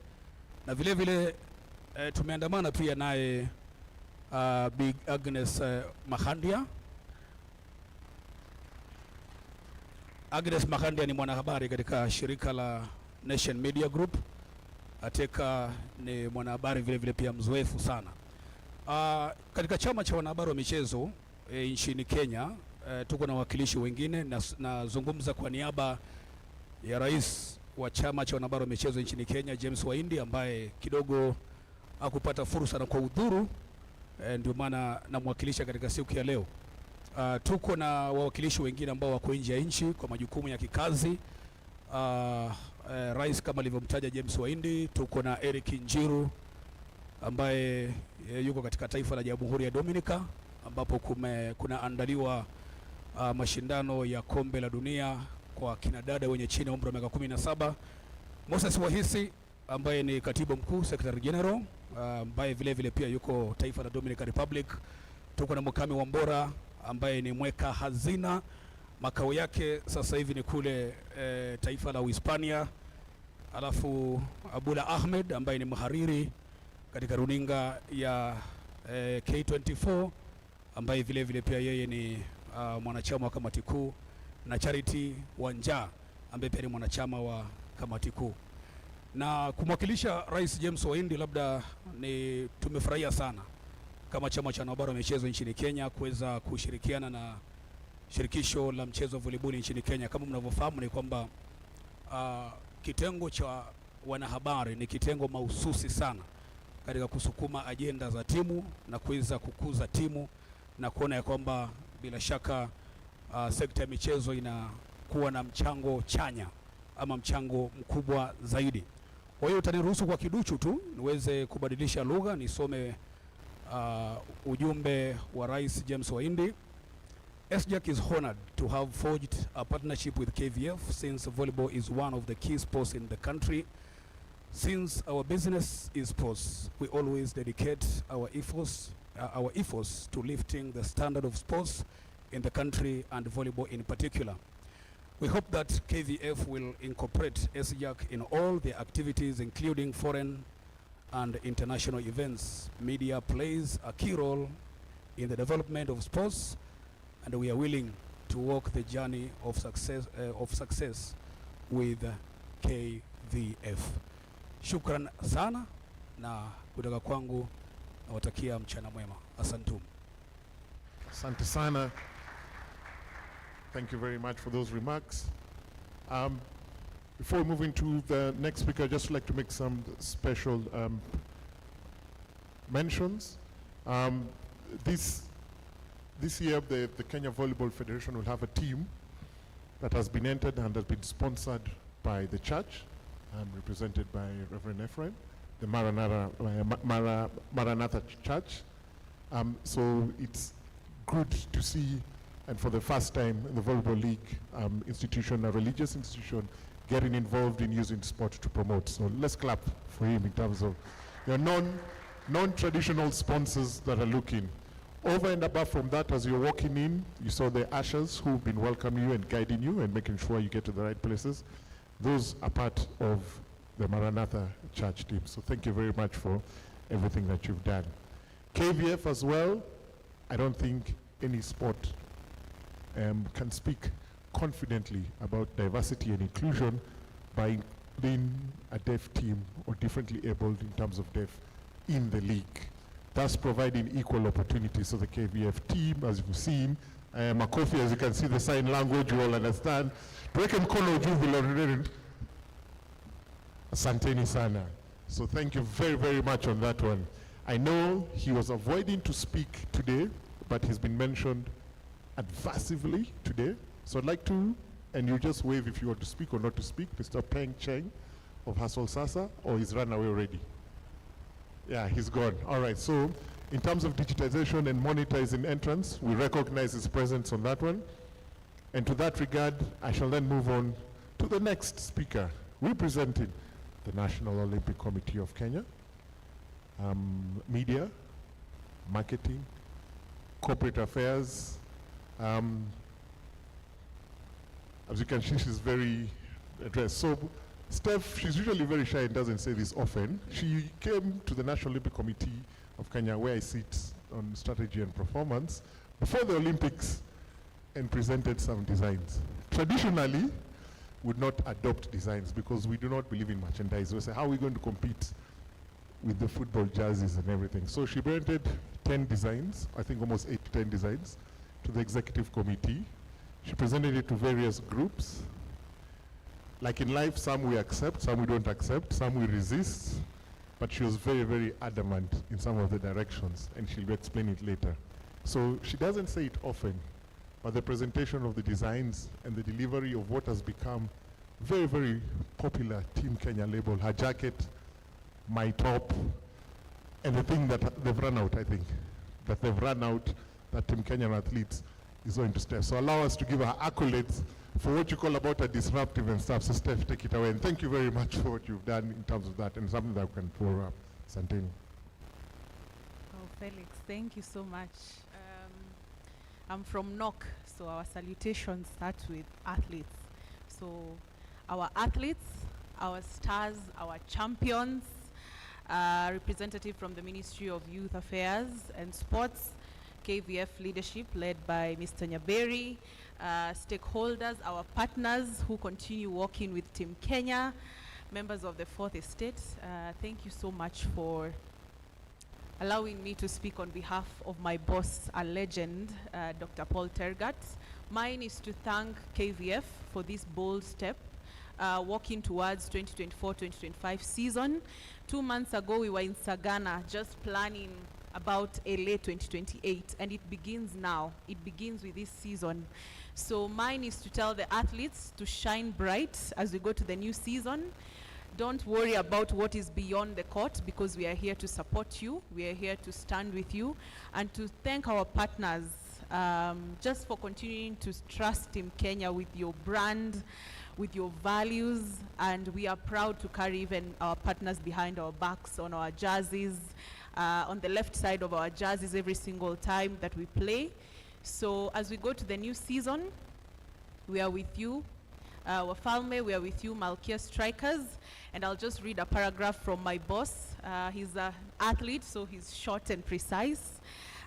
Na vile vile tumeandamana pia naye Big Agnes Mahandia. Agnes Mahandia ni mwanahabari katika shirika la Nation Media Group. Ateka ni mwanahabari vile vile pia mzoefu sana. Katika chama cha wanahabari wa michezo nchini Kenya, tuko na wakilishi wengine, nazungumza kwa niaba ya rais wa chama cha wanahabari wa michezo nchini Kenya, James Waindi, ambaye kidogo hakupata fursa na kwa udhuru, ndio maana namwakilisha katika siku ya leo. Tuko na wawakilishi wengine ambao wako nje ya nchi kwa majukumu ya kikazi. Rais kama alivyomtaja James Waindi, tuko na Eric Njiru ambaye yuko katika taifa la Jamhuri ya Dominica, ambapo kuna andaliwa mashindano ya kombe la dunia kwa kinadada wenye chini ya umri wa miaka 17. Moses Wahisi ambaye ni katibu mkuu, Secretary General, ambaye vile vile pia yuko taifa la Dominican Republic. Tuko na Mukami Wambora ambaye ni mweka hazina, makao yake sasa hivi ni kule taifa la Uhispania. Alafu Abula Ahmed ambaye ni mhariri katika runinga ya K24, ambaye vile vile pia yeye ni mwanachama wa kamati kuu, na Charity Wanja ambaye pia ni mwanachama wa kamati kuu. Na kumwakilisha Rais James Waindi, labda ni tumefurahia sana kama chama cha wanahabari wa michezo nchini Kenya kuweza kushirikiana na shirikisho la mchezo wa volleyball nchini Kenya. Kama mnavyofahamu ni kwamba kitengo cha wanahabari ni kitengo mahususi sana katika kusukuma ajenda za timu na kuweza kukuza timu na kuona ya kwamba bila shaka sekta ya michezo inakuwa na mchango chanya ama mchango mkubwa zaidi. Kwa hiyo utaniruhusu kwa kiduchu tu niweze kubadilisha lugha, nisome ujumbe wa Rais James Waindi. SJAC is honored to have forged a partnership with KVF since volleyball is one of the key sports in the country. Since our business is sports, we always dedicate our efforts to lifting the standard of sports in the country and volleyball in particular. We hope that KVF will incorporate SJAC in all their activities, including foreign and international events. Media plays a key role in the development of sports, and we are willing to walk the journey of success with KVF. Shukran sana, na kutoka kwangu nawatakia mchana mwema. Asantum. Asante sana. Thank you very much for those remarks. Before we move into the next speaker, I'd just like to make some special mentions. This year, the Kenya Volleyball Federation will have a team that has been entered and has been sponsored by the church, represented by Reverend Ephraim, the Maranatha Church. So it's good to see, and for the first time in the Volleyball League institution, a religious institution, getting involved in using sport to promote. So let's clap for him in terms of your non-traditional sponsors that are looking. Over and above from that, as you're walking in, you saw the ushers who've been welcoming you and guiding you and making sure you get to the right places. Those are part of the Maranatha Church team. So thank you very much for everything that you've done. KVF as well, I don't think any sport can speak confidently about diversity and inclusion by including a deaf team or differently abled in terms of deaf in the league, thus providing equal opportunities. So the KVF team, as you've seen, Makofi, as you can see the sign language, you all understand. Tuweke mkono juu vile unaelewa. Asanteni sana. So thank you very, very much on that one. I know he was avoiding to speak today, but he's been mentioned adversively today. So I'd like to, and you just wave if you want to speak or not to speak, Mr. Peng Cheng of Hassel Sasa, or he's run away already? Yeah, he's gone. All right, so in terms of digitization and monetizing entrance, we recognize his presence on that one. And to that regard, I shall then move on to the next speaker, representing the National Olympic Committee of Kenya, media, marketing, corporate affairs. As you can see, she's very addressed. So Steph, she's usually very shy and doesn't say this often. She came to the National Olympic Committee of Kenya, where I sit on strategy and performance, before the Olympics and presented some designs. Traditionally, would not adopt designs because we do not believe in merchandise. We say, how are we going to compete with the football jerseys and everything? So she presented 10 designs, I think almost 8 to 10 designs, to the executive committee. She presented it to various groups. Like in life, some we accept, some we don't accept, some we resist, but she was very, very adamant in some of the directions, and she'll explain it later. So she doesn't say it often, but the presentation of the designs and the delivery of what has become very, very popular Team Kenya label, her jacket, my top, and the thing that they've run out, I think, that they've run out, that Team Kenyan athletes is going to Steph. So allow us to give her accolades for what you call about a disruptive and stuff. So Steph, take it away. And thank you very much for what you've done in terms of that, and something that we can follow up. Santini. Oh, Felix, thank you so much. I'm from NOC, so our salutation starts with athletes. So our athletes, our stars, our champions, representative from the Ministry of Youth Affairs and Sports, KVF leadership led by Mr. Nyaberi, stakeholders, our partners who continue working with Team Kenya, members of the Fourth Estate, thank you so much for allowing me to speak on behalf of my boss, a legend, Dr. Paul Tergat. Mine is to thank KVF for this bold step, working towards 2024-2025 season. 2 months ago, we were in Sagana just planning about LA 2028, and it begins now. It begins with this season. So mine is to tell the athletes to shine bright as we go to the new season. Don't worry about what is beyond the court, because we are here to support you. We are here to stand with you, and to thank our partners just for continuing to trust Team Kenya with your brand, with your values, and we are proud to carry even our partners behind our backs on our jerseys, on the left side of our jerseys every single time that we play. So as we go to the new season, we are with you. Wafalme, we are with you, Malkia Strikers. And I'll just read a paragraph from my boss. He's an athlete, so he's short and precise.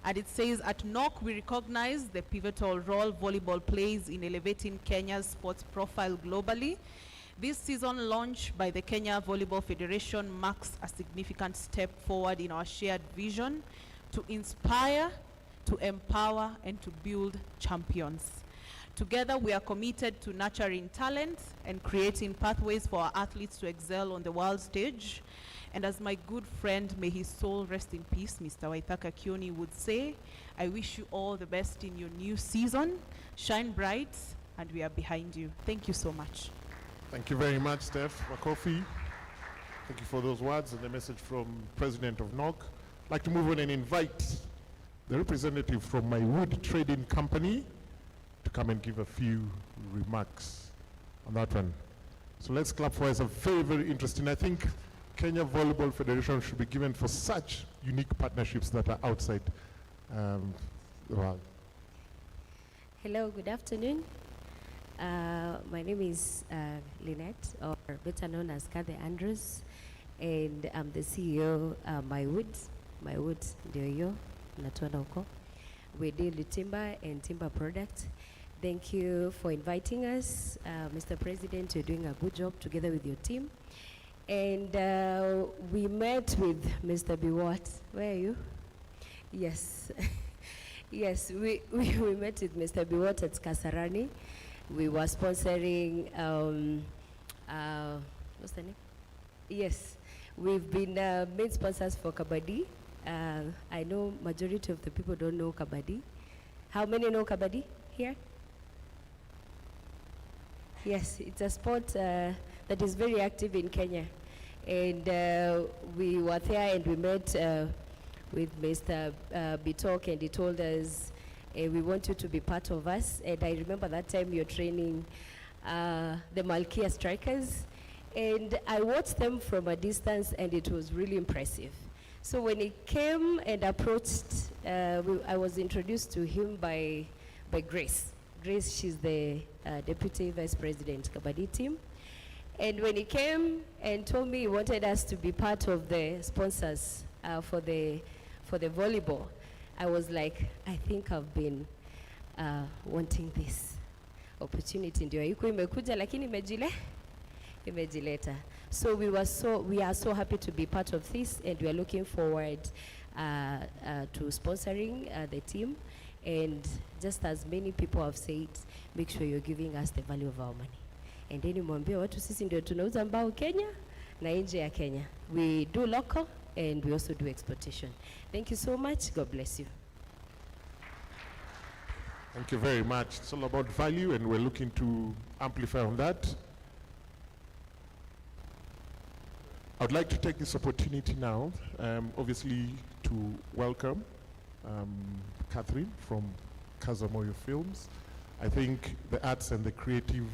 And it says, at NOC, we recognize the pivotal role volleyball plays in elevating Kenya's sports profile globally. This season launch by the Kenya Volleyball Federation marks a significant step forward in our shared vision to inspire, to empower, and to build champions. Together, we are committed to nurturing talent and creating pathways for our athletes to excel on the world stage. And as my good friend, may his soul rest in peace, Mr. Waithaka Kioni would say, I wish you all the best in your new season. Shine bright, and we are behind you. Thank you so much. Thank you very much, Steph Makofi. Thank you for those words and the message from President of NOC. I'd like to move on and invite the representative from my wood trading company to come and give a few remarks on that one. So let's clap for us. A very, very interesting. I think Kenya Volleyball Federation should be given for such unique partnerships that are outside the world. Hello, good afternoon. My name is Lynette, or better known as Kathy Andrews, and I'm the CEO My Wood, ndio natuana huko. We deal with timber and timber products. Thank you for inviting us, Mr. President. You're doing a good job together with your team. And we met with Mr. Biwott. Where are you? Yes. Yes, we met with Mr. Biwott at Kasarani. We were sponsoring, what's the name? Yes, we've been main sponsors for Kabaddi. I know majority of the people don't know Kabaddi. How many know Kabaddi here? Yes, it's a sport that is very active in Kenya. And we were there and we met with Mr. Bitok, and he told us, we want you to be part of us. And I remember that time you're training the Malkia Strikers. And I watched them from a distance, and it was really impressive. So when he came and approached, I was introduced to him by Grace. Grace, she's the Deputy Vice President, Kabaddi team. And when he came and told me he wanted us to be part of the sponsors for the volleyball, I was like, I think I've been wanting this opportunity. Ndio haiko imekuja, lakini imejileta. So we are so happy to be part of this, and we are looking forward to sponsoring the team. And just as many people have said, make sure you're giving us the value of our money. And then mwambie watu sisi ndio tunauza mbao Kenya na nje ya Kenya. We do local and we also do exportation. Thank you so much. God bless you. Thank you very much. It's all about value, and we're looking to amplify on that. I'd like to take this opportunity now, obviously, to welcome Catherine from Kazamoyo Films. I think the arts and the creative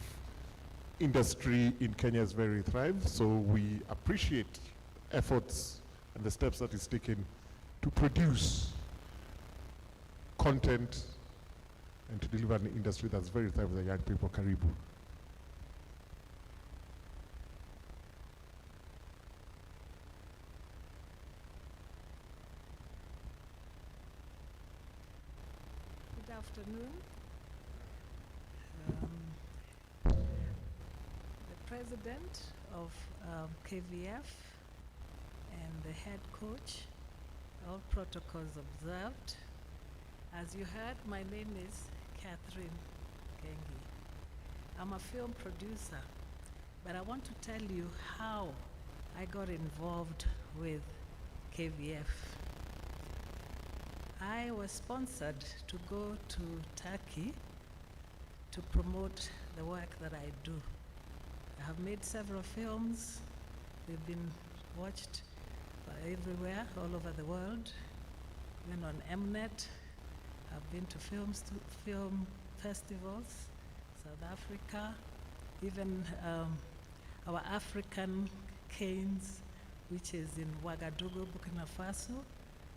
industry in Kenya is very thriving, so we appreciate efforts and the steps that is taken to produce content and to deliver an industry that's very thriving with the young people. Karibu. Good afternoon. The president of KVF and the head coach, all protocols observed. As you heard, my name is Catherine Gengi. I'm a film producer, but I want to tell you how I got involved with KVF. I was sponsored to go to Turkey to promote the work that I do. I have made several films. They've been watched everywhere, all over the world, even on Mnet. I've been to film festivals, South Africa, even our African Canes, which is in Ouagadougou, Burkina Faso,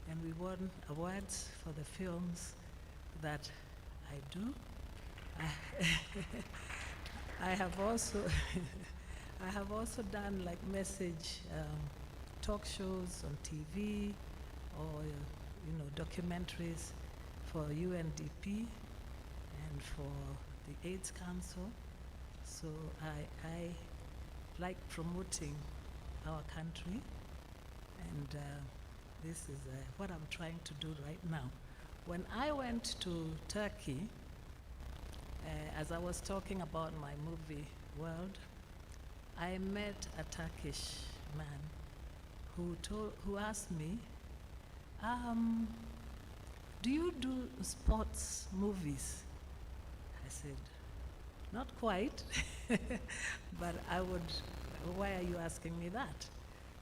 and we won awards for the films that I do. I have also I have also done like message talk shows on TV or documentaries for UNDP and for the AIDS Council. So I like promoting our country, and this is what I'm trying to do right now. When I went to Turkey, as I was talking about my movie world, I met a Turkish man who asked me, do you do sports movies? I said, not quite, but I would, why are you asking me that?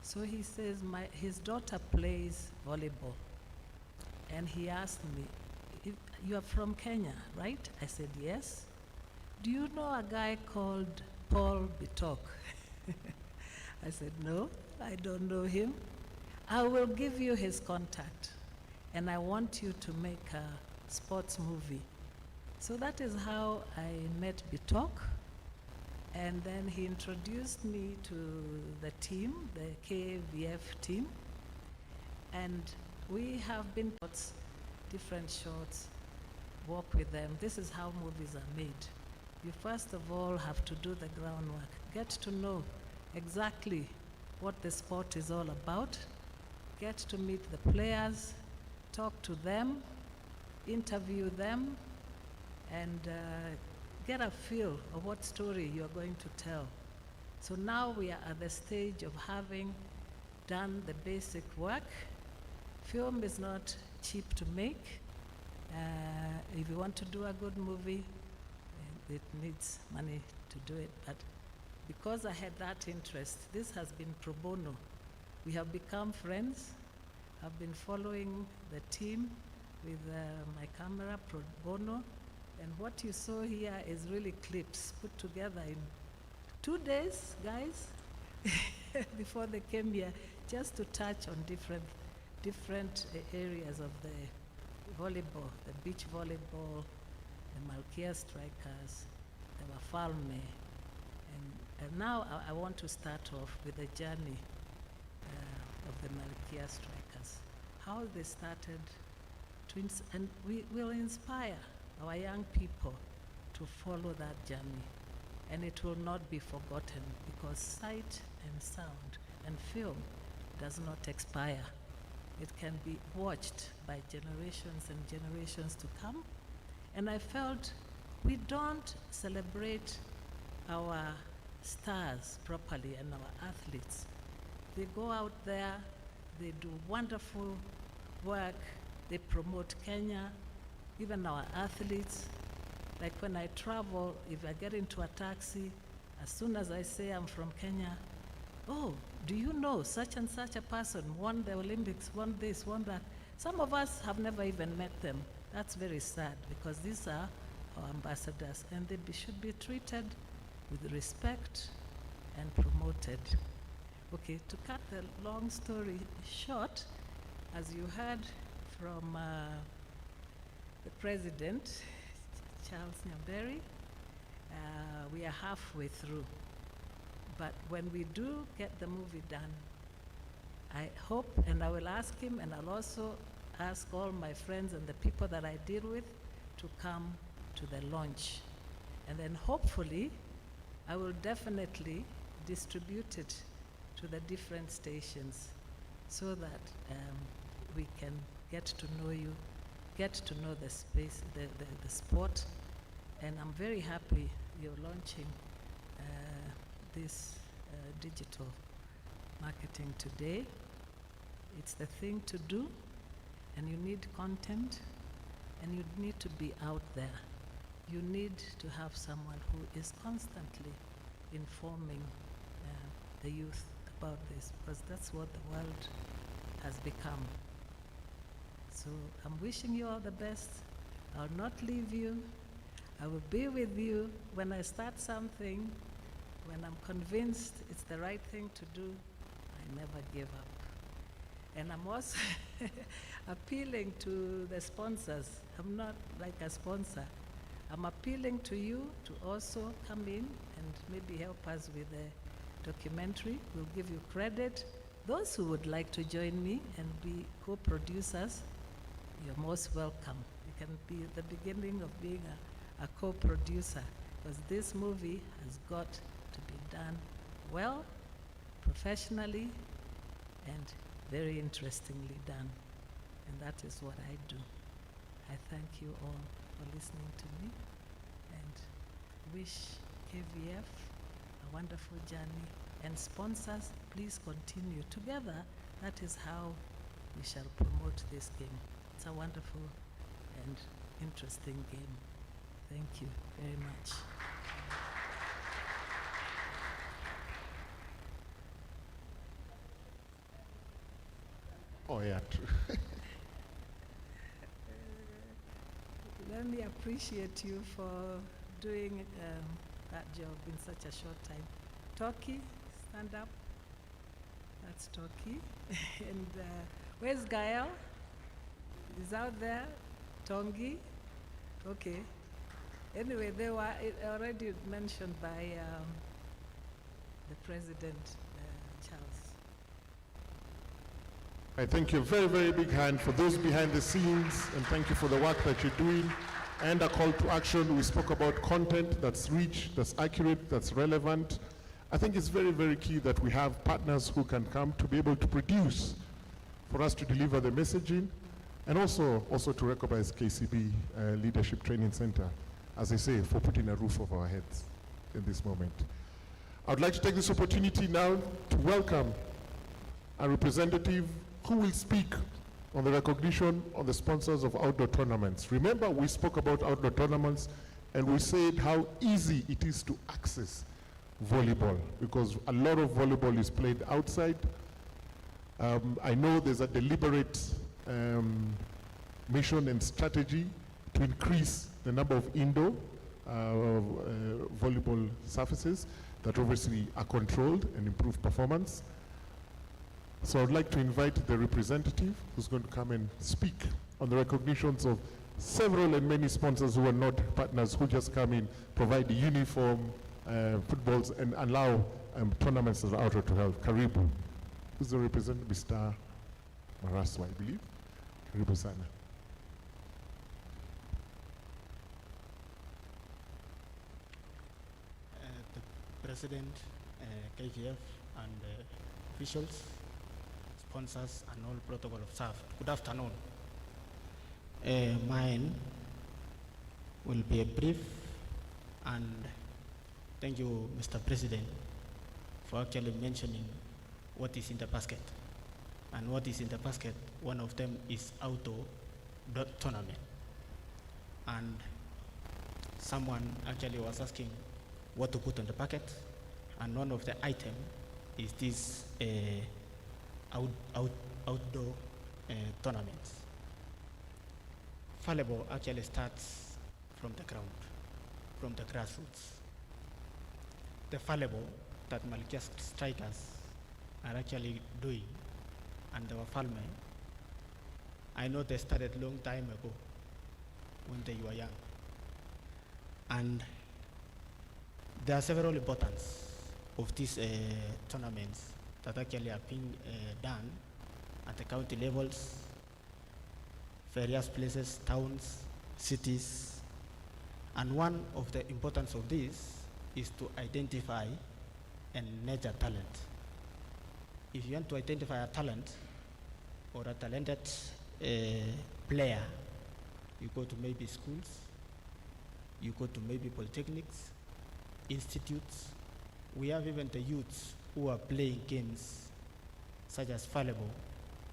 So he says, his daughter plays volleyball. And he asked me, you are from Kenya, right? I said, yes. Do you know a guy called Paul Bitok? I said, no, I don't know him. I will give you his contact, and I want you to make a sports movie. So that is how I met Bitok, and then he introduced me to the team, the KVF team, and we have been different shots, work with them. This is how movies are made. You first of all have to do the groundwork, get to know exactly what the sport is all about, get to meet the players, talk to them, interview them, and get a feel of what story you're going to tell. So now we are at the stage of having done the basic work. Film is not cheap to make. If you want to do a good movie, it needs money to do it. But because I had that interest, this has been pro bono. We have become friends. I've been following the team with my camera pro bono. And what you saw here is really clips put together in 2 days, guys, before they came here, just to touch on different areas of the volleyball, the beach volleyball, the Malkia strikers, the Wafalme. And now I want to start off with the journey of the Malkia strikers, how they started and we will inspire our young people to follow that journey. And it will not be forgotten, because sight and sound and film does not expire. It can be watched by generations and generations to come. And I felt we don't celebrate our stars properly and our athletes. They go out there, they do wonderful work, they promote Kenya, even our athletes. Like when I travel, if I get into a taxi, as soon as I say I'm from Kenya, oh, do you know such and such a person won the Olympics, won this, won that? Some of us have never even met them. That's very sad, because these are our ambassadors, and they should be treated with respect and promoted. Okay, to cut the long story short, as you heard from the President, Charles Nyamberi, we are halfway through. But when we do get the movie done, I hope, and I will ask him, and I'll also ask all my friends and the people that I deal with to come to the launch. And then hopefully, I will definitely distribute it to the different stations so that we can get to know you, get to know the space, the sport. And I'm very happy you're launching this digital marketing today. It's the thing to do, and you need content, and you need to be out there. You need to have someone who is constantly informing the youth about this, because that's what the world has become. So I'm wishing you all the best. I'll not leave you. I will be with you. When I start something, when I'm convinced it's the right thing to do, I never give up. And I'm also appealing to the sponsors. I'm not like a sponsor. I'm appealing to you to also come in and maybe help us with the documentary. We'll give you credit. Those who would like to join me and be co-producers, you're most welcome. You can be at the beginning of being a co-producer, because this movie has got to be done well, professionally, and very interestingly done. And that is what I do. I thank you all for listening to me and wish KVF a wonderful journey. And sponsors, please continue. Together, that is how we shall promote this game. It's a wonderful and interesting game. Thank you very much. Oh, yeah, true. Let me appreciate you for doing that job in such a short time. Toki, stand up. That's Toki. And where's Gael? He's out there. Tongi. Okay. Anyway, they were already mentioned by the President, Charles. I thank you. A very, very big hand for those behind the scenes, and thank you for the work that you're doing. And a call to action. We spoke about content that's rich, that's accurate, that's relevant. I think it's very, very key that we have partners who can come to be able to produce for us to deliver the messaging, and also to recognize KCB Leadership Training Center, as I say, for putting a roof over our heads in this moment. I would like to take this opportunity now to welcome a representative who will speak on the recognition of the sponsors of outdoor tournaments. Remember, we spoke about outdoor tournaments, and we said how easy it is to access volleyball, because a lot of volleyball is played outside. I know there's a deliberate mission and strategy to increase the number of indoor volleyball surfaces that obviously are controlled and improve performance. So I'd like to invite the representative who's going to come and speak on the recognitions of several and many sponsors who are not partners, who just come in, provide the uniform, footballs, and allow tournaments that are outdoor to help. Karibu. Who's the representative? Mr. Maraswa, I believe. Karibu sana. The President, KVF, and officials, sponsors, and all protocol of staff. Good afternoon. Mine will be a brief, and thank you, Mr. President, for actually mentioning what is in the basket. And what is in the basket, one of them is outdoor tournament. And someone actually was asking what to put on the packet, and one of the item is this outdoor tournaments. Volleyball actually starts from the ground, from the grassroots. The volleyball that Malkia strikers are actually doing, and our Falme, I know they started a long time ago when they were young. And there are several importance of these tournaments that actually are being done at the county levels, various places, towns, cities. And one of the importance of this is to identify and nurture talent. If you want to identify a talent or a talented player, you go to maybe schools, you go to maybe polytechnics, institutes. We have even the youths who are playing games such as volleyball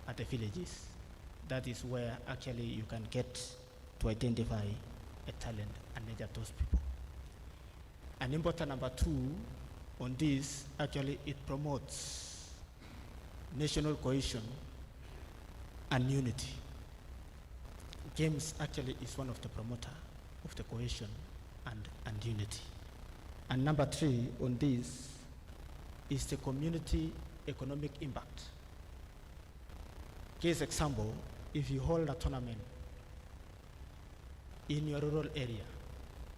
at the villages. That is where actually you can get to identify a talent and nurture those people. And important number two on this, actually it promotes national cohesion and unity. Games actually is one of the promoter of the cohesion and unity. And number 3 on this is the community economic impact. Case example, if you hold a tournament in your rural area,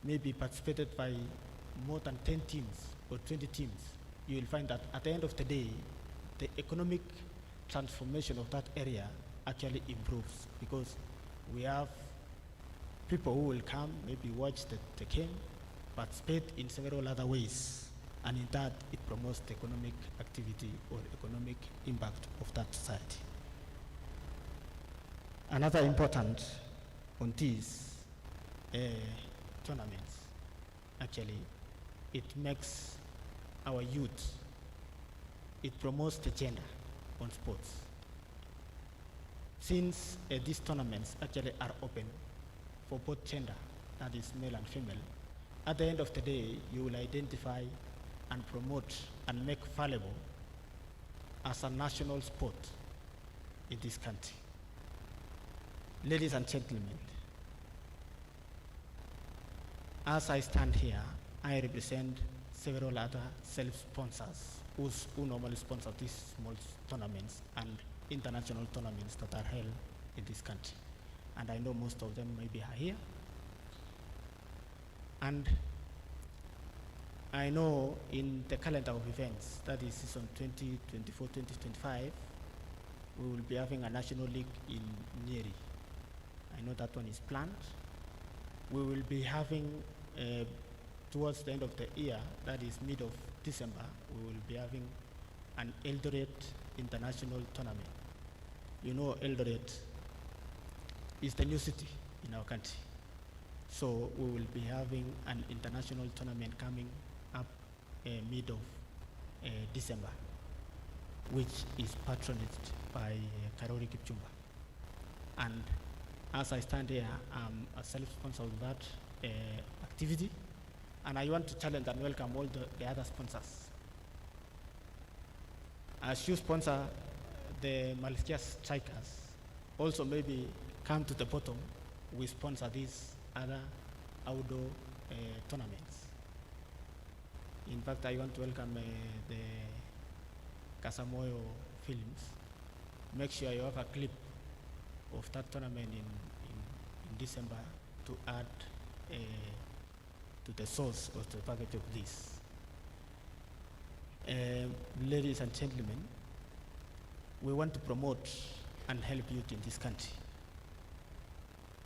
maybe participated by more than 10 teams or 20 teams, you will find that at the end of the day, the economic transformation of that area actually improves, because we have people who will come, maybe watch the game, participate in several other ways, and in that it promotes the economic activity or economic impact of that society. Another important on these tournaments, actually, it makes our youth, it promotes the gender on sports. Since these tournaments actually are open for both gender, that is male and female, at the end of the day, you will identify and promote and make volleyball as a national sport in this country. Ladies and gentlemen, as I stand here, I represent several other self-sponsors who normally sponsor these small tournaments and international tournaments that are held in this country. And I know most of them maybe are here. And I know in the calendar of events, that is season 2024-2025, we will be having a national league in Nyeri. I know that one is planned. We will be having, towards the end of the year, that is mid of December, we will be having an Eldoret International Tournament. You know, Eldoret is the new city in our country. So we will be having an international tournament coming up mid of December, which is patronized by Karori Kipchumba. And as I stand here, I'm a self-sponsor of that activity, and I want to challenge and welcome all the other sponsors. As you sponsor the Malkia Strikers, also maybe come to the bottom, we sponsor these other outdoor tournaments. In fact, I want to welcome the Casamoyo Films. Make sure you have a clip of that tournament in December to add to the source of the package of this. Ladies and gentlemen, we want to promote and help youth in this country.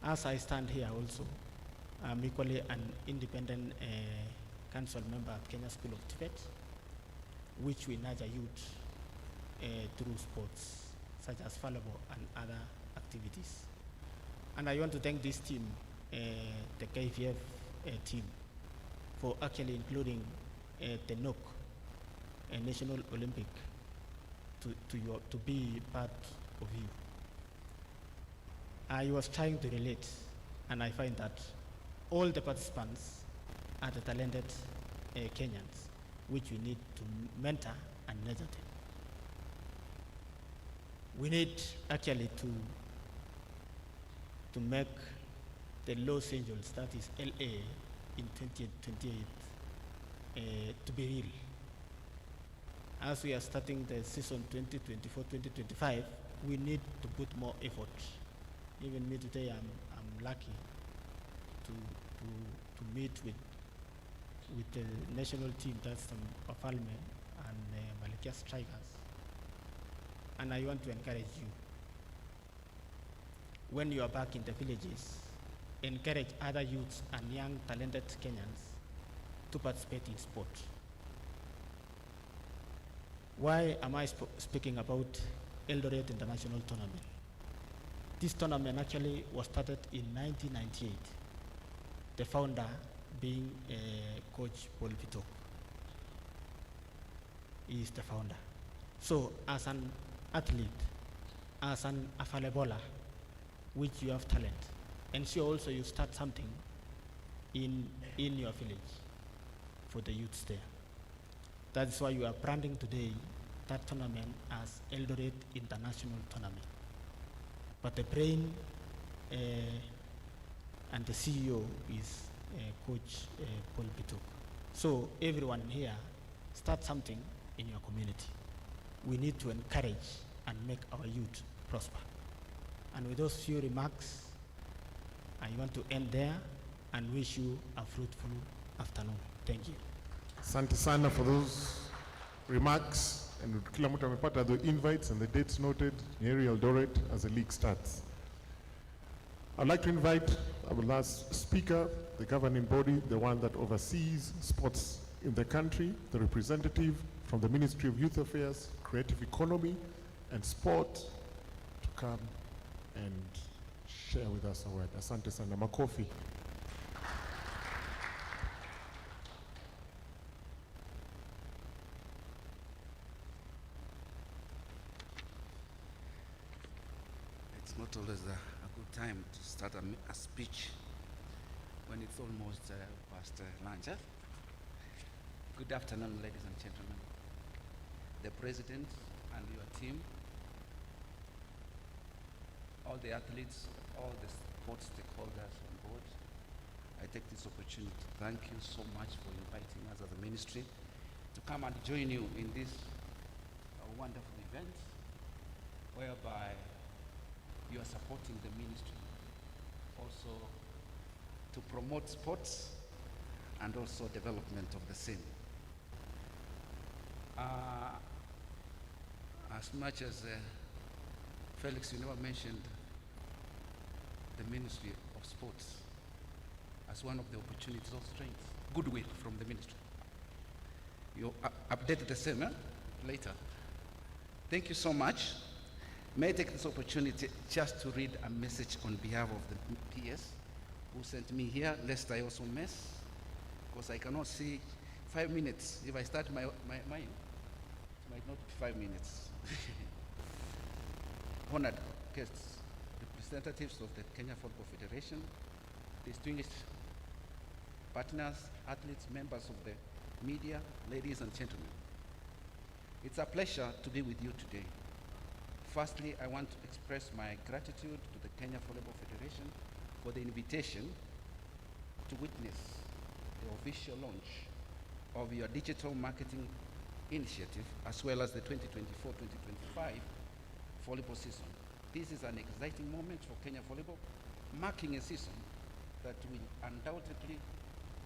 As I stand here also, I'm equally an independent council member at Kenya School of Tibet, which we nurture youth through sports such as volleyball and other activities. And I want to thank this team, the KVF team, for actually including the NOC, National Olympic, to be part of you. I was trying to relate, and I find that all the participants are the talented Kenyans, which we need to mentor and nurture them. We need actually to make the Los Angeles, that is LA, in 2028 to be real. As we are starting the season 2024-2025, we need to put more effort. Even me today, I'm lucky to meet with the national team, that's Afalme and Malkia Strikers. And I want to encourage you, when you are back in the villages, encourage other youths and young talented Kenyans to participate in sport. Why am I speaking about Eldoret International Tournament? This tournament actually was started in 1998. The founder being Coach Paul Pitok. He is the founder. So as an athlete, as an volleyballer, which you have talent, ensure also you start something in your village for the youths there. That's why you are branding today that tournament as Eldoret International Tournament. But the brain and the CEO is Coach Paul Pitok. So everyone here, start something in your community. We need to encourage and make our youth prosper. And with those few remarks, I want to end there and wish you a fruitful afternoon. Thank you. Asante sana for those remarks, and kila mtu amepata the invites and the dates noted. Nyeri Eldoret as the league starts. I'd like to invite our last speaker, the governing body, the one that oversees sports in the country, the representative from the Ministry of Youth Affairs, Creative Economy, and Sport, to come and share with us a word. Asante sana. Makofi. It's not always a good time to start a speech when it's almost past lunch. Good afternoon, ladies and gentlemen. The President and your team, all the athletes, all the sports stakeholders on board, I take this opportunity to thank you so much for inviting us as a ministry to come and join you in this wonderful event whereby you are supporting the ministry also to promote sports and also development of the same. As much as Felix, you never mentioned the Ministry of Sports as one of the opportunities of strength. Goodwill from the ministry. You update the same later. Thank you so much. May I take this opportunity just to read a message on behalf of the PS who sent me here, lest I also mess, because I cannot see 5 minutes. If I start my mind, it might not be 5 minutes. Honored guests, representatives of the Kenya Volleyball Federation, distinguished partners, athletes, members of the media, ladies and gentlemen. It's a pleasure to be with you today. Firstly, I want to express my gratitude to the Kenya Volleyball Federation for the invitation to witness the official launch of your digital marketing initiative, as well as the 2024-2025 volleyball season. This is an exciting moment for Kenya Volleyball, marking a season that will undoubtedly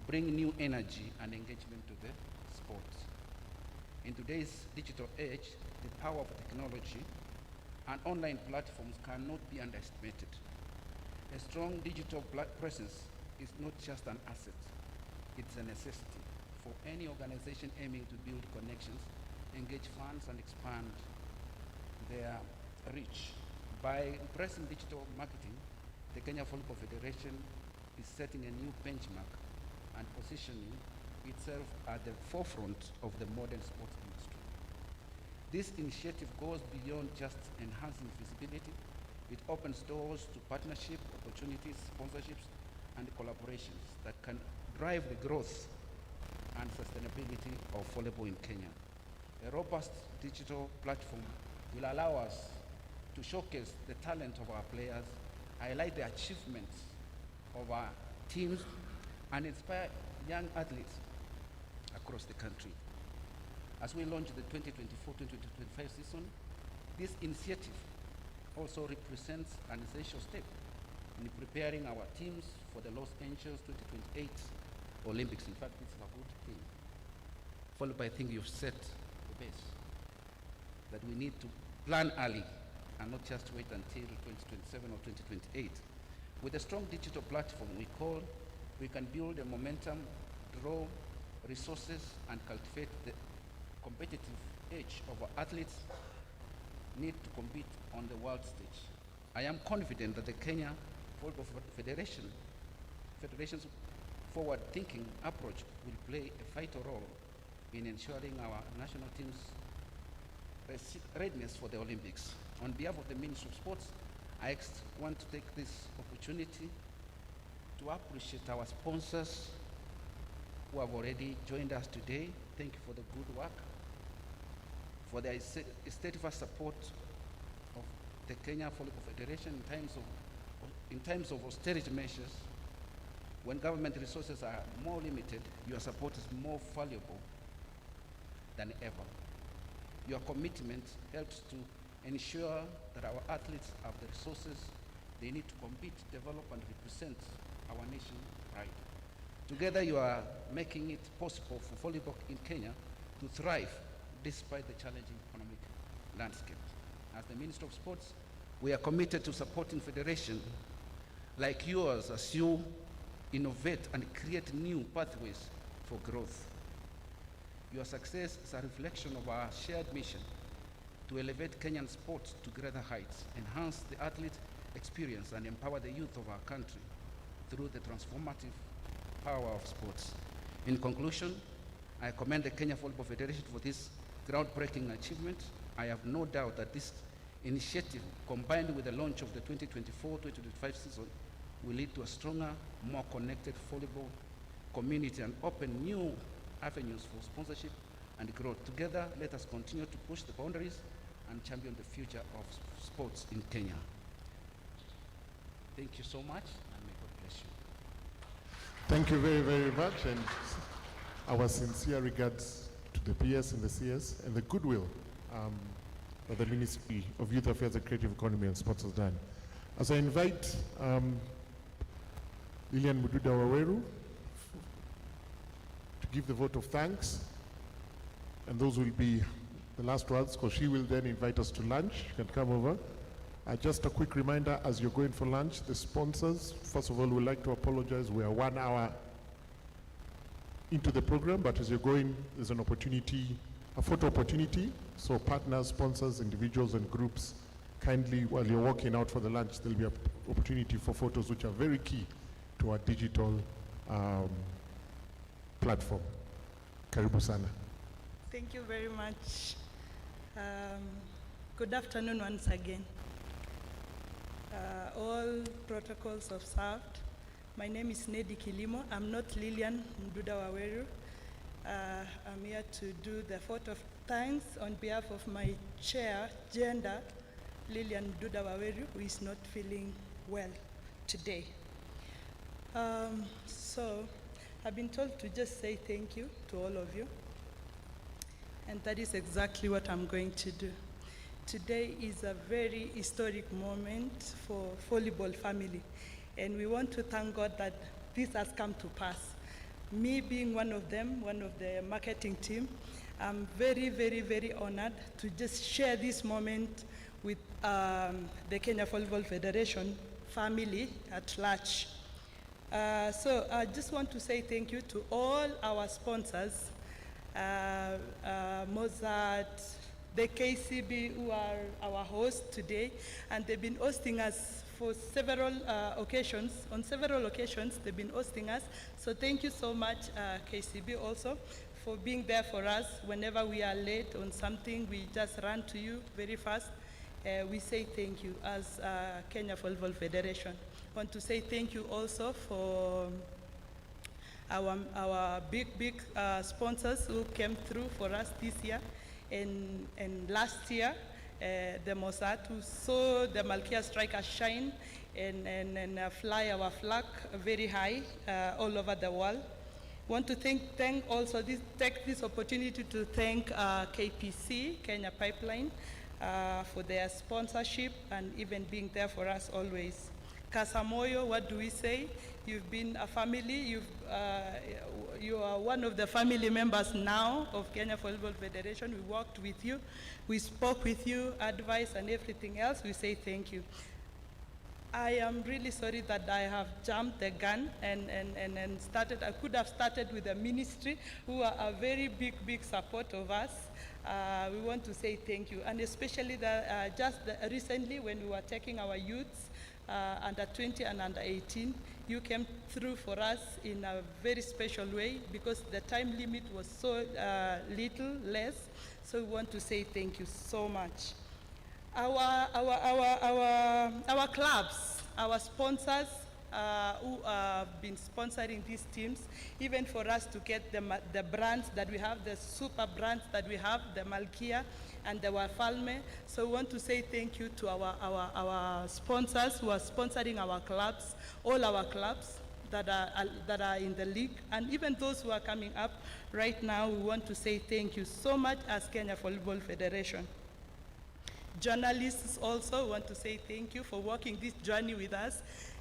bring new energy and engagement to the sport. In today's digital age, the power of technology and online platforms cannot be underestimated. A strong digital presence is not just an asset, it's a necessity for any organization aiming to build connections, engage fans, and expand their reach. By embracing digital marketing, the Kenya Volleyball Federation is setting a new benchmark and positioning itself at the forefront of the modern sports industry. This initiative goes beyond just enhancing visibility. It opens doors to partnership opportunities, sponsorships, and collaborations that can drive the growth and sustainability of volleyball in Kenya. A robust digital platform will allow us to showcase the talent of our players, highlight the achievements of our teams, and inspire young athletes across the country. As we launch the 2024-2025 season, this initiative also represents an essential step in preparing our teams for the Los Angeles 2028 Olympics. In fact, this is a good thing. Followed by, I think you've set the base, that we need to plan early and not just wait until 2027 or 2028. With a strong digital platform, we can build a momentum, draw resources, and cultivate the competitive edge of our athletes need to compete on the world stage. I am confident that the Kenya Volleyball Federation's forward-thinking approach will play a vital role in ensuring our national team's readiness for the Olympics. On behalf of the Ministry of Sports, I want to take this opportunity to appreciate our sponsors who have already joined us today. Thank you for the good work, for their steadfast support of the Kenya Volleyball Federation in times of austerity measures. When government resources are more limited, your support is more valuable than ever. Your commitment helps to ensure that our athletes have the resources they need to compete, develop, and represent our nation pride. Together, you are making it possible for volleyball in Kenya to thrive despite the challenging economic landscape. As the Minister of Sports, we are committed to supporting federations like yours as you innovate and create new pathways for growth. Your success is a reflection of our shared mission to elevate Kenyan sports to greater heights, enhance the athlete experience, and empower the youth of our country through the transformative power of sports. In conclusion, I commend the Kenya Volleyball Federation for this groundbreaking achievement. I have no doubt that this initiative, combined with the launch of the 2024-2025 season, will lead to a stronger, more connected volleyball community and open new avenues for sponsorship and growth. Together, let us continue to push the boundaries and champion the future of sports in Kenya. Thank you so much, and may God bless you. Thank you very, very much, and our sincere regards to the PS and the CS and the goodwill that the Ministry of Youth Affairs and Creative Economy and Sports has done. As I invite Lilian Mududa Waweru to give the vote of thanks, and those will be the last words, because she will then invite us to lunch. You can come over. Just a quick reminder, as you're going for lunch, the sponsors, first of all, we'd like to apologize. We are 1 hour into the program, but as you're going, there's an opportunity, a photo opportunity. So partners, sponsors, individuals, and groups, kindly, while you're walking out for the lunch, there'll be an opportunity for photos, which are very key to our digital platform. Karibu sana. Thank you very much. Good afternoon once again. All protocols observed. My name is Nedi Kilimo. I'm not Lilian Mduda Waweru. I'm here to do the vote of thanks on behalf of my chair, gender, Lilian Mduda Waweru, who is not feeling well today. So I've been told to just say thank you to all of you. And that is exactly what I'm going to do. Today is a very historic moment for volleyball family. And we want to thank God that this has come to pass. Me being one of them, one of the marketing team, I'm very, very, very honored to just share this moment with the Kenya Volleyball Federation family at large. So I just want to say thank you to all our sponsors, Mozart, the KCB, who are our hosts today, and they've been hosting us for several occasions. On several occasions, they've been hosting us. So thank you so much, KCB, also, for being there for us. Whenever we are late on something, we just run to you very fast. We say thank you as Kenya Volleyball Federation. I want to say thank you also for our big sponsors who came through for us this year. And last year, the Mossad, who saw the Malkia striker shine and fly our flag very high all over the world. Want to thank also take this opportunity to thank KPC, Kenya Pipeline, for their sponsorship and even being there for us always. Kasamoyo, what do we say? You've been a family. You are one of the family members now of Kenya Volleyball Federation. We worked with you. We spoke with you, advice and everything else. We say thank you. I am really sorry that I have jumped the gun and started. I could have started with the ministry, who are a very big support of us. We want to say thank you. And especially recently when we were taking our youths, under 20 and under 18, you came through for us in a very special way because the time limit was so less. So we want to say thank you so much. Our clubs, our sponsors who have been sponsoring these teams, even for us to get the brands that we have, the super brands that we have, the Malkia and the Wafalme. So we want to say thank you to our sponsors who are sponsoring our clubs, all our clubs that are in the league, and even those who are coming up right now. We want to say thank you so much as Kenya Volleyball Federation. Journalists also want to say thank you for walking this journey with us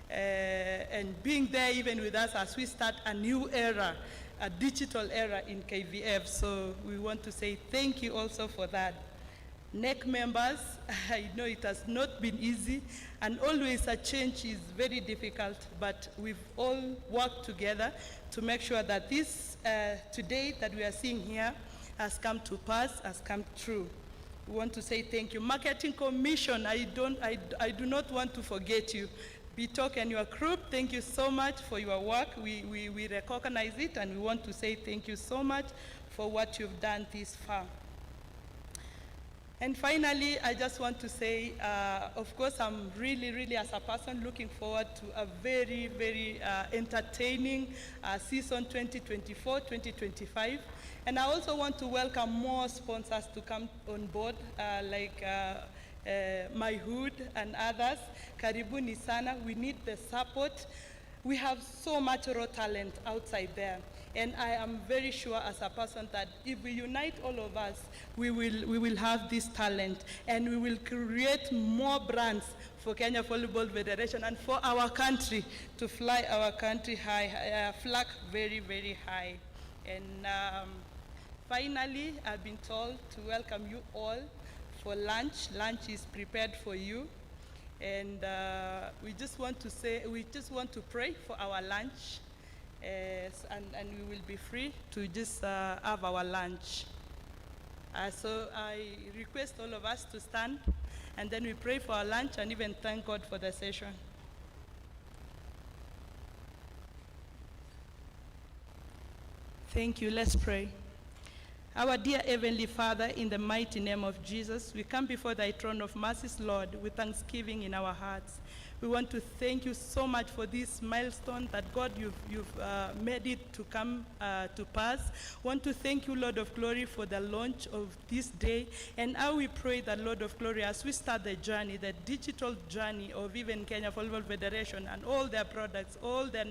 and being there even with us as we start a new era, a digital era in KVF. So we want to say thank you also for that. NEC members, I know it has not been easy, and always a change is very difficult, but we've all worked together to make sure that this today that we are seeing here has come to pass, has come true. We want to say thank you. Marketing Commission, I do not want to forget you. Bitok and your group, thank you so much for your work. We recognize it, and we want to say thank you so much for what you've done this far. And finally, I just want to say, of course, I'm really, as a person, looking forward to a very, very entertaining season 2024-2025. And I also want to welcome more sponsors to come on board, like My Hood and others. Karibuni sana. We need the support. We have so much raw talent outside there. And I am very sure as a person that if we unite all of us, we will have this talent, and we will create more brands for Kenya Volleyball Federation and for our country to fly our country high, flag very, very high. And finally, I've been told to welcome you all for lunch. Lunch is prepared for you. And we just want to pray for our lunch. And we will be free to just have our lunch. So I request all of us to stand, and then we pray for our lunch and even thank God for the session. Thank you. Let's pray. Our dear Heavenly Father, in the mighty name of Jesus, we come before thy throne of mercies, Lord, with thanksgiving in our hearts. We want to thank you so much for this milestone that, God, you've made it to come to pass. Want to thank you, Lord of Glory, for the launch of this day. And now we pray that, Lord of Glory, as we start the journey, the digital journey of even Kenya Volleyball Federation and all their products, all their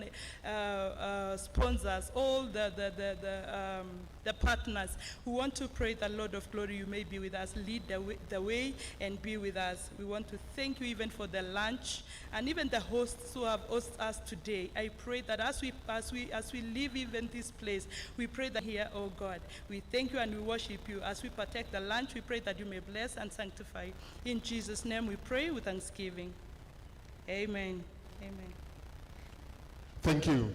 sponsors, all the partners, we want to pray that, Lord of Glory, you may be with us, lead the way and be with us. We want to thank you even for the lunch and even the hosts who have hosted us today. I pray that as we leave even this place, we pray that here, oh God, we thank you and we worship you. As we partake the lunch, we pray that you may bless and sanctify. In Jesus' name we pray with thanksgiving. Amen. Amen. Thank you.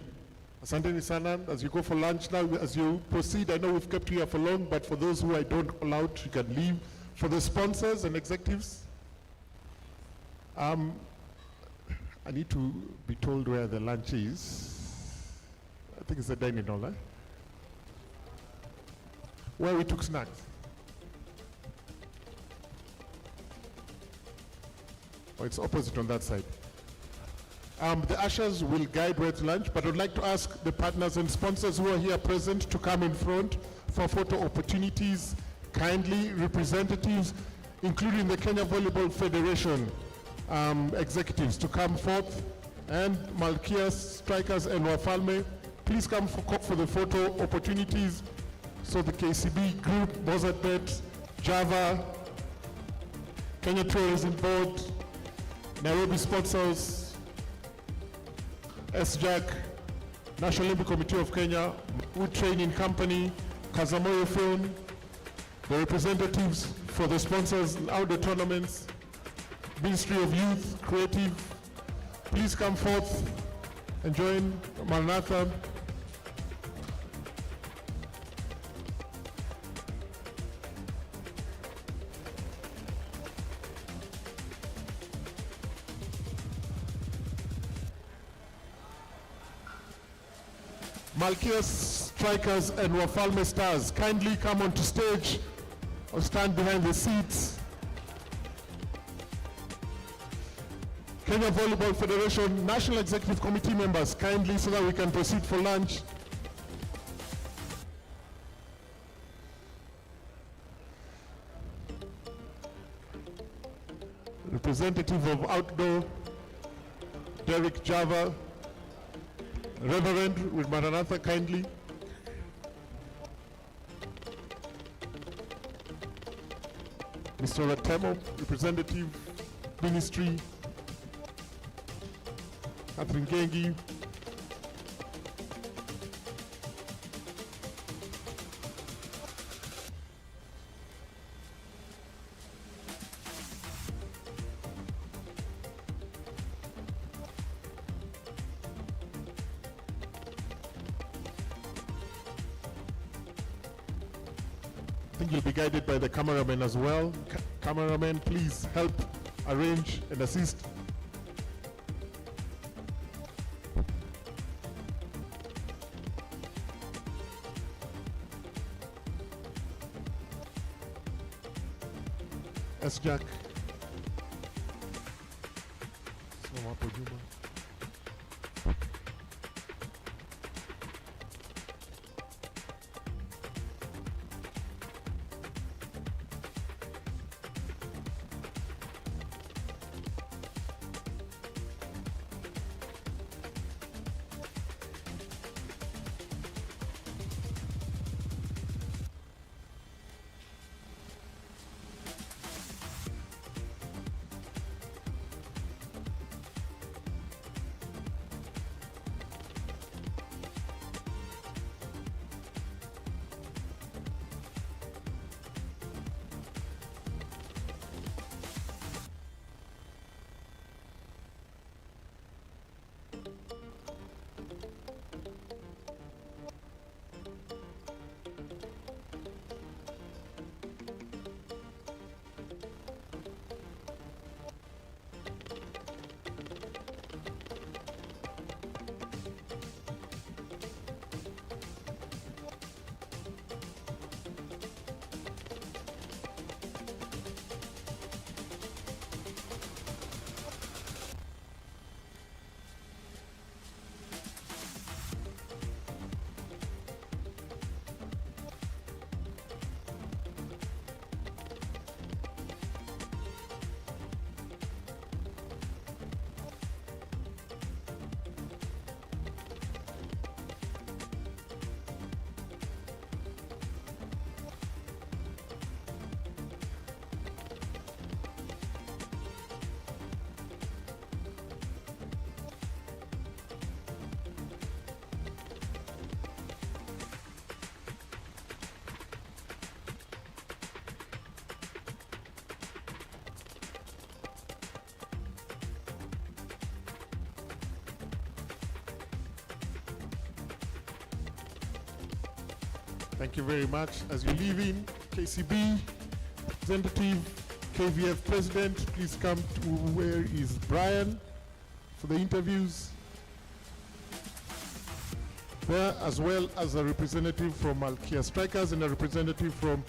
Asanteni sana. As you go for lunch now, as you proceed, I know we've kept you here for long, but for those who I don't allow, you can leave. For the sponsors and executives, I need to be told where the lunch is. I think it's the dining hall, eh? Where we took snacks. Oh, it's opposite on that side. The ushers will guide where to lunch, but I'd like to ask the partners and sponsors who are here present to come in front for photo opportunities. Kindly, representatives, including the Kenya Volleyball Federation executives, to come forth, and Malkia Strikers and Wafalme, please come for the photo opportunities. So the KCB group, Bozatbet, Java, Kenya Tourism Board, Nairobi sponsors, SJAC, National Olympic Committee of Kenya, Wood Training Company, Kazamoyo Film, the representatives for the sponsors in outdoor tournaments, Ministry of Youth, Creative, please come forth and join Maranatha. Malkia Strikers and Wafalme Stars, kindly come onto stage or stand behind the seats. Kenya Volleyball Federation National Executive Committee members, kindly, so that we can proceed for lunch. Representative of Outdoor, Derek Java, Reverend with Maranatha kindly. Mr. Ratemo, Representative, Ministry. Catherine Gengi. I think you'll be guided by the cameraman as well. Cameraman, please help arrange and assist. S-Jack. Simama hapo Juma. Thank you very much. As you leave in, KCB, Representative, KVF President, please come to where is Brian for the interviews. There, as well as a representative from Malkia Strikers and a representative from